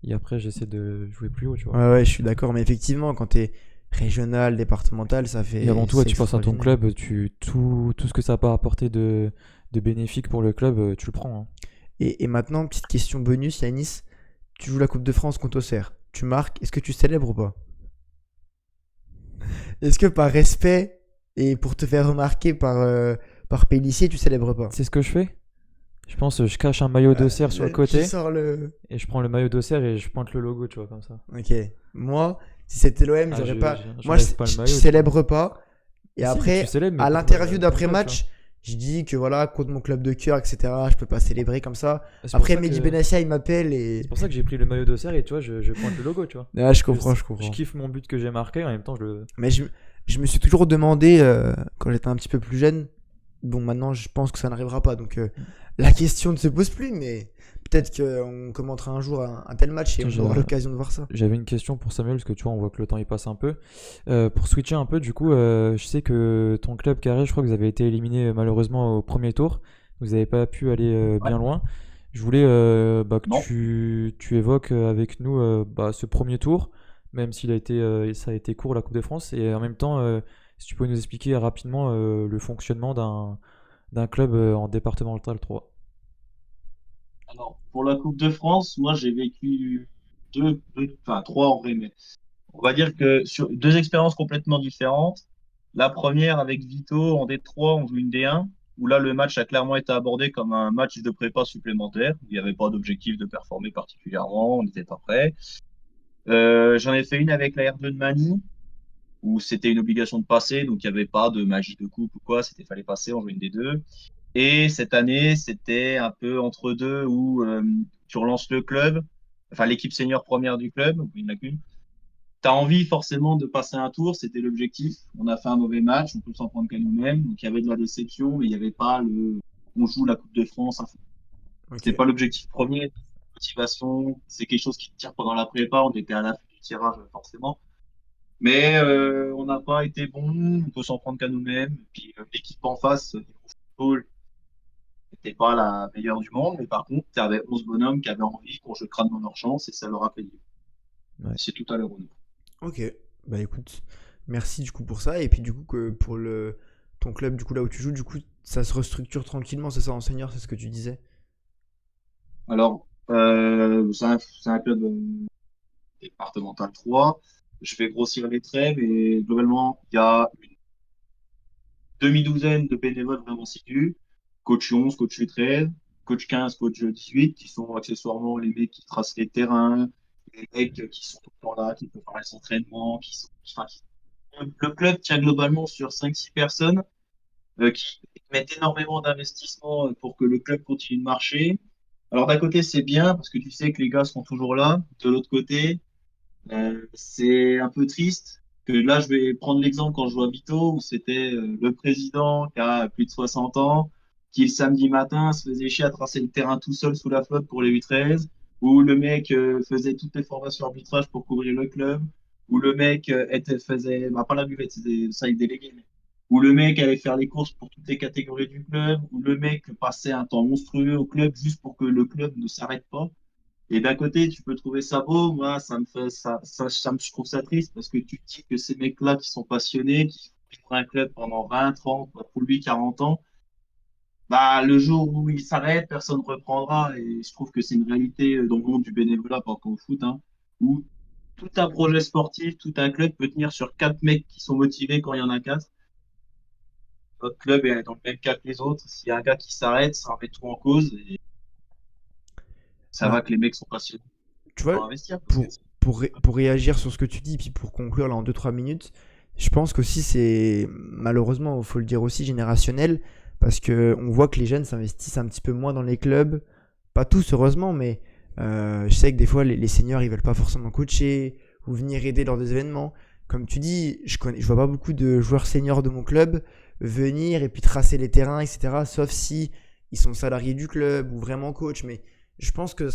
[SPEAKER 2] et après, j'essaie de jouer plus haut, tu vois.
[SPEAKER 1] Ouais, ouais, je suis d'accord, mais effectivement, quand t'es régional, départemental, ça fait.
[SPEAKER 2] Et avant tout,
[SPEAKER 1] c'est
[SPEAKER 2] tu penses à ton
[SPEAKER 1] extraordinaire.
[SPEAKER 2] club, tout ce que ça peut apporter de bénéfique pour le club, tu le prends, hein.
[SPEAKER 1] Et maintenant, petite question bonus, Yanis. Tu joues la Coupe de France contre Auxerre. Tu marques, est-ce que tu célèbres ou pas? Est-ce que par respect et pour te faire remarquer par Pélissier, tu célèbres pas?
[SPEAKER 2] C'est ce que je fais. Je pense, je cache un maillot d'Auxerre sur
[SPEAKER 1] Là,
[SPEAKER 2] le
[SPEAKER 1] tu
[SPEAKER 2] côté
[SPEAKER 1] sors le.
[SPEAKER 2] et je prends le maillot d'Auxerre et je pointe le logo, tu vois, comme ça.
[SPEAKER 1] Ok. Moi, si c'était l'OM,
[SPEAKER 2] Ah,
[SPEAKER 1] j'aurais pas. Moi,
[SPEAKER 2] j'enlève pas le
[SPEAKER 1] je
[SPEAKER 2] maillot, tu vois.
[SPEAKER 1] célèbre pas. Et
[SPEAKER 2] Si, tu
[SPEAKER 1] après,
[SPEAKER 2] célèbres, mais
[SPEAKER 1] à
[SPEAKER 2] pour
[SPEAKER 1] l'interview
[SPEAKER 2] ton
[SPEAKER 1] d'après
[SPEAKER 2] club, tu vois.
[SPEAKER 1] match, je dis que voilà, contre mon club de cœur, etc., je peux pas célébrer comme ça.
[SPEAKER 2] C'est pour
[SPEAKER 1] Après,
[SPEAKER 2] ça
[SPEAKER 1] Mehdi
[SPEAKER 2] que-
[SPEAKER 1] Benassia, il m'appelle et.
[SPEAKER 2] c'est pour ça que j'ai pris le maillot d'Auxerre et tu vois, je pointe le logo, tu vois.
[SPEAKER 1] Ah, je
[SPEAKER 2] Je,
[SPEAKER 1] comprends, je
[SPEAKER 2] je
[SPEAKER 1] comprends.
[SPEAKER 2] kiffe mon but que j'ai marqué, en même temps, je le.
[SPEAKER 1] Mais je me suis toujours demandé, quand j'étais un petit peu plus jeune, bon, maintenant, je pense que ça n'arrivera pas. Donc, la question ne se pose plus, mais peut-être qu'on commentera un jour un tel match et
[SPEAKER 2] Tiens,
[SPEAKER 1] on aura l'occasion de voir ça.
[SPEAKER 2] J'avais une question pour Samuel, parce que tu vois, on voit que le temps il passe un peu. Pour switcher un peu, du coup, je sais que ton club carré, je crois que vous avez été éliminé malheureusement au premier tour. Vous n'avez pas pu aller
[SPEAKER 3] Ouais.
[SPEAKER 2] bien loin. Je voulais que
[SPEAKER 3] Non.
[SPEAKER 2] tu évoques avec nous ce premier tour, même ça a été court la Coupe de France, et en même temps, si tu peux nous expliquer rapidement le fonctionnement d'un club en départemental 3.
[SPEAKER 3] Alors, pour la Coupe de France, moi, j'ai vécu enfin, trois en vrai, mais on va dire que sur deux expériences complètement différentes. La première avec Vito en D3, on joue une D1, où là, le match a clairement été abordé comme un match de prépa supplémentaire. Il n'y avait pas d'objectif de performer particulièrement, on n'était pas prêt. J'en ai fait une avec la R2 de Mani, où c'était une obligation de passer, donc il n'y avait pas de magie de coupe ou quoi, c'était fallait passer, on jouait une D2. Et cette année, c'était un peu entre deux où tu relances le club, enfin l'équipe senior première du club, il n'y en a qu'une. Tu as envie forcément de passer un tour, c'était l'objectif. On a fait un mauvais match, on peut s'en prendre qu'à nous-mêmes. Donc il y avait de la déception, mais il n'y avait pas le on joue la Coupe de France. C'était
[SPEAKER 1] Ok.
[SPEAKER 3] pas l'objectif premier. Motivation, c'est quelque chose qui te tire pendant la prépa. On était à l'affût du tirage forcément. Mais on n'a pas été bon, on peut s'en prendre qu'à nous-mêmes. Puis l'équipe en face, niveau football, n'était pas la meilleure du monde, mais par contre, tu avais 11 bonhommes qui avaient envie qu'on joue crâne dans leur chance et ça leur a payé.
[SPEAKER 2] Ouais.
[SPEAKER 3] C'est tout à leur honneur.
[SPEAKER 1] Ok. Bah écoute, merci du coup pour ça. Et puis du coup, que pour ton club, du coup, là où tu joues, du coup, ça se restructure tranquillement, c'est ça, en senior, c'est ce que tu disais?
[SPEAKER 3] Alors, c'est un club départemental 3. Je vais grossir les traits, mais globalement, il y a une demi-douzaine de bénévoles vraiment assidus. Coach 11, coach 13, coach 15, coach 18, qui sont accessoirement les mecs qui tracent les terrains, les mecs qui sont tout le temps là, qui peuvent faire les entraînements, le club tient globalement sur 5-6 personnes qui mettent énormément d'investissement pour que le club continue de marcher. Alors d'un côté, c'est bien parce que tu sais que les gars sont toujours là. De l'autre côté, c'est un peu triste que là, je vais prendre l'exemple quand je joue à Vito, où c'était le président qui a plus de 60 ans, qui le samedi matin se faisait chier à tracer le terrain tout seul sous la flotte pour les 8-13, où le mec faisait toutes les formations arbitrage pour couvrir le club, où le mec faisait, bah, pas la buvette, c'était ça, il déléguait, mais où le mec allait faire les courses pour toutes les catégories du club, où le mec passait un temps monstrueux au club juste pour que le club ne s'arrête pas. Et d'un côté, tu peux trouver ça beau, moi, je trouve ça triste parce que tu te dis que ces mecs-là qui sont passionnés, qui font un club pendant 20, 30, bah, pour lui 40 ans, bah, le jour où ils s'arrêtent, personne ne reprendra. Et je trouve que c'est une réalité dans le monde du bénévolat, pas qu'au foot, hein, où tout un projet sportif, tout un club peut tenir sur 4 mecs qui sont motivés quand il y en a 4. Notre club est dans le même cas que les autres. S'il y a un gars qui s'arrête, ça remet tout en cause. Et ça
[SPEAKER 1] Bah,
[SPEAKER 3] va que les mecs sont passionnés
[SPEAKER 1] tu vois,
[SPEAKER 3] pour investir. Parce que
[SPEAKER 1] pour, pour réagir sur ce que tu dis, puis pour conclure là en 2-3 minutes, je pense qu'aussi c'est malheureusement, il faut le dire aussi, générationnel, parce que on voit que les jeunes s'investissent un petit peu moins dans les clubs. Pas tous, heureusement, mais je sais que des fois, les seniors, ils veulent pas forcément coacher ou venir aider lors des événements. Comme tu dis, je vois pas beaucoup de joueurs seniors de mon club venir et puis tracer les terrains, etc. Sauf si ils sont salariés du club ou vraiment coach. Mais je pense qu'il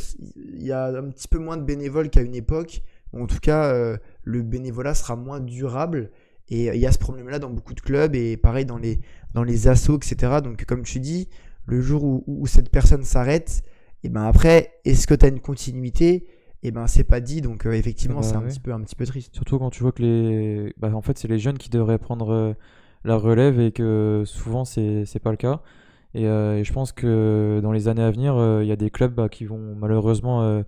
[SPEAKER 1] y a un petit peu moins de bénévoles qu'à une époque. Ou en tout cas, le bénévolat sera moins durable. Et il y a ce problème-là dans beaucoup de clubs et pareil dans les assos, etc. Donc, comme tu dis, le jour où cette personne s'arrête, et ben après, est-ce que tu as une continuité? et ben c'est pas dit. Donc effectivement,
[SPEAKER 2] Bah
[SPEAKER 1] c'est
[SPEAKER 2] ouais.
[SPEAKER 1] un petit peu triste.
[SPEAKER 2] Surtout quand tu vois que en fait, c'est les jeunes qui devraient prendre la relève et que souvent, c'est pas le cas. Et je pense que dans les années à venir, il y a des clubs qui vont malheureusement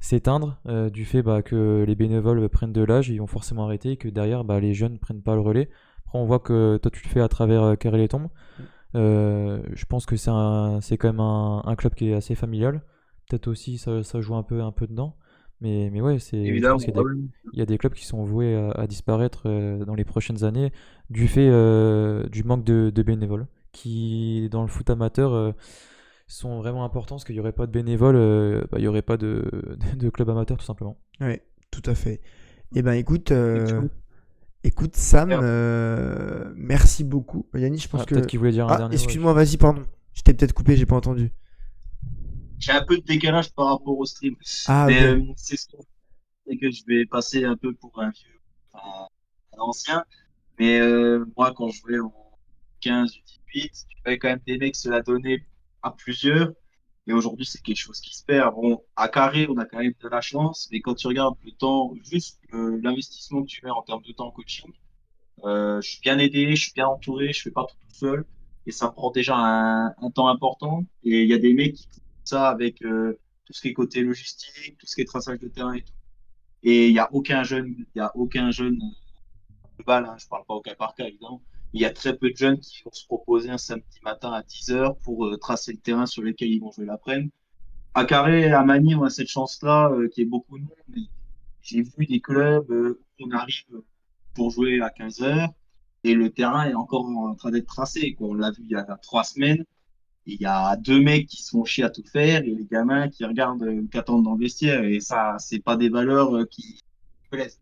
[SPEAKER 2] s'éteindre du fait que les bénévoles prennent de l'âge, ils vont forcément arrêter et que derrière, les jeunes prennent pas le relais. Après, on voit que toi, tu le fais à travers Carré les Tombes. Je pense que c'est quand même un club qui est assez familial. Peut-être aussi ça joue un peu dedans. Mais ouais, je pense
[SPEAKER 3] Évidemment,
[SPEAKER 2] qu'il y a
[SPEAKER 3] ouais,
[SPEAKER 2] des,
[SPEAKER 3] ouais.
[SPEAKER 2] il y a des clubs qui sont voués à disparaître dans les prochaines années du fait du manque de bénévoles qui, dans le foot amateur, sont vraiment importants parce qu'il n'y aurait pas de bénévoles, il n'y aurait pas de club amateur tout simplement.
[SPEAKER 1] Ouais, tout à fait. Et ben écoute,
[SPEAKER 3] Effectivement.
[SPEAKER 1] écoute Sam, merci beaucoup. Yannis, je pense
[SPEAKER 2] Ah, peut-être
[SPEAKER 1] que.
[SPEAKER 2] qu'il voulait dire un
[SPEAKER 1] Ah,
[SPEAKER 2] dernier mot.
[SPEAKER 1] excuse-moi, vas-y, pardon. Je t'ai peut-être coupé, j'ai pas entendu.
[SPEAKER 3] J'ai un peu de décalage par rapport au stream.
[SPEAKER 1] Ah,
[SPEAKER 3] Mais
[SPEAKER 1] ok.
[SPEAKER 3] c'est ce qu'on fait que je vais passer un peu pour un vieux, enfin, un ancien. Mais moi, quand je jouais en 15 ou 18, tu avais quand même des mecs se la donner à plusieurs. Et aujourd'hui, c'est quelque chose qui se perd. Bon, à Carré, on a quand même de la chance. Mais quand tu regardes le temps, juste l'investissement que tu mets en termes de temps en coaching, je suis bien aidé, je suis bien entouré, je fais pas tout seul. Et ça me prend déjà un temps important. Et il y a des mecs qui font ça avec tout ce qui est côté logistique, tout ce qui est traçage de terrain et tout. Et il y a aucun jeune global, hein, je parle pas au cas par cas, évidemment. Il y a très peu de jeunes qui vont se proposer un samedi matin à 10 heures pour tracer le terrain sur lequel ils vont jouer l'après-midi. À Carré et à Manille, on a cette chance-là, qui est beaucoup de monde. Mais j'ai vu des clubs où on arrive pour jouer à 15 heures et le terrain est encore en train d'être tracé, quoi. On l'a vu il y a 3 semaines. Il y a deux mecs qui se font chier à tout faire et les gamins qui regardent, qui attendent dans le vestiaire. Et ça, c'est pas des valeurs qui plaisent.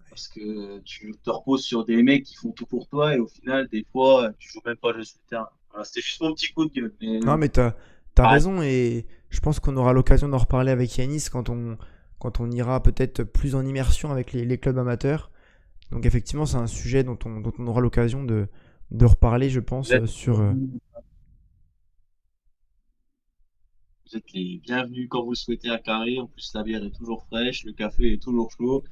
[SPEAKER 3] Parce que tu te reposes sur des mecs qui font tout pour toi et au final, des fois, tu joues même pas le sur le terrain. Voilà, c'était juste mon petit coup de gueule. Mais
[SPEAKER 1] Non, mais t'as
[SPEAKER 3] ah,
[SPEAKER 1] raison et je pense qu'on aura l'occasion d'en reparler avec Yanis quand on ira peut-être plus en immersion avec les clubs amateurs. Donc effectivement, c'est un sujet dont on aura l'occasion de reparler, je
[SPEAKER 3] vous
[SPEAKER 1] pense,
[SPEAKER 3] êtes,
[SPEAKER 1] sur...
[SPEAKER 3] vous êtes les bienvenus quand vous le souhaitez à Carré. En plus, la bière est toujours fraîche, le café est toujours chaud.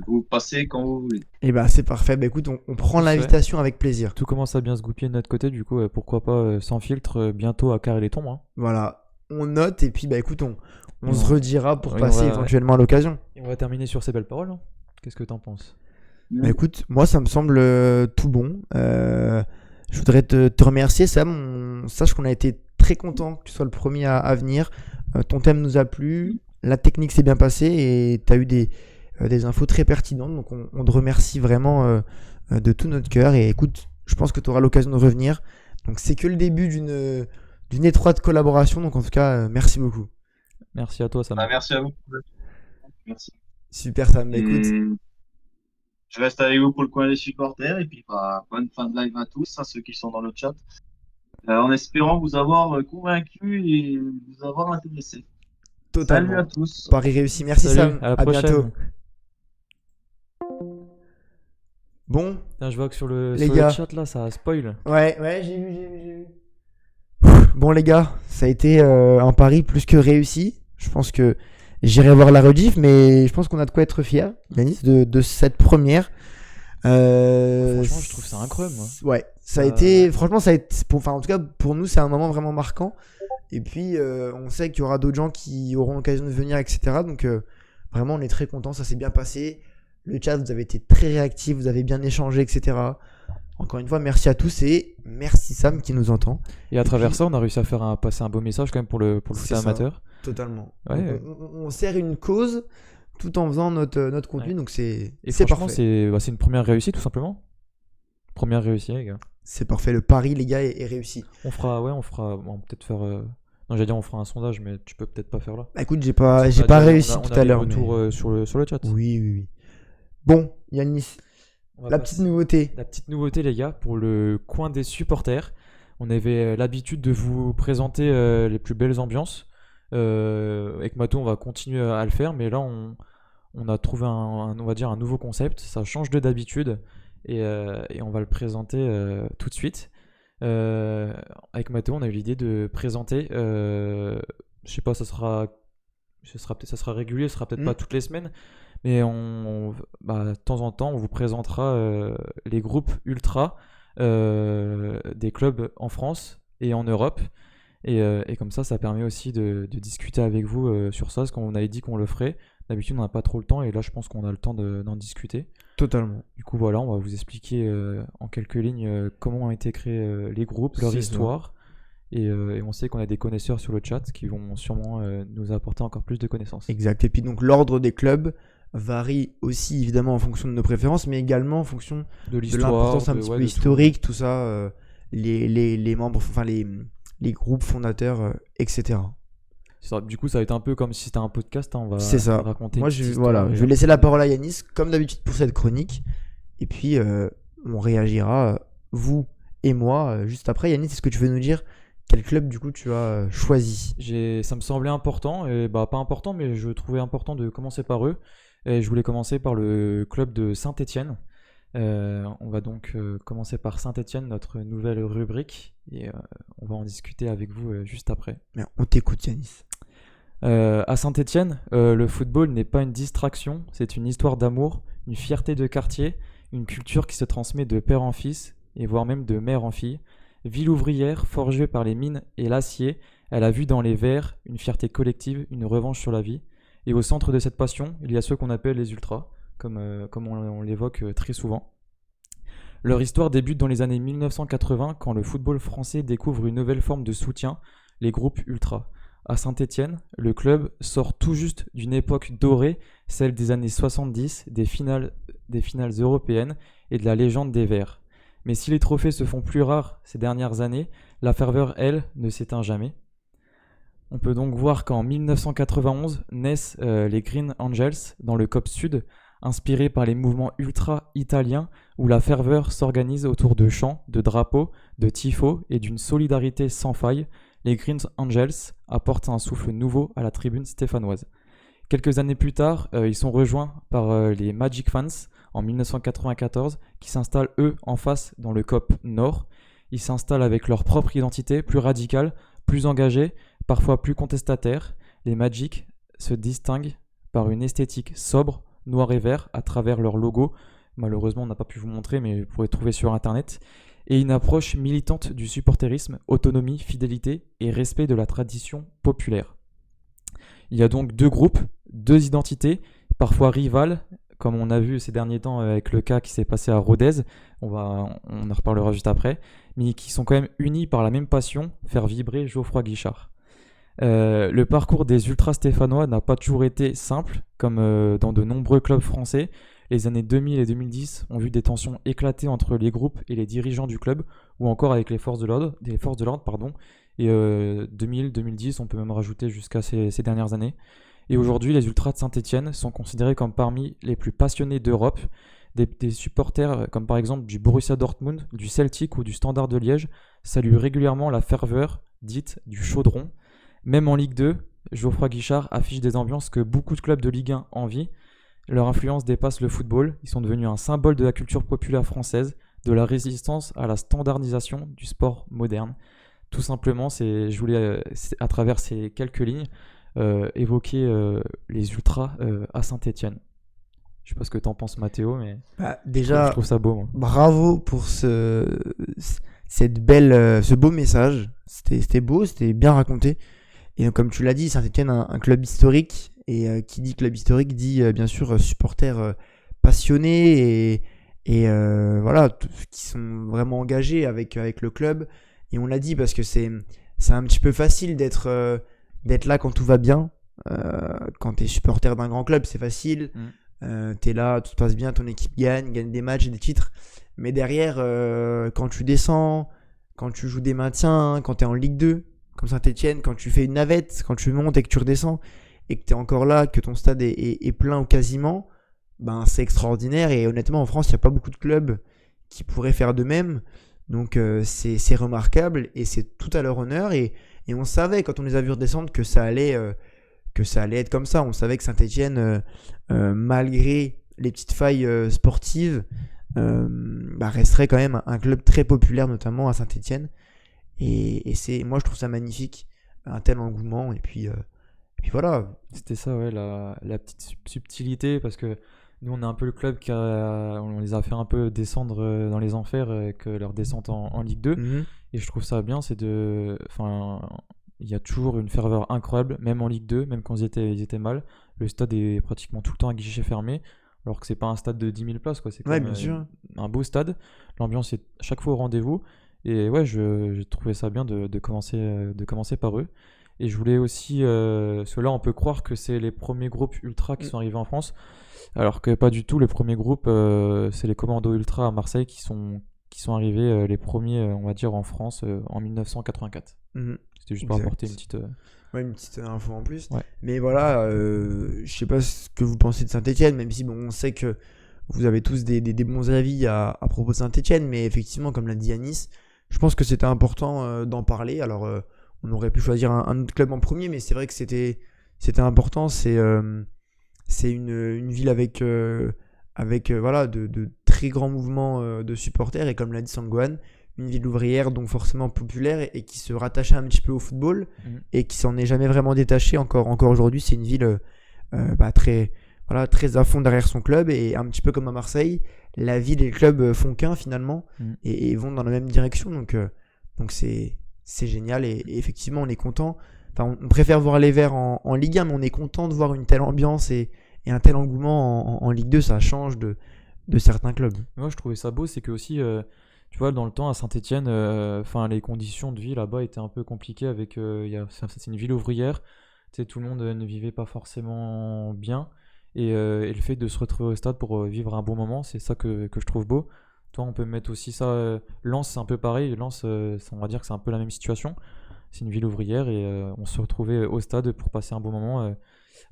[SPEAKER 3] Vous passez quand vous voulez.
[SPEAKER 1] Eh ben c'est parfait. Bah écoute, on
[SPEAKER 2] En
[SPEAKER 1] prend
[SPEAKER 2] plus, ouais,
[SPEAKER 1] l'invitation avec plaisir.
[SPEAKER 2] tout commence à bien se goupiller de notre côté, du coup, pourquoi pas sans filtre bientôt à Carré les Tombes. Hein.
[SPEAKER 1] Voilà, on note et puis bah écoute, on
[SPEAKER 2] Et
[SPEAKER 1] se redira pour
[SPEAKER 2] oui,
[SPEAKER 1] passer éventuellement à l'occasion.
[SPEAKER 2] et on va terminer sur ces belles paroles. Hein. Qu'est-ce que t'en penses?
[SPEAKER 1] Bah écoute, moi ça me semble tout bon. Je voudrais te remercier Sam. Sache qu'on a été très content que tu sois le premier à venir. Ton thème nous a plu, la technique s'est bien passée et tu as eu des infos très pertinentes. Donc on te remercie vraiment de tout notre cœur. Et écoute, je pense que tu auras l'occasion de revenir. Donc c'est que le début d'une étroite collaboration. Donc en tout cas, merci beaucoup.
[SPEAKER 2] Merci à toi, Sam.
[SPEAKER 3] Bah, merci à vous. Merci.
[SPEAKER 1] Super Sam. Bah, écoute,
[SPEAKER 3] Et je reste avec vous pour le coin des supporters. Et puis, bah, bonne fin de live à tous, à ceux qui sont dans le chat. En espérant vous avoir convaincu et vous avoir intéressé. Salut à
[SPEAKER 1] totalement.
[SPEAKER 3] tous.
[SPEAKER 1] Paris réussi. Merci
[SPEAKER 2] Salut,
[SPEAKER 1] Sam.
[SPEAKER 2] à la
[SPEAKER 1] À bientôt.
[SPEAKER 2] prochaine.
[SPEAKER 1] Bon,
[SPEAKER 2] Putain, je vois que
[SPEAKER 1] les
[SPEAKER 2] sur le
[SPEAKER 1] gars.
[SPEAKER 2] chat là, ça spoil.
[SPEAKER 1] Ouais, j'ai vu. Bon les gars, ça a été un pari plus que réussi. Je pense que j'irai voir la rediff, mais je pense qu'on a de quoi être fier, Yanis, de cette première.
[SPEAKER 2] Franchement, je trouve ça incroyable, moi.
[SPEAKER 1] Ouais, ça a
[SPEAKER 2] Ça-
[SPEAKER 1] été, franchement, ça a été, enfin en tout cas pour nous, c'est un moment vraiment marquant. Et puis on sait qu'il y aura d'autres gens qui auront l'occasion de venir, etc. Donc vraiment, on est très contents, ça s'est bien passé. Le chat, vous avez été très réactifs, vous avez bien échangé, etc. Encore une fois, merci à tous et merci Sam qui nous entend.
[SPEAKER 2] Et à
[SPEAKER 1] Et
[SPEAKER 2] travers
[SPEAKER 1] puis,
[SPEAKER 2] ça, on a réussi à passer un beau message quand même pour le foot
[SPEAKER 1] c'est ça.
[SPEAKER 2] amateur.
[SPEAKER 1] Totalement.
[SPEAKER 2] Ouais.
[SPEAKER 1] On sert une cause tout en faisant notre contenu,
[SPEAKER 2] Ouais.
[SPEAKER 1] donc c'est
[SPEAKER 2] Et
[SPEAKER 1] parfait.
[SPEAKER 2] franchement, c'est une première réussite tout simplement. Première réussite, les gars.
[SPEAKER 1] C'est parfait, le pari, les gars, est réussi.
[SPEAKER 2] On fera, on va peut-être faire. Non, j'allais dire on fera un sondage, mais tu peux peut-être pas faire là.
[SPEAKER 1] Bah, écoute, j'ai
[SPEAKER 2] Parce
[SPEAKER 1] pas,
[SPEAKER 2] qu'on
[SPEAKER 1] j'ai
[SPEAKER 2] a
[SPEAKER 1] pas
[SPEAKER 2] déjà-
[SPEAKER 1] réussi
[SPEAKER 2] on
[SPEAKER 1] tout
[SPEAKER 2] a
[SPEAKER 1] à
[SPEAKER 2] les
[SPEAKER 1] l'heure.
[SPEAKER 2] retours
[SPEAKER 1] Mais...
[SPEAKER 2] sur le chat.
[SPEAKER 1] Oui. Bon, Yannis,
[SPEAKER 2] On va
[SPEAKER 1] la
[SPEAKER 2] passer-
[SPEAKER 1] petite nouveauté.
[SPEAKER 2] La petite nouveauté, les gars, pour le coin des supporters. On avait l'habitude de vous présenter les plus belles ambiances. Avec Mato, on va continuer à le faire, mais là, on a trouvé on va dire un nouveau concept. Ça change de d'habitude et on va le présenter tout de suite. Avec Mato, on a eu l'idée de présenter, je sais pas, ça sera ça sera régulier, ce sera peut-être pas toutes les semaines, mais de temps en temps, on vous présentera les groupes ultra des clubs en France et en Europe. Et comme ça permet aussi de discuter avec vous sur ça, parce qu'on avait dit qu'on le ferait. D'habitude, on n'a pas trop le temps, et là, je pense qu'on a le temps d'en discuter.
[SPEAKER 1] Totalement.
[SPEAKER 2] Du coup, voilà, on va vous expliquer en quelques lignes comment ont été créés les groupes, leur histoire. Et on sait qu'on a des connaisseurs sur le chat qui vont sûrement nous apporter encore plus de connaissances.
[SPEAKER 1] Exact. Et puis donc, l'ordre des clubs varie aussi évidemment en fonction de nos préférences, mais également en fonction de l'importance un petit peu historique, tout ça, les membres, enfin les groupes fondateurs, etc.
[SPEAKER 2] Du coup, ça va être un peu comme si c'était un podcast, on va raconter
[SPEAKER 1] Moi,
[SPEAKER 2] une petite histoire.
[SPEAKER 1] je vais laisser la parole à Yanis, comme d'habitude pour cette chronique, et puis on réagira, vous et moi, juste après. Yanis, est-ce que tu veux nous dire quel club du coup tu as choisi ?
[SPEAKER 2] Ça me semblait important, et pas important, mais je trouvais important de commencer par eux. Et je voulais commencer par le club de Saint-Étienne. On va donc commencer par Saint-Étienne, notre nouvelle rubrique, et on va en discuter avec vous juste après.
[SPEAKER 1] On t'écoute, Yanis.
[SPEAKER 2] À Saint-Étienne, le football n'est pas une distraction, c'est une histoire d'amour, une fierté de quartier, une culture qui se transmet de père en fils, et voire même de mère en fille. Ville ouvrière, forgée par les mines et l'acier, elle a vu dans les Verts une fierté collective, une revanche sur la vie. Et au centre de cette passion, il y a ceux qu'on appelle les ultras, comme on l'évoque très souvent. Leur histoire débute dans les années 1980, quand le football français découvre une nouvelle forme de soutien, les groupes ultras. À Saint-Étienne, le club sort tout juste d'une époque dorée, celle des années 70, des finales européennes et de la légende des Verts. Mais si les trophées se font plus rares ces dernières années, la ferveur, elle, ne s'éteint jamais. On peut donc voir qu'en 1991 naissent les Green Angels dans le Cop Sud, inspirés par les mouvements ultra-italiens où la ferveur s'organise autour de chants, de drapeaux, de tifos et d'une solidarité sans faille. Les Green Angels apportent un souffle nouveau à la tribune stéphanoise. Quelques années plus tard, ils sont rejoints par les Magic Fans en 1994 qui s'installent eux en face dans le Cop Nord. Ils s'installent avec leur propre identité, plus radicale, plus engagée, parfois plus contestataire. Les Magic se distinguent par une esthétique sobre, noir et vert, à travers leur logo. Malheureusement, on n'a pas pu vous montrer, mais vous pourrez trouver sur Internet. Et une approche militante du supporterisme, autonomie, fidélité et respect de la tradition populaire. Il y a donc deux groupes, deux identités, parfois rivales, comme on a vu ces derniers temps avec le cas qui s'est passé à Rodez, on en reparlera juste après, mais qui sont quand même unis par la même passion, faire vibrer Geoffroy Guichard. Le parcours des ultras stéphanois n'a pas toujours été simple, comme dans de nombreux clubs français. Les années 2000 et 2010 ont vu des tensions éclater entre les groupes et les dirigeants du club, ou encore avec les forces de l'ordre. Et 2000-2010, on peut même rajouter jusqu'à ces dernières années. Et aujourd'hui, les ultras de Saint-Étienne sont considérés comme parmi les plus passionnés d'Europe. Des supporters comme par exemple du Borussia Dortmund, du Celtic ou du Standard de Liège saluent régulièrement la ferveur dite du chaudron. Même en Ligue 2, Geoffroy Guichard affiche des ambiances que beaucoup de clubs de Ligue 1 envient. Leur influence dépasse le football, ils sont devenus un symbole de la culture populaire française, de la résistance à la standardisation du sport moderne. Tout simplement, je voulais, à travers ces quelques lignes, évoquer les ultras à Saint-Étienne. Je sais pas ce que t'en penses, Mathéo, mais
[SPEAKER 1] déjà,
[SPEAKER 2] je trouve ça beau. Moi.
[SPEAKER 1] Bravo pour ce beau message. C'était beau, c'était bien raconté. Et donc, comme tu l'as dit, Saint-Étienne, un club historique. Et qui dit club historique dit bien sûr supporters passionnés et voilà, qui sont vraiment engagés avec le club. Et on l'a dit parce que c'est un petit peu facile d'être là quand tout va bien. Quand tu es supporter d'un grand club, c'est facile. Tu es là, tout se passe bien, ton équipe gagne des matchs et des titres. Mais derrière, quand tu descends, quand tu joues des maintiens, quand tu es en Ligue 2, comme Saint-Étienne, quand tu fais une navette, quand tu montes et que tu redescends, et que tu es encore là, que ton stade est plein ou quasiment, ben c'est extraordinaire. Et honnêtement, en France, il n'y a pas beaucoup de clubs qui pourraient faire de même. Donc c'est remarquable et c'est tout à leur honneur. Et on savait, quand on les a vus redescendre, que ça allait être comme ça. On savait que Saint-Étienne, malgré les petites failles sportives, resterait quand même un club très populaire, notamment à Saint-Étienne. Et moi, je trouve ça magnifique, un tel engouement. Et puis Et puis voilà.
[SPEAKER 2] C'était ça, ouais, la petite subtilité, parce que nous, on est un peu le club on les a fait un peu descendre dans les enfers avec leur descente en Ligue 2.
[SPEAKER 1] Mhm.
[SPEAKER 2] Et je trouve ça bien, enfin, il y a toujours une ferveur incroyable, même en Ligue 2, même quand ils étaient mal. Le stade est pratiquement tout le temps à guichet fermé, alors que c'est pas un stade de 10 000 places, quoi. C'est quand
[SPEAKER 1] Ouais,
[SPEAKER 2] même
[SPEAKER 1] bien sûr.
[SPEAKER 2] un beau stade. L'ambiance est à chaque fois au rendez-vous. Et ouais, j'ai trouvé ça bien de commencer par eux. Et je voulais aussi, parce que là, on peut croire que c'est les premiers groupes ultra qui
[SPEAKER 1] Mm.
[SPEAKER 2] sont arrivés en France, alors que pas du tout. Les premiers groupes, c'est les Commandos Ultra à Marseille qui sont arrivés les premiers, on va dire, en France en 1984.
[SPEAKER 1] Mhm.
[SPEAKER 2] C'était juste pour
[SPEAKER 1] Exact.
[SPEAKER 2] apporter une petite.
[SPEAKER 1] Ouais, une petite info en plus.
[SPEAKER 2] Ouais.
[SPEAKER 1] Mais voilà, je sais pas ce que vous pensez de Saint-Etienne, même si bon, on sait que vous avez tous des bons avis à propos de Saint-Etienne, mais effectivement, comme l'a dit Anis, je pense que c'était important d'en parler. Alors, on aurait pu choisir un autre club en premier, mais c'est vrai que c'était important. C'est une ville avec voilà, de très grands mouvements de supporters, et comme l'a dit Sangwan, une ville ouvrière, donc forcément populaire, et qui se rattachait un petit peu au football, et qui s'en est jamais vraiment détaché encore aujourd'hui. C'est une ville très, voilà, très à fond derrière son club, et un petit peu comme à Marseille, la ville et le club font qu'un finalement,
[SPEAKER 2] Mm.
[SPEAKER 1] et vont dans la même direction. Donc c'est génial, et effectivement on est content. Enfin, on préfère voir les Verts en Ligue 1, mais on est content de voir une telle ambiance et un tel engouement en Ligue 2. Ça change de certains clubs.
[SPEAKER 2] Moi, je trouvais ça beau, c'est que aussi, tu vois, dans le temps à Saint-Étienne, enfin, les conditions de vie là-bas étaient un peu compliquées avec, c'est une ville ouvrière, tu sais, tout le monde ne vivait pas forcément bien, et le fait de se retrouver au stade pour vivre un bon moment, c'est ça que je trouve beau. Toi, on peut mettre aussi ça. Lens, c'est un peu pareil. Lens, on va dire que c'est un peu la même situation. C'est une ville ouvrière et on se retrouvait au stade pour passer un bon moment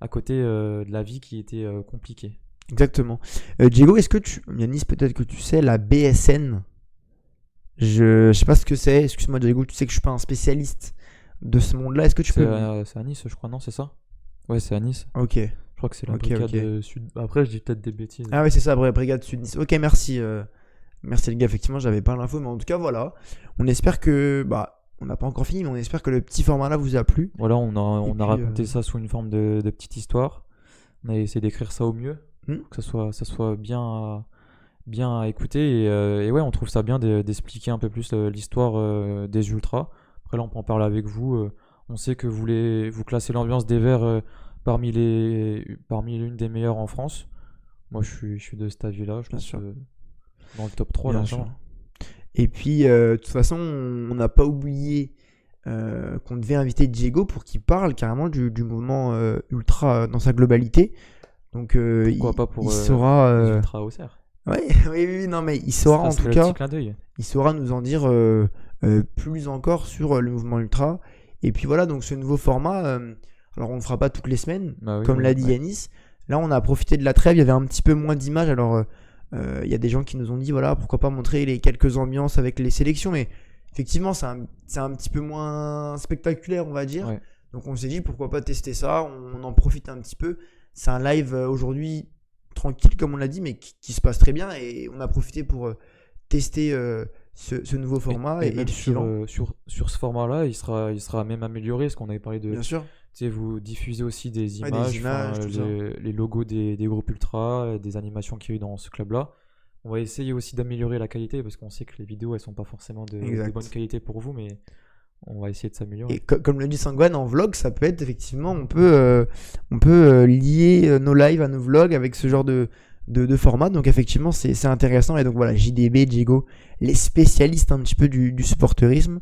[SPEAKER 2] à côté de la vie qui était compliquée.
[SPEAKER 1] Exactement. Diego, est-ce que Yanis, peut-être que tu sais la BSN? Je sais pas ce que c'est. Excuse-moi, Diego, tu sais que je suis pas un spécialiste de ce monde-là. Est-ce que tu
[SPEAKER 2] C'est
[SPEAKER 1] peux.
[SPEAKER 2] c'est à Nice, je crois, non, c'est ça? Ouais, c'est à Nice.
[SPEAKER 1] Ok.
[SPEAKER 2] Je crois que c'est la
[SPEAKER 1] Ok,
[SPEAKER 2] brigade
[SPEAKER 1] ok.
[SPEAKER 2] sud. Après, je dis peut-être des bêtises.
[SPEAKER 1] Ah oui, c'est ça, Brigade Sud Nice. Ok, merci. Merci les gars, effectivement, j'avais pas l'info, mais en tout cas, voilà. On espère que. Bah, on n'a pas encore fini, mais on espère que le petit format là vous a plu.
[SPEAKER 2] Voilà, on
[SPEAKER 1] Et
[SPEAKER 2] a
[SPEAKER 1] puis,
[SPEAKER 2] raconté ça sous une forme de petite histoire. On a essayé d'écrire ça au mieux,
[SPEAKER 1] Hmm.
[SPEAKER 2] pour que ça soit bien à écouter. Et ouais, on trouve ça bien d'expliquer un peu plus l'histoire des Ultras. Après, là, on peut en parler avec vous. On sait que vous classez l'ambiance des Verts parmi l'une des meilleures en France. Moi, je suis de cet avis-là. Je
[SPEAKER 1] Bien
[SPEAKER 2] pense
[SPEAKER 1] sûr.
[SPEAKER 2] dans le top 3,
[SPEAKER 1] Bien sûr.
[SPEAKER 2] largement.
[SPEAKER 1] Et puis, de toute façon, on n'a pas oublié qu'on devait inviter Diego pour qu'il parle carrément du mouvement ultra dans sa globalité. Donc,
[SPEAKER 2] Pourquoi pas pour
[SPEAKER 1] il saura.
[SPEAKER 2] les Ultras Auxerre.
[SPEAKER 1] Ouais, oui, non, mais il
[SPEAKER 2] Ça
[SPEAKER 1] saura en
[SPEAKER 2] serait
[SPEAKER 1] tout
[SPEAKER 2] le
[SPEAKER 1] cas,
[SPEAKER 2] petit clin d'œil.
[SPEAKER 1] il saura nous en dire plus encore sur le mouvement ultra. Et puis voilà, donc ce nouveau format, alors on ne le fera pas toutes les semaines,
[SPEAKER 2] Bah oui,
[SPEAKER 1] comme l'a dit
[SPEAKER 2] ouais.
[SPEAKER 1] Yanis. Là, on a profité de la trêve, il y avait un petit peu moins d'images. Alors, il y a des gens qui nous ont dit, voilà, pourquoi pas montrer les quelques ambiances avec les sélections. Mais effectivement, c'est un petit peu moins spectaculaire, on va dire.
[SPEAKER 2] Ouais.
[SPEAKER 1] Donc on s'est dit, pourquoi pas tester ça, on en profite un petit peu. C'est un live aujourd'hui tranquille, comme on l'a dit, mais qui se passe très bien. Et on a profité pour tester ce nouveau format et
[SPEAKER 2] même
[SPEAKER 1] le suivant.
[SPEAKER 2] sur ce format-là, il sera même amélioré, parce qu'on avait parlé de.
[SPEAKER 1] Bien sûr.
[SPEAKER 2] Tu sais, vous diffusez aussi des
[SPEAKER 1] Ouais,
[SPEAKER 2] images,
[SPEAKER 1] des images, tout ça.
[SPEAKER 2] les logos des groupes ultra, des animations qu'il y a eu dans ce club-là. On va essayer aussi d'améliorer la qualité, parce qu'on sait que les vidéos, elles sont pas forcément de
[SPEAKER 1] Exact.
[SPEAKER 2] bonne qualité pour vous, mais on va essayer de
[SPEAKER 1] Et
[SPEAKER 2] s'améliorer.
[SPEAKER 1] comme le dit Sangwan, en vlog, ça peut être effectivement, on peut lier nos lives à nos vlogs avec ce genre de format. Donc effectivement, c'est intéressant. Et donc voilà, JDB, Diego, les spécialistes un petit peu du supporterisme.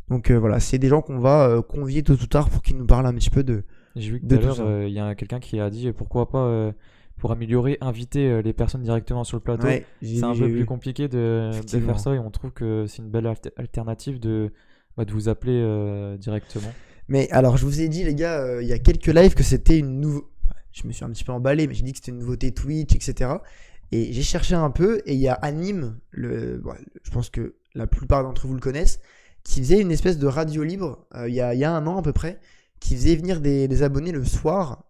[SPEAKER 1] Donc voilà, c'est des gens qu'on va convier tôt ou tard pour qu'ils nous parlent un petit peu de.
[SPEAKER 2] J'ai vu que
[SPEAKER 1] de
[SPEAKER 2] tout à
[SPEAKER 1] tout
[SPEAKER 2] l'heure,
[SPEAKER 1] ça.
[SPEAKER 2] il y a quelqu'un qui a dit pourquoi pas, pour améliorer, inviter les personnes directement sur le plateau.
[SPEAKER 1] Ouais,
[SPEAKER 2] C'est un peu plus compliqué de
[SPEAKER 1] Effectivement.
[SPEAKER 2] faire ça, et on trouve que c'est une belle alternative de vous appeler directement.
[SPEAKER 1] Mais alors, je vous ai dit, les gars, il y a quelques lives que c'était une nouveauté. Je me suis un petit peu emballé, mais j'ai dit que c'était une nouveauté Twitch, etc. Et j'ai cherché un peu, et il y a Anime, je pense que la plupart d'entre vous le connaissent, qui faisait une espèce de radio libre il y a un an à peu près, qui faisait venir des abonnés le soir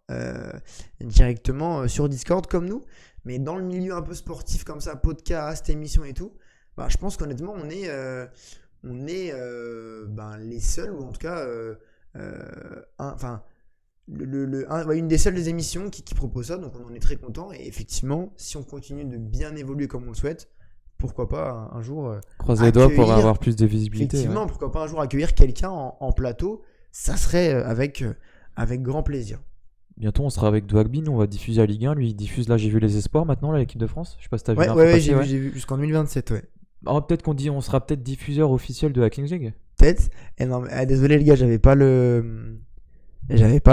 [SPEAKER 1] directement sur Discord comme nous, mais dans le milieu un peu sportif comme ça, podcast, émission et tout. Bah, je pense qu'honnêtement, on est les seuls, ou en tout cas, enfin, une des seules des émissions qui propose ça, donc on en est très content. Et effectivement, si on continue de bien évoluer comme on le souhaite, pourquoi pas un jour
[SPEAKER 2] Croisez les doigts pour
[SPEAKER 1] accueillir-
[SPEAKER 2] avoir plus de visibilité.
[SPEAKER 1] effectivement,
[SPEAKER 2] Ouais.
[SPEAKER 1] pourquoi pas un jour accueillir quelqu'un en plateau, ça serait avec grand plaisir.
[SPEAKER 2] Bientôt, on sera avec Dwagby, nous on va diffuser la Ligue 1. Lui, il diffuse, là, j'ai vu les espoirs maintenant, là, l'équipe de France. Je sais pas si t'as vu
[SPEAKER 1] Ouais,
[SPEAKER 2] l'info
[SPEAKER 1] ouais,
[SPEAKER 2] passer,
[SPEAKER 1] j'ai
[SPEAKER 2] ouais.
[SPEAKER 1] vu, j'ai vu jusqu'en 2027, ouais.
[SPEAKER 2] Alors, peut-être on sera peut-être diffuseur officiel de la Kings League.
[SPEAKER 1] Peut-être. Et non, mais, désolé les gars, j'avais pas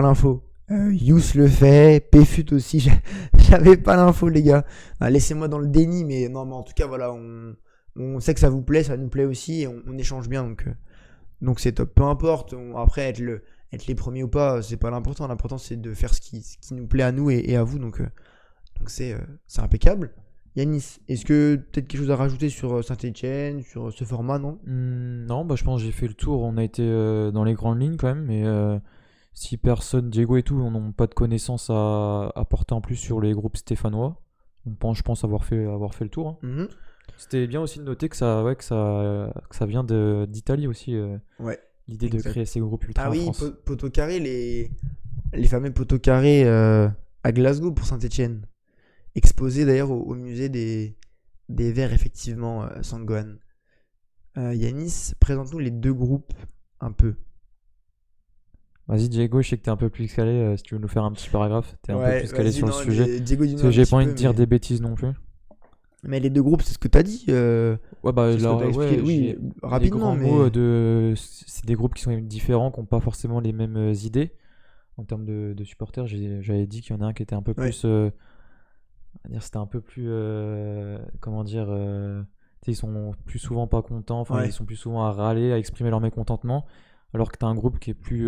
[SPEAKER 1] l'info. Yous le fait, Pfut aussi, j'avais pas l'info les gars. Laissez-moi dans le déni, mais non, mais en tout cas voilà, on sait que ça vous plaît, ça nous plaît aussi, et on échange bien, donc c'est top. Peu importe, après être les premiers ou pas, c'est pas l'important. L'important c'est de faire ce qui nous plaît à nous et à vous, donc c'est impeccable. Yanis, est-ce que peut-être quelque chose à rajouter sur Saint-Etienne, sur ce format, non?
[SPEAKER 2] Non, bah, je pense que j'ai fait le tour. On a été dans les grandes lignes quand même, mais si personne, Diego et tout, n'ont pas de connaissances à apporter en plus sur les groupes stéphanois, je pense avoir fait le tour. Hein.
[SPEAKER 1] Mhm.
[SPEAKER 2] C'était bien aussi de noter que ça vient d'Italie aussi,
[SPEAKER 1] Ouais.
[SPEAKER 2] l'idée de
[SPEAKER 1] Exact.
[SPEAKER 2] créer ces groupes ultra
[SPEAKER 1] Ah
[SPEAKER 2] en
[SPEAKER 1] oui,
[SPEAKER 2] France.
[SPEAKER 1] poteaux carrés, les fameux poteaux carrés à Glasgow pour Saint-Etienne. Exposés d'ailleurs au musée des Verts, effectivement, Sangohan. Yanis, présente-nous les deux groupes un peu.
[SPEAKER 2] Vas-y Diego, je sais que t'es un peu plus calé, si tu veux nous faire un petit paragraphe, t'es un peu plus calé
[SPEAKER 1] vas-y,
[SPEAKER 2] sur le
[SPEAKER 1] non,
[SPEAKER 2] sujet.
[SPEAKER 1] Diego, dis-nous
[SPEAKER 2] Parce que
[SPEAKER 1] un
[SPEAKER 2] j'ai
[SPEAKER 1] petit
[SPEAKER 2] pas envie
[SPEAKER 1] peu,
[SPEAKER 2] de dire
[SPEAKER 1] mais-
[SPEAKER 2] des bêtises non plus.
[SPEAKER 1] Mais les deux groupes, c'est ce que t'as dit.
[SPEAKER 2] Ouais, bah
[SPEAKER 1] C'est ce
[SPEAKER 2] là,
[SPEAKER 1] que t'as expliqué.
[SPEAKER 2] ouais,
[SPEAKER 1] Oui,
[SPEAKER 2] les
[SPEAKER 1] rapidement,
[SPEAKER 2] grands
[SPEAKER 1] mais.
[SPEAKER 2] mots c'est des groupes qui sont différents, qui n'ont pas forcément les mêmes idées. En termes de supporters, j'avais dit qu'il y en a un qui était un peu
[SPEAKER 1] Ouais.
[SPEAKER 2] plus. On va dire, c'était un peu plus. Comment dire tu sais, ils sont plus souvent pas contents, enfin,
[SPEAKER 1] Ouais.
[SPEAKER 2] ils sont plus souvent à râler, à exprimer leur mécontentement. Alors que t'as un groupe qui est plus.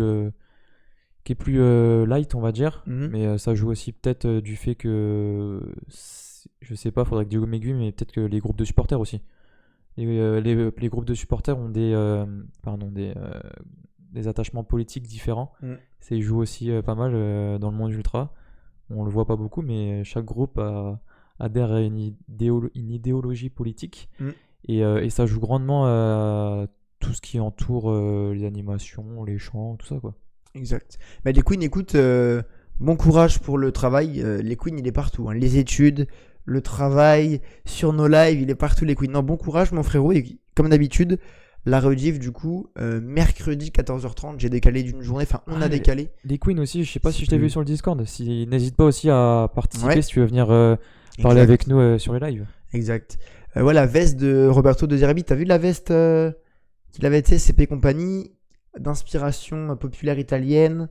[SPEAKER 2] Light, on va dire.
[SPEAKER 1] Mhm.
[SPEAKER 2] Mais ça joue aussi peut-être du fait que. Je sais pas, faudrait que Diego m'aiguille, mais peut-être que les groupes de supporters aussi. Les groupes de supporters ont des attachements politiques différents.
[SPEAKER 1] Mm.
[SPEAKER 2] Ça y joue aussi pas mal dans le monde ultra. On le voit pas beaucoup, mais chaque groupe adhère à une idéologie politique.
[SPEAKER 1] Mm.
[SPEAKER 2] Et ça joue grandement à tout ce qui entoure les animations, les chants, tout ça, quoi.
[SPEAKER 1] Exact. Bah, les Queens, écoute, bon courage pour le travail. Les Queens, il est partout, hein. Les études, le travail, sur nos lives, il est partout, les Queens. Non, bon courage, mon frérot. Et comme d'habitude, la rediff, du coup, mercredi 14h30, j'ai décalé d'une journée. Enfin, on a
[SPEAKER 2] Ah,
[SPEAKER 1] décalé.
[SPEAKER 2] Les Queens aussi, je sais pas si je
[SPEAKER 1] C'est
[SPEAKER 2] t'ai vu
[SPEAKER 1] plus-
[SPEAKER 2] sur le Discord. N'hésite pas aussi à participer
[SPEAKER 1] Ouais.
[SPEAKER 2] si tu veux venir parler
[SPEAKER 1] Exact.
[SPEAKER 2] avec nous sur les lives.
[SPEAKER 1] Exact. Voilà, la veste de Roberto De Zerbi. T'as vu la veste qu'il avait, tu sais, CP Compagnie, d'inspiration populaire italienne.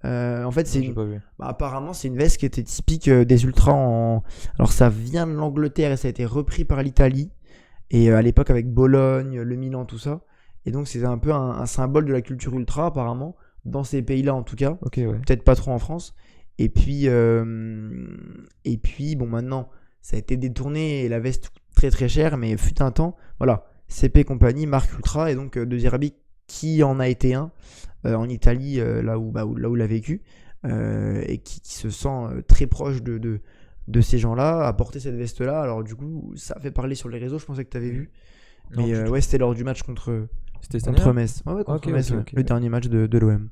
[SPEAKER 1] En fait, c'est
[SPEAKER 2] Non, j'ai
[SPEAKER 1] une...
[SPEAKER 2] pas vu.
[SPEAKER 1] Bah, apparemment, c'est une veste qui était typique des ultras en. Alors, ça vient de l'Angleterre et ça a été repris par l'Italie. Et à l'époque, avec Bologne, le Milan, tout ça. Et donc, c'est un peu un symbole de la culture ultra, apparemment, dans ces pays-là en tout cas.
[SPEAKER 2] Ok, ouais.
[SPEAKER 1] Peut-être pas trop en France. Et puis, bon, maintenant, ça a été détourné et la veste coûte très très cher, mais fut un temps, voilà, CP Compagnie, marque ultra, et donc De Zerbi qui en a été un en Italie, là où il a vécu, et qui se sent très proche de ces gens-là, a porté cette veste-là. Alors, du coup, ça fait parler sur les réseaux, je pensais que tu avais vu.
[SPEAKER 2] Non,
[SPEAKER 1] Mais
[SPEAKER 2] du tout.
[SPEAKER 1] ouais, c'était lors du match contre
[SPEAKER 2] C'était cette
[SPEAKER 1] contre
[SPEAKER 2] année-là
[SPEAKER 1] Metz. Ouais, contre
[SPEAKER 2] Ok,
[SPEAKER 1] Metz,
[SPEAKER 2] ok,
[SPEAKER 1] ouais.
[SPEAKER 2] ok,
[SPEAKER 1] Le
[SPEAKER 2] ouais.
[SPEAKER 1] dernier match de l'OM.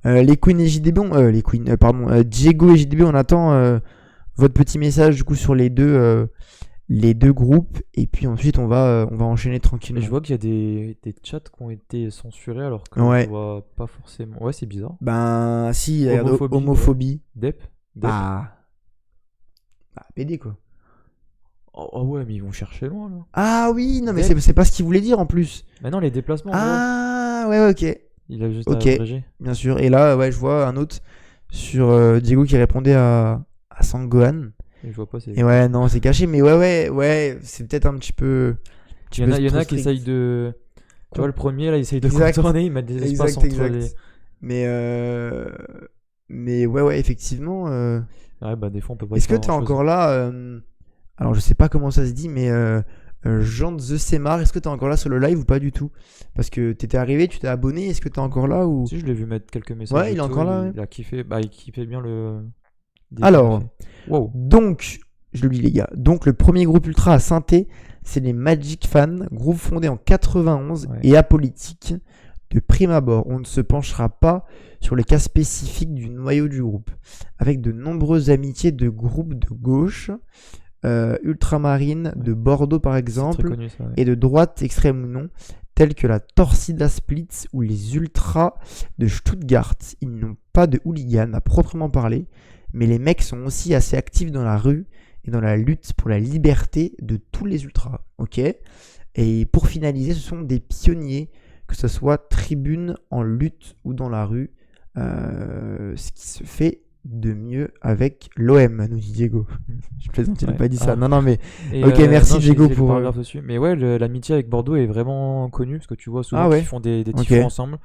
[SPEAKER 1] Les Queens et JDB, Diego et JDB, on attend votre petit message du coup sur les deux groupes, et puis ensuite on va enchaîner
[SPEAKER 2] Mais
[SPEAKER 1] tranquillement.
[SPEAKER 2] je vois qu'il y a des chats qui ont été censurés alors que
[SPEAKER 1] Ouais.
[SPEAKER 2] je vois pas forcément. Ouais, c'est bizarre.
[SPEAKER 1] Ben si, regarde,
[SPEAKER 2] Homophobie,
[SPEAKER 1] homophobie.
[SPEAKER 2] Dep.
[SPEAKER 1] Bah BD quoi.
[SPEAKER 2] Oh ouais, mais ils vont chercher loin là.
[SPEAKER 1] Ah oui, non mais
[SPEAKER 2] Dep.
[SPEAKER 1] c'est pas ce qu'il voulait dire en plus.
[SPEAKER 2] Maintenant, les déplacements, on voit.
[SPEAKER 1] Ah ouais, ok,
[SPEAKER 2] Il a juste
[SPEAKER 1] ok.
[SPEAKER 2] à abréger.
[SPEAKER 1] bien sûr. Et là, ouais, je vois un autre sur Diego qui répondait à Sangohan.
[SPEAKER 2] Et je vois pas.
[SPEAKER 1] Et ouais, non, c'est caché, mais ouais, c'est peut-être un petit peu.
[SPEAKER 2] Il y en a
[SPEAKER 1] trop
[SPEAKER 2] qui
[SPEAKER 1] strict.
[SPEAKER 2] essayent de. Tu
[SPEAKER 1] Quoi
[SPEAKER 2] vois, le premier là, il essaye de
[SPEAKER 1] Exact.
[SPEAKER 2] contourner, il met des espaces
[SPEAKER 1] Exact,
[SPEAKER 2] entre
[SPEAKER 1] exact. Mais ouais, effectivement.
[SPEAKER 2] Ouais, bah des fois on peut pas
[SPEAKER 1] Est-ce que
[SPEAKER 2] faire
[SPEAKER 1] t'es
[SPEAKER 2] grand-chose.
[SPEAKER 1] encore là alors, je sais pas comment ça se dit, mais Jean The Semar, est-ce que t'es encore là sur le live ou pas du tout? Parce que t'étais arrivé, tu t'es abonné, est-ce que t'es encore là ou...
[SPEAKER 2] Si, je l'ai vu mettre quelques messages.
[SPEAKER 1] Ouais,
[SPEAKER 2] et
[SPEAKER 1] il est
[SPEAKER 2] tout,
[SPEAKER 1] encore là, ouais.
[SPEAKER 2] Il a kiffé. Bah, il kiffait bien le.
[SPEAKER 1] Alors.
[SPEAKER 2] Wow.
[SPEAKER 1] Donc, je le lis les gars. Donc, le premier groupe ultra à Saint-Étienne, c'est les Magic Fans, groupe fondé en 91
[SPEAKER 2] Ouais.
[SPEAKER 1] et apolitique. De prime abord, on ne se penchera pas sur les cas spécifiques du noyau du groupe, avec de nombreuses amitiés de groupes de gauche, ultramarines, de Bordeaux par
[SPEAKER 2] C'est
[SPEAKER 1] exemple,
[SPEAKER 2] très connu ça. Ouais.
[SPEAKER 1] et de droite extrême ou non, tels que la Torcida Splits ou les Ultras de Stuttgart. Ils n'ont pas de hooligans à proprement parler, mais les mecs sont aussi assez actifs dans la rue et dans la lutte pour la liberté de tous les ultras. Ok. Et pour finaliser, ce sont des pionniers, que ce soit tribune, en lutte ou dans la rue, ce qui se fait de mieux avec l'OM, nous dit Diego. Je plaisante, il n'a
[SPEAKER 2] Ouais.
[SPEAKER 1] pas dit ça.
[SPEAKER 2] Ah.
[SPEAKER 1] Non, mais
[SPEAKER 2] Et,
[SPEAKER 1] ok, merci,
[SPEAKER 2] non,
[SPEAKER 1] Diego,
[SPEAKER 2] j'ai lu le
[SPEAKER 1] pour,
[SPEAKER 2] paragraphe dessus. Mais ouais, l'amitié avec Bordeaux est vraiment connue parce que tu vois souvent
[SPEAKER 1] Ah ouais.
[SPEAKER 2] qu'ils font des
[SPEAKER 1] Ok.
[SPEAKER 2] tifos ensemble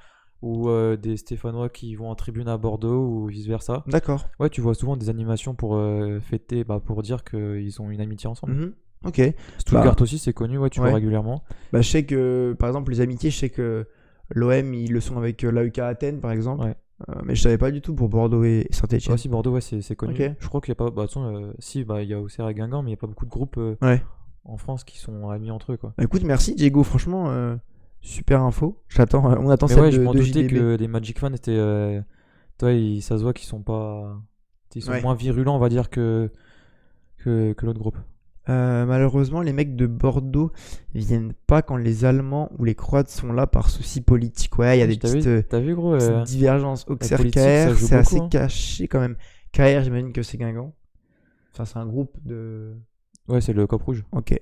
[SPEAKER 2] ou des Stéphanois qui vont en tribune à Bordeaux ou vice versa.
[SPEAKER 1] d'accord.
[SPEAKER 2] Ouais, tu vois souvent des animations pour fêter, pour dire qu'ils ont une amitié ensemble.
[SPEAKER 1] Mhm. Ok.
[SPEAKER 2] Stuttgart
[SPEAKER 1] Bah,
[SPEAKER 2] aussi, c'est connu, ouais, tu
[SPEAKER 1] ouais.
[SPEAKER 2] vois régulièrement.
[SPEAKER 1] Bah, je sais que, par exemple, les amitiés, je sais que l'OM, ils le sont avec l'AEK Athènes, par exemple.
[SPEAKER 2] Ouais.
[SPEAKER 1] Mais je savais pas du tout pour Bordeaux et Saint-Etienne.
[SPEAKER 2] Ouais, si Bordeaux, ouais, c'est connu.
[SPEAKER 1] Ok.
[SPEAKER 2] Je crois qu'il y a pas. Bah, de toute façon, si, il y a Auxerre et Guingamp, mais il n'y a pas beaucoup de groupes
[SPEAKER 1] Ouais.
[SPEAKER 2] en France qui sont amis entre eux, quoi.
[SPEAKER 1] Bah, écoute, merci Diego, franchement, super info. On attend
[SPEAKER 2] Mais
[SPEAKER 1] celle
[SPEAKER 2] ouais, je
[SPEAKER 1] de,
[SPEAKER 2] m'en
[SPEAKER 1] de
[SPEAKER 2] doutais
[SPEAKER 1] JDB.
[SPEAKER 2] que les Magic fans étaient. Toi, ça se voit qu'ils sont pas. Ils sont
[SPEAKER 1] Ouais.
[SPEAKER 2] moins virulents, on va dire, que l'autre groupe.
[SPEAKER 1] Malheureusement, les mecs de Bordeaux viennent pas quand les Allemands ou les Croates sont là par souci politique. Ouais, il y a des
[SPEAKER 2] T'as vu, gros
[SPEAKER 1] petites divergences. Auxerre
[SPEAKER 2] politique, ça
[SPEAKER 1] KR,
[SPEAKER 2] joue
[SPEAKER 1] c'est assez
[SPEAKER 2] beaucoup, hein.
[SPEAKER 1] caché quand même. KR, j'imagine que c'est Guingamp. Enfin, c'est un groupe de.
[SPEAKER 2] Ouais, c'est le Cop Rouge.
[SPEAKER 1] Ok.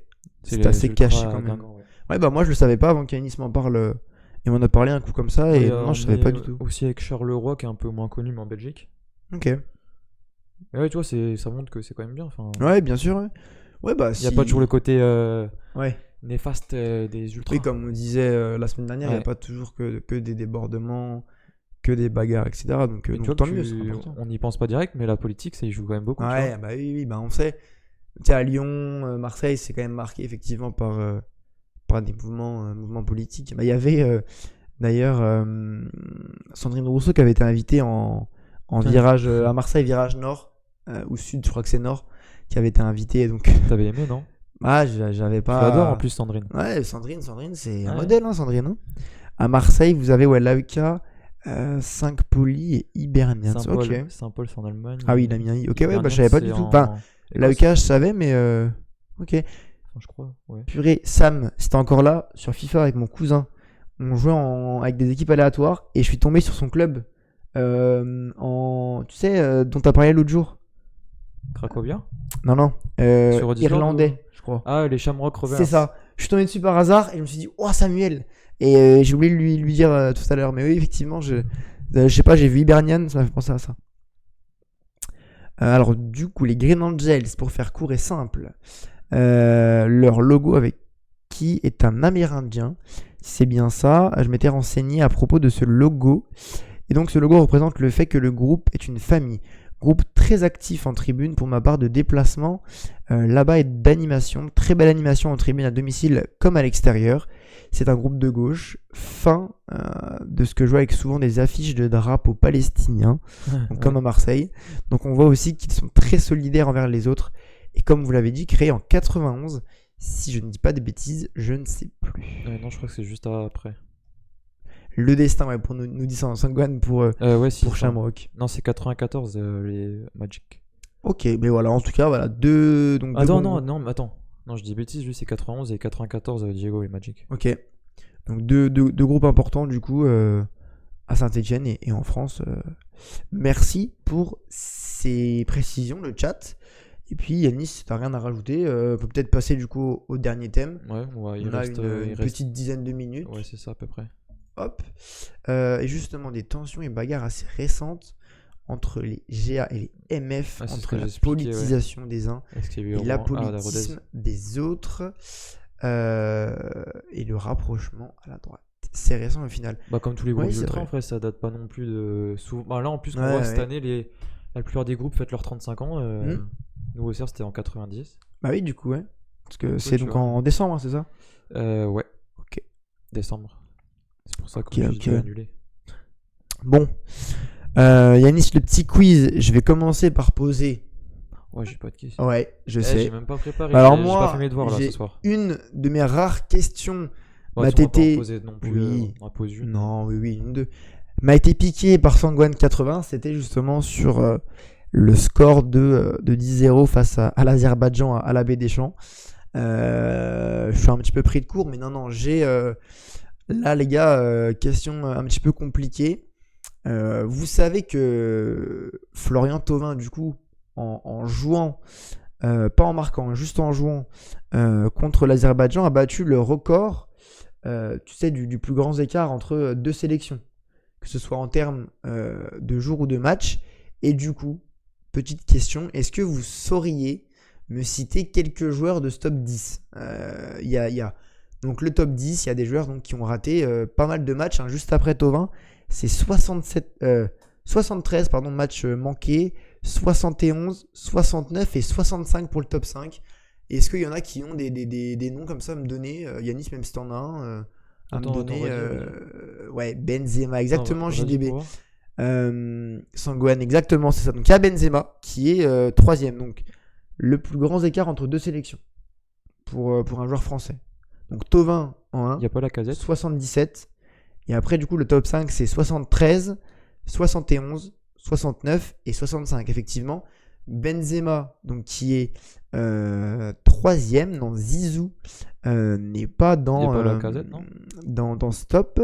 [SPEAKER 1] C'est
[SPEAKER 2] les
[SPEAKER 1] assez
[SPEAKER 2] Ultras
[SPEAKER 1] caché quand même.
[SPEAKER 2] Guingamp, ouais.
[SPEAKER 1] Ouais, bah moi je le savais pas avant qu'Yanis m'en parle. Il m'en a parlé un coup comme ça et non, je savais pas du tout.
[SPEAKER 2] Aussi avec Charleroi, qui est un peu moins connu, mais en Belgique.
[SPEAKER 1] Ok.
[SPEAKER 2] Mais ouais, tu vois, ça montre que c'est quand même bien. Enfin,
[SPEAKER 1] Ouais, bien sûr. Ouais, ouais bah
[SPEAKER 2] il n'y a pas toujours le côté
[SPEAKER 1] Ouais.
[SPEAKER 2] néfaste des ultras.
[SPEAKER 1] Oui, comme on disait la semaine dernière, il n'y a
[SPEAKER 2] Ouais.
[SPEAKER 1] pas toujours que des débordements, que des bagarres, etc. Donc,
[SPEAKER 2] Et tu
[SPEAKER 1] donc
[SPEAKER 2] vois
[SPEAKER 1] tant
[SPEAKER 2] que
[SPEAKER 1] mieux, c'est important.
[SPEAKER 2] on n'y pense pas direct, mais la politique, ça y joue quand même beaucoup. tu
[SPEAKER 1] Ouais,
[SPEAKER 2] vois.
[SPEAKER 1] bah oui, bah on sait. Tu sais, à Lyon, Marseille, c'est quand même marqué effectivement par des mouvements politiques. Bah, il y avait d'ailleurs Sandrine Rousseau qui avait été invitée en virage à Marseille, virage nord ou sud, je crois que c'est nord, qui avait été invitée. Donc,
[SPEAKER 2] T'avais aimé, non?
[SPEAKER 1] ah, j'avais
[SPEAKER 2] Tu
[SPEAKER 1] pas.
[SPEAKER 2] l'adores en plus, Sandrine.
[SPEAKER 1] Ouais, Sandrine, c'est un
[SPEAKER 2] Ouais.
[SPEAKER 1] modèle, hein, Sandrine. Hein. À Marseille, vous avez l'AEK, 5 Poli et Hibernians.
[SPEAKER 2] Saint-Paul,
[SPEAKER 1] Ok.
[SPEAKER 2] Saint-Paul, c'est en Allemagne.
[SPEAKER 1] Ah oui, il a mis un i. Ok, ouais, bah
[SPEAKER 2] Hibernian,
[SPEAKER 1] je savais pas
[SPEAKER 2] c'est
[SPEAKER 1] du tout.
[SPEAKER 2] en
[SPEAKER 1] Enfin,
[SPEAKER 2] Écosse.
[SPEAKER 1] l'AEK, je savais, mais ok.
[SPEAKER 2] Enfin, je crois, ouais.
[SPEAKER 1] Purée, Sam, c'était encore là sur FIFA avec mon cousin. On jouait avec des équipes aléatoires et je suis tombé sur son club tu sais, dont t'as parlé l'autre jour.
[SPEAKER 2] Cracovia?
[SPEAKER 1] Non,
[SPEAKER 2] Sur Discord,
[SPEAKER 1] irlandais, je crois.
[SPEAKER 2] Ah, les Shamrock Rovers.
[SPEAKER 1] C'est ça. Je suis tombé dessus par hasard et je me suis dit, oh Samuel. Et j'ai oublié de lui dire tout à l'heure. Mais oui, effectivement, je sais pas, j'ai vu Hibernian, ça m'a fait penser à ça. Alors, du coup, les Green Angels, pour faire court et simple, leur logo avec qui est un Amérindien. C'est bien ça. Je m'étais renseigné à propos de ce logo. Et donc, ce logo représente le fait que le groupe est une famille. Groupe très actif en tribune pour ma part de déplacement là-bas et d'animation. Très belle animation en tribune à domicile comme à l'extérieur. C'est un groupe de gauche fin de ce que je vois avec souvent des affiches de drapeaux palestiniens, donc comme à Marseille. Donc on voit aussi qu'ils sont très solidaires envers les autres. Et comme vous l'avez dit, créé en 91, si je ne dis pas de bêtises, je ne sais plus.
[SPEAKER 2] Non, je crois que c'est juste après.
[SPEAKER 1] Le destin, ouais, pour nous dit Sangwan pour
[SPEAKER 2] Ouais, si,
[SPEAKER 1] Shamrock.
[SPEAKER 2] Non, c'est 94, les Magic.
[SPEAKER 1] Ok, mais voilà, en tout cas, voilà, deux. Donc deux bons-
[SPEAKER 2] Non, mais attends. Non, je dis bêtises, lui c'est 91 et 94, Diego et Magic.
[SPEAKER 1] Ok. Donc deux groupes importants du coup à Saint-Etienne et en France. Merci pour ces précisions, le chat. Et puis Yanis, si t'as rien à rajouter, on peut peut-être passer du coup au dernier thème.
[SPEAKER 2] Ouais, il
[SPEAKER 1] On a
[SPEAKER 2] reste.
[SPEAKER 1] une
[SPEAKER 2] il reste-
[SPEAKER 1] petite dizaine de minutes.
[SPEAKER 2] Ouais, c'est ça à peu près.
[SPEAKER 1] Hop. Et justement des tensions et bagarres assez récentes entre les GA et les MF,
[SPEAKER 2] Ah, c'est ce
[SPEAKER 1] entre
[SPEAKER 2] que
[SPEAKER 1] la
[SPEAKER 2] j'expliquais,
[SPEAKER 1] politisation des uns
[SPEAKER 2] Est-ce qu'il y a eu
[SPEAKER 1] et
[SPEAKER 2] Rodez
[SPEAKER 1] l'apolitisme des autres et le rapprochement à la droite. C'est récent au final.
[SPEAKER 2] Bah, comme tous les groupes
[SPEAKER 1] Ouais, c'est
[SPEAKER 2] ultra,
[SPEAKER 1] vrai.
[SPEAKER 2] en fait, ça date pas non plus de. Bah, là, en plus, on
[SPEAKER 1] Ouais,
[SPEAKER 2] voit cette
[SPEAKER 1] ouais.
[SPEAKER 2] année, la plupart des groupes fêtent leurs 35 ans. Nous, au CERF, c'était en 90.
[SPEAKER 1] Bah oui, du coup, ouais. Parce que c'est
[SPEAKER 2] tu
[SPEAKER 1] donc
[SPEAKER 2] vois.
[SPEAKER 1] en décembre, hein, c'est ça?
[SPEAKER 2] Ouais.
[SPEAKER 1] Ok.
[SPEAKER 2] Décembre. C'est pour ça
[SPEAKER 1] Ok,
[SPEAKER 2] que j'ai
[SPEAKER 1] ok.
[SPEAKER 2] dû annuler.
[SPEAKER 1] Bon. Yanis, le petit quiz, je vais commencer par poser.
[SPEAKER 2] Ouais, j'ai pas de questions.
[SPEAKER 1] Ouais, je
[SPEAKER 2] J'ai
[SPEAKER 1] sais.
[SPEAKER 2] même pas préparé.
[SPEAKER 1] Alors
[SPEAKER 2] j'ai
[SPEAKER 1] moi,
[SPEAKER 2] pas fait mes devoirs là
[SPEAKER 1] j'ai
[SPEAKER 2] ce soir.
[SPEAKER 1] une de mes rares questions
[SPEAKER 2] Ouais,
[SPEAKER 1] Bah,
[SPEAKER 2] on va pas en
[SPEAKER 1] t'étais-
[SPEAKER 2] poser non plus.
[SPEAKER 1] Oui.
[SPEAKER 2] On en pose une.
[SPEAKER 1] Non, oui, une, deux. M'a été piqué par Sangwan 80, c'était justement sur le score de 10-0 face à l'Azerbaïdjan à la Baie des Champs. Je suis un petit peu pris de court, mais non, j'ai là les gars, question un petit peu compliquée. Vous savez que Florian Thauvin, du coup, en jouant, pas en marquant, juste en jouant contre l'Azerbaïdjan, a battu le record, tu sais, du plus grand écart entre deux sélections, que ce soit en termes de jours ou de matchs. Et du coup, petite question, est-ce que vous sauriez me citer quelques joueurs de ce top 10? Il y a donc le top 10, il y a des joueurs donc, qui ont raté pas mal de matchs, hein. Juste après Thauvin, c'est 73 matchs manqués, 71, 69 et 65 pour le top 5. Est-ce qu'il y en a qui ont des noms comme ça à me donner? Yanis, même si t'en as un, à me
[SPEAKER 2] Attends,
[SPEAKER 1] donner.
[SPEAKER 2] vas-y.
[SPEAKER 1] Ouais, Benzema, exactement,
[SPEAKER 2] Non, vas-y,
[SPEAKER 1] JDB.
[SPEAKER 2] pour voir.
[SPEAKER 1] Sangwan, exactement, c'est ça. Donc il y a Benzema qui est troisième. Donc le plus grand écart entre deux sélections pour un joueur français. Donc Thauvin en
[SPEAKER 2] Il n'y
[SPEAKER 1] 1,
[SPEAKER 2] a pas la casette.
[SPEAKER 1] 77. Et après, du coup, le top 5, c'est 73, 71, 69 et 65. Effectivement, Benzema, donc qui est troisième. Non, Zizou n'est pas
[SPEAKER 2] Il n'y
[SPEAKER 1] dans,
[SPEAKER 2] a pas la casette, non?
[SPEAKER 1] dans ce top.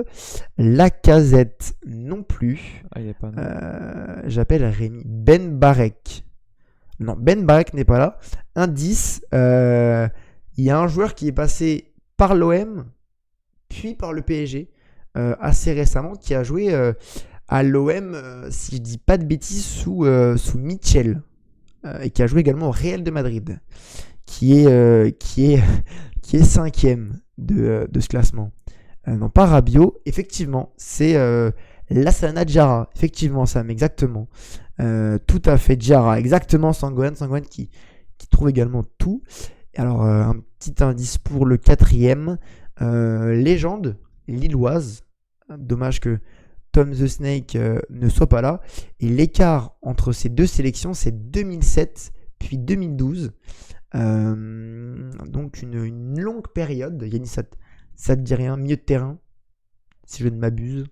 [SPEAKER 1] Lacazette non plus.
[SPEAKER 2] Ah, il n'y a pas. Non.
[SPEAKER 1] J'appelle Rémi. Ben Barek. Non, Ben Barek n'est pas là. Indice, il y a un joueur qui est passé par l'OM, puis par le PSG, assez récemment, qui a joué à l'OM, si je dis pas de bêtises, sous Mitchell, et qui a joué également au Real de Madrid, qui est cinquième de ce classement. Non, pas Rabiot, effectivement, c'est Lassana Diarra, effectivement Sam, exactement. Tout à fait, Diarra, exactement. Sangwan qui trouve également tout. Alors, un petit indice pour le quatrième. Légende lilloise. Dommage que Tom the Snake ne soit pas là. Et l'écart entre ces deux sélections, c'est 2007 puis 2012. Donc une longue période. Yannis, ça te dit rien? Milieu de terrain, si je ne m'abuse.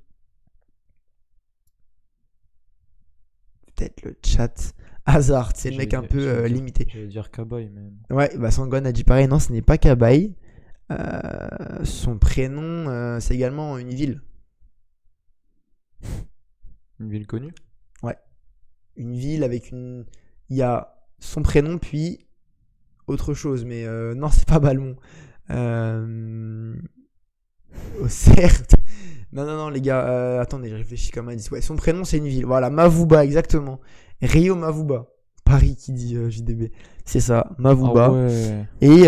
[SPEAKER 1] Peut-être le chat. Hazard, c'est le mec un peu limité.
[SPEAKER 2] Je vais dire Cabaye, mais.
[SPEAKER 1] Ouais, bah Sangwan a dit pareil. Non, ce n'est pas Cabaye. Son prénom, c'est également une ville.
[SPEAKER 2] Une ville connue?
[SPEAKER 1] Ouais. Une ville avec une. Il y a son prénom, puis autre chose. Mais non, c'est pas Balmont. Certes. Non, les gars. Attendez, je réfléchis comme un indice. Ouais, son prénom, c'est une ville. Voilà, Mavouba, exactement. Rio Mavouba. Paris qui dit JDB. C'est ça, Mavouba.
[SPEAKER 2] Ah ouais.
[SPEAKER 1] Et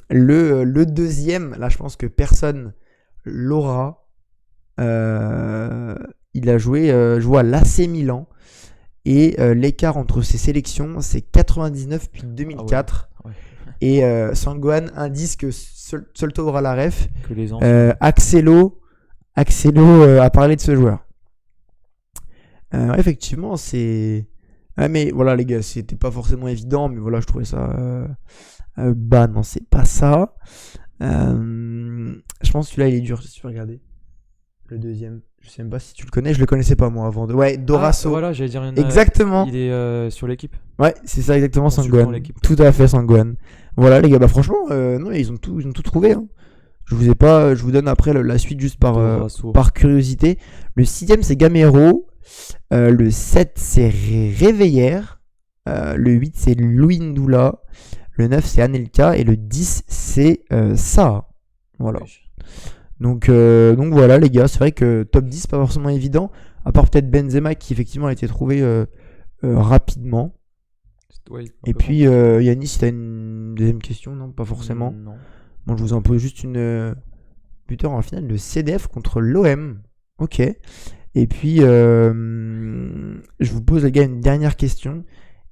[SPEAKER 1] le deuxième, là, je pense que personne l'aura. Il a joué à l'AC Milan. Et l'écart entre ces sélections, c'est 99 puis 2004.
[SPEAKER 2] Ah ouais.
[SPEAKER 1] Et Sangwan indice que seul toi aura la ref.
[SPEAKER 2] Que les anciens.
[SPEAKER 1] Axelo a parlé de ce joueur. Effectivement, c'est. Ah, mais voilà, les gars, c'était pas forcément évident, mais voilà, je trouvais ça. Bah, non, c'est pas ça. Je pense que celui-là, il est dur, si tu veux regarder. Le deuxième. Je sais même pas si tu le connais, je le connaissais pas moi avant. Ouais, Dorasso.
[SPEAKER 2] Ah, voilà, j'allais dire une.
[SPEAKER 1] Exactement.
[SPEAKER 2] Il est sur l'équipe.
[SPEAKER 1] Ouais, c'est ça exactement,
[SPEAKER 2] Consultant
[SPEAKER 1] Sangwan.
[SPEAKER 2] l'équipe.
[SPEAKER 1] Tout à fait, Sangwan. Voilà, les gars, bah franchement, non, ils ont tout trouvé. Hein. Je vous donne après la suite juste
[SPEAKER 2] Dorasso.
[SPEAKER 1] par curiosité. Le 6ème, c'est Gamero. Le 7, c'est Réveillère. Le 8, c'est Louis Ndoula. Le 9, c'est Anelka. Et le 10, c'est Sa. Voilà.
[SPEAKER 2] Oui.
[SPEAKER 1] Donc voilà, les gars, c'est vrai que top 10, pas forcément évident. À part peut-être Benzema qui, effectivement, a été trouvé rapidement.
[SPEAKER 2] Ouais,
[SPEAKER 1] Et puis, Yannis, si t'as une deuxième question, non, pas forcément.
[SPEAKER 2] Non.
[SPEAKER 1] Bon, je vous en pose juste une. Buteur en finale de CDF contre l'OM. Ok. Et puis, je vous pose, les gars, une dernière question.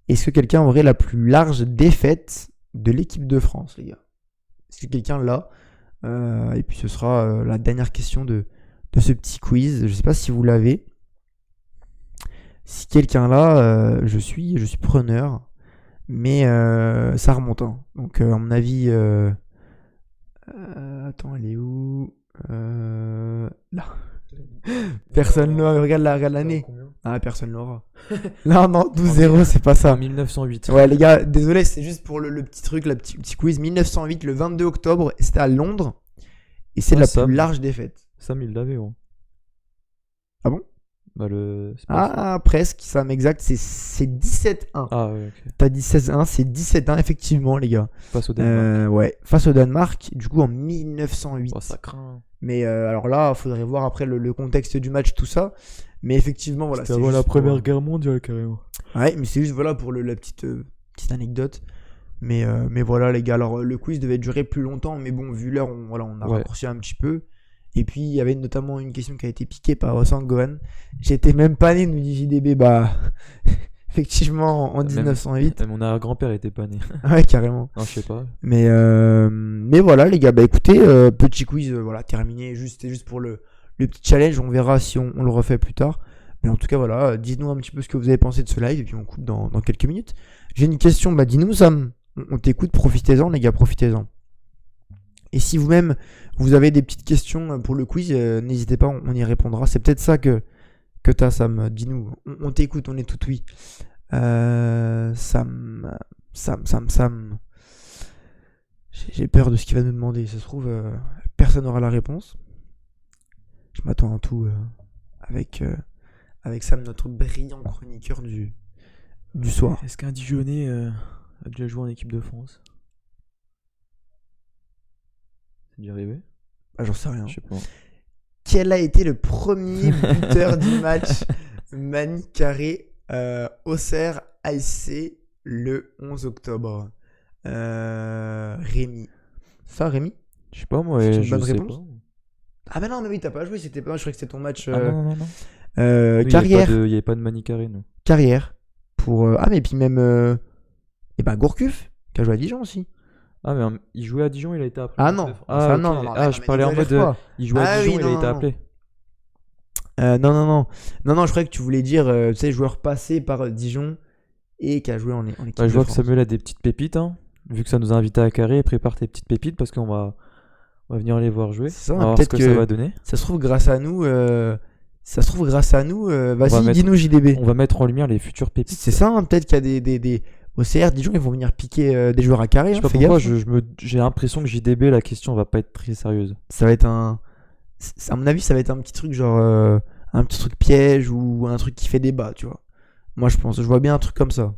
[SPEAKER 1] Est-ce que quelqu'un aurait la plus large défaite de l'équipe de France, les gars? Est-ce que quelqu'un l'a? Et puis, ce sera la dernière question de ce petit quiz. Je sais pas si vous l'avez. Si quelqu'un l'a, je suis preneur. Mais ça remonte. Hein. Donc, à mon avis, Attends, elle est où Là. Personne l'aura. Regarde l'année. Ah, personne l'aura. Non, 12-0, c'est pas ça.
[SPEAKER 2] 1908.
[SPEAKER 1] Ouais, les gars, désolé, c'est juste pour le petit truc, le petit quiz. 1908, le 22 octobre, c'était à Londres. Et c'est la plus large défaite.
[SPEAKER 2] Sam, il l'avait, gros.
[SPEAKER 1] Ah bon?
[SPEAKER 2] Bah, c'est pas ça.
[SPEAKER 1] Ah, presque, Sam, exact. C'est 17-1.
[SPEAKER 2] Ah, ouais, ok.
[SPEAKER 1] T'as dit 16-1, c'est 17-1, effectivement, les gars.
[SPEAKER 2] Face au Danemark.
[SPEAKER 1] Ouais, face au Danemark, du coup, en 1908.
[SPEAKER 2] Oh, ça craint.
[SPEAKER 1] Mais alors là, il faudrait voir après le contexte du match, tout ça. Mais effectivement, voilà.
[SPEAKER 2] C'était avant la Première Guerre mondiale, carrément.
[SPEAKER 1] Ouais, mais c'est juste voilà pour la petite anecdote. Mais voilà, les gars. Alors, le quiz devait durer plus longtemps. Mais bon, vu l'heure, on a raccourci un petit peu. Et puis, il y avait notamment une question qui a été piquée par Sangohan. J'étais même pas né, nous dit JDB. Bah, effectivement, en 1908.
[SPEAKER 2] Mon arrière-grand-père était pas né.
[SPEAKER 1] Ouais, carrément.
[SPEAKER 2] Non, je sais pas.
[SPEAKER 1] Mais voilà, les gars. Bah, écoutez, petit quiz, voilà, terminé. C'était juste pour le petit challenge. On verra si on le refait plus tard. Mais en tout cas, voilà, dites-nous un petit peu ce que vous avez pensé de ce live. Et puis, on coupe dans quelques minutes. J'ai une question. Bah, dis-nous, Sam. On t'écoute. Profitez-en, les gars. Profitez-en. Et si vous-même, vous avez des petites questions pour le quiz, n'hésitez pas, on y répondra. C'est peut-être ça que t'as, Sam. Dis-nous. On t'écoute, on est tout oui. Sam. J'ai peur de ce qu'il va nous demander. Ça se trouve, personne n'aura la réponse. Je m'attends à tout avec Sam, notre brillant chroniqueur du soir.
[SPEAKER 2] Est-ce qu'un Dijonais a déjà joué en équipe de France? C'est déjà arrivé?
[SPEAKER 1] Ah, j'en sais rien.
[SPEAKER 2] Je sais pas.
[SPEAKER 1] Quel a été le premier buteur du match Mani Carré Auxerre ASC le 11 octobre? Rémi. Ça, Rémi?
[SPEAKER 2] Je sais pas, moi.
[SPEAKER 1] C'est une
[SPEAKER 2] je
[SPEAKER 1] bonne
[SPEAKER 2] sais
[SPEAKER 1] réponse.
[SPEAKER 2] pas.
[SPEAKER 1] Ah, bah non, mais oui, t'as pas joué. C'était pas. Je croyais que c'était ton match.
[SPEAKER 2] Ah non.
[SPEAKER 1] Carrière.
[SPEAKER 2] Il n'y avait pas de Mani Carré, non.
[SPEAKER 1] Carrière. Pour. Ah, mais puis même. Et ben Gourcuff, qui a joué à Dijon aussi.
[SPEAKER 2] Ah, mais il jouait à Dijon, il a été appelé.
[SPEAKER 1] Ah non.
[SPEAKER 2] Ah,
[SPEAKER 1] okay.
[SPEAKER 2] non.
[SPEAKER 1] Ah,
[SPEAKER 2] je parlais en mode. Il jouait à Dijon, il a été appelé.
[SPEAKER 1] Non, je croyais que tu voulais dire, tu sais, joueur passé par Dijon et qui a joué en équipe de France.
[SPEAKER 2] Je vois que Samuel a des petites pépites, hein. Vu que ça nous a invités à Carré, prépare tes petites pépites parce qu'on va venir les voir jouer.
[SPEAKER 1] C'est ça,
[SPEAKER 2] on va voir
[SPEAKER 1] peut-être
[SPEAKER 2] ce que ça va donner.
[SPEAKER 1] Ça se trouve grâce à nous. Vas-y, dis-nous JDB.
[SPEAKER 2] On va mettre en lumière les futures pépites.
[SPEAKER 1] C'est ça, hein, peut-être qu'il y a des au CR Dijon, ils vont venir piquer des joueurs à Carré.
[SPEAKER 2] Je sais pas pourquoi, j'ai l'impression que JDB, la question va pas être très sérieuse.
[SPEAKER 1] Ça va être à mon avis, ça va être un petit truc genre un petit truc piège ou un truc qui fait débat, tu vois. Moi, je vois bien un truc comme ça.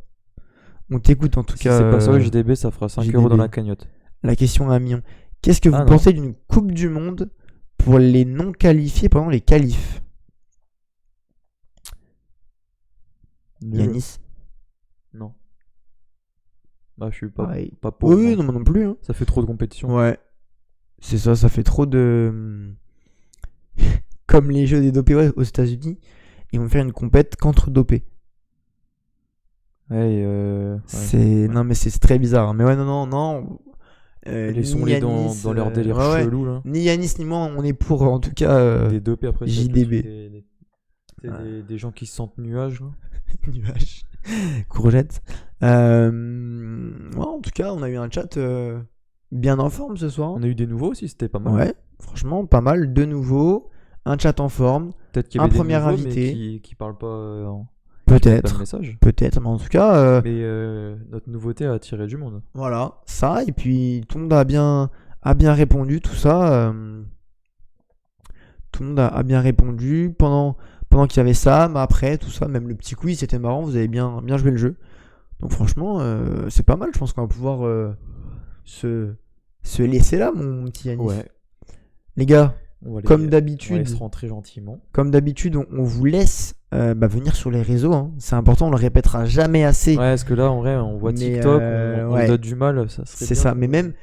[SPEAKER 1] On t'écoute en tout cas.
[SPEAKER 2] Si c'est pas ça, JDB, ça fera 5 € dans la cagnotte.
[SPEAKER 1] La question à 1 million. Qu'est-ce que vous pensez d'une Coupe du Monde pour les non qualifiés pendant les qualifs? Yanis?
[SPEAKER 2] Non. Bah, je suis pas
[SPEAKER 1] pour. Oui, non, moi non plus. Hein.
[SPEAKER 2] Ça fait trop de compétition.
[SPEAKER 1] Ouais. C'est ça fait trop de. Comme les jeux des dopés aux États-Unis, ils vont faire une compète contre dopés. Non, mais c'est très bizarre. Mais ouais, non.
[SPEAKER 2] Laissons-les dans leur délire chelou là.
[SPEAKER 1] Ni Yanis ni moi, on est pour en tout cas
[SPEAKER 2] des dopés après
[SPEAKER 1] JDB.
[SPEAKER 2] Des gens qui se sentent nuages.
[SPEAKER 1] Nuages. Courgettes. En tout cas, on a eu un chat bien en forme ce soir.
[SPEAKER 2] On a eu des nouveaux aussi, c'était pas mal.
[SPEAKER 1] Ouais, franchement, pas mal. 2 nouveaux, un chat en forme,
[SPEAKER 2] peut-être qu'il y avait
[SPEAKER 1] un premier
[SPEAKER 2] nouveaux,
[SPEAKER 1] invité.
[SPEAKER 2] Mais qui parle pas.
[SPEAKER 1] Peut-être, mais en tout cas.
[SPEAKER 2] Mais notre nouveauté a attiré du monde.
[SPEAKER 1] Voilà, ça, et puis tout le monde a bien répondu, tout ça. Tout le monde a bien répondu pendant qu'il y avait ça, mais après, tout ça, même le petit quiz, c'était marrant, vous avez bien joué le jeu. Donc franchement, c'est pas mal, je pense qu'on va pouvoir se laisser là, mon petit Yanis.
[SPEAKER 2] Ouais.
[SPEAKER 1] Les gars, comme
[SPEAKER 2] on
[SPEAKER 1] d'habitude,
[SPEAKER 2] va se rentrer gentiment.
[SPEAKER 1] Comme d'habitude, on vous laisse venir sur les réseaux. Hein. C'est important, on le répétera jamais assez.
[SPEAKER 2] Ouais, parce que là, en vrai, on voit TikTok, on a du mal, ça serait
[SPEAKER 1] c'est
[SPEAKER 2] bien.
[SPEAKER 1] Ça, mais même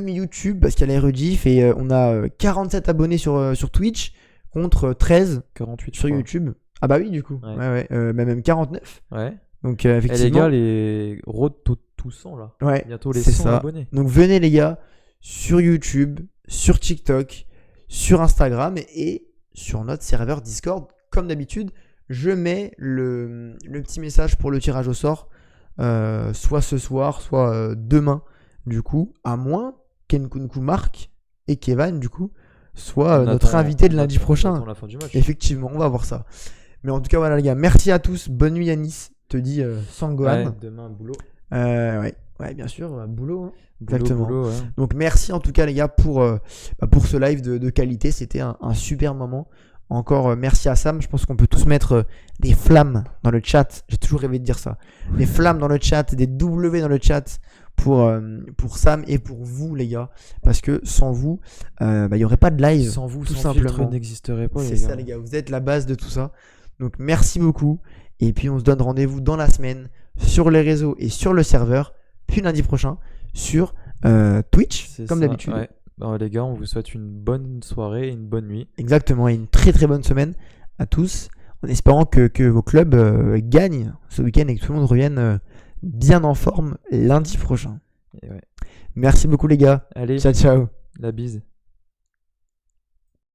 [SPEAKER 1] YouTube, parce qu'il y a les rediff et on a 47 abonnés sur Twitch contre 13
[SPEAKER 2] 48
[SPEAKER 1] sur YouTube. Ah bah oui, du coup. Ouais. Même 49.
[SPEAKER 2] Ouais.
[SPEAKER 1] Donc effectivement.
[SPEAKER 2] Et les gars, les road to 100 là.
[SPEAKER 1] Ouais.
[SPEAKER 2] Bientôt les 100 abonnés.
[SPEAKER 1] Donc venez les gars sur YouTube, sur TikTok, sur Instagram et sur notre serveur Discord. Comme d'habitude, je mets le petit message pour le tirage au sort, soit ce soir, soit demain. Du coup, à moins qu'Nkunku marque et qu'Evan, du coup, soit
[SPEAKER 2] On
[SPEAKER 1] notre
[SPEAKER 2] attend-
[SPEAKER 1] invité de
[SPEAKER 2] on
[SPEAKER 1] lundi
[SPEAKER 2] attend- on
[SPEAKER 1] prochain.
[SPEAKER 2] attend la fin du match.
[SPEAKER 1] Effectivement, on va voir ça. Mais en tout cas, voilà les gars, merci à tous. Bonne nuit Yanis, te dit Sangohan.
[SPEAKER 2] Ouais, demain, boulot.
[SPEAKER 1] Ouais, bien sûr, boulot. Hein.
[SPEAKER 2] Boulot,
[SPEAKER 1] Exactement.
[SPEAKER 2] boulot, ouais.
[SPEAKER 1] Donc merci en tout cas les gars pour ce live de qualité. C'était un super moment. Encore merci à Sam. Je pense qu'on peut tous mettre des flammes dans le chat. J'ai toujours rêvé de dire ça. Des flammes dans le chat, des W dans le chat pour Sam et pour vous les gars. Parce que sans vous, il n'y aurait pas de live.
[SPEAKER 2] Sans vous,
[SPEAKER 1] tout
[SPEAKER 2] sans
[SPEAKER 1] simplement.
[SPEAKER 2] filtre n'existerait pas,
[SPEAKER 1] C'est
[SPEAKER 2] les gars.
[SPEAKER 1] ça les gars. Vous êtes la base de tout ça. Donc merci beaucoup. Et puis on se donne rendez-vous dans la semaine sur les réseaux et sur le serveur. Puis lundi prochain sur Twitch,
[SPEAKER 2] C'est
[SPEAKER 1] comme
[SPEAKER 2] ça,
[SPEAKER 1] d'habitude.
[SPEAKER 2] ouais. Bon, les gars, on vous souhaite une bonne soirée et une bonne nuit.
[SPEAKER 1] Exactement, et une très très bonne semaine à tous, en espérant que vos clubs gagnent ce week-end et que tout le monde revienne bien en forme lundi prochain.
[SPEAKER 2] Et ouais.
[SPEAKER 1] Merci beaucoup les gars.
[SPEAKER 2] Allez,
[SPEAKER 1] Ciao ciao.
[SPEAKER 2] la bise.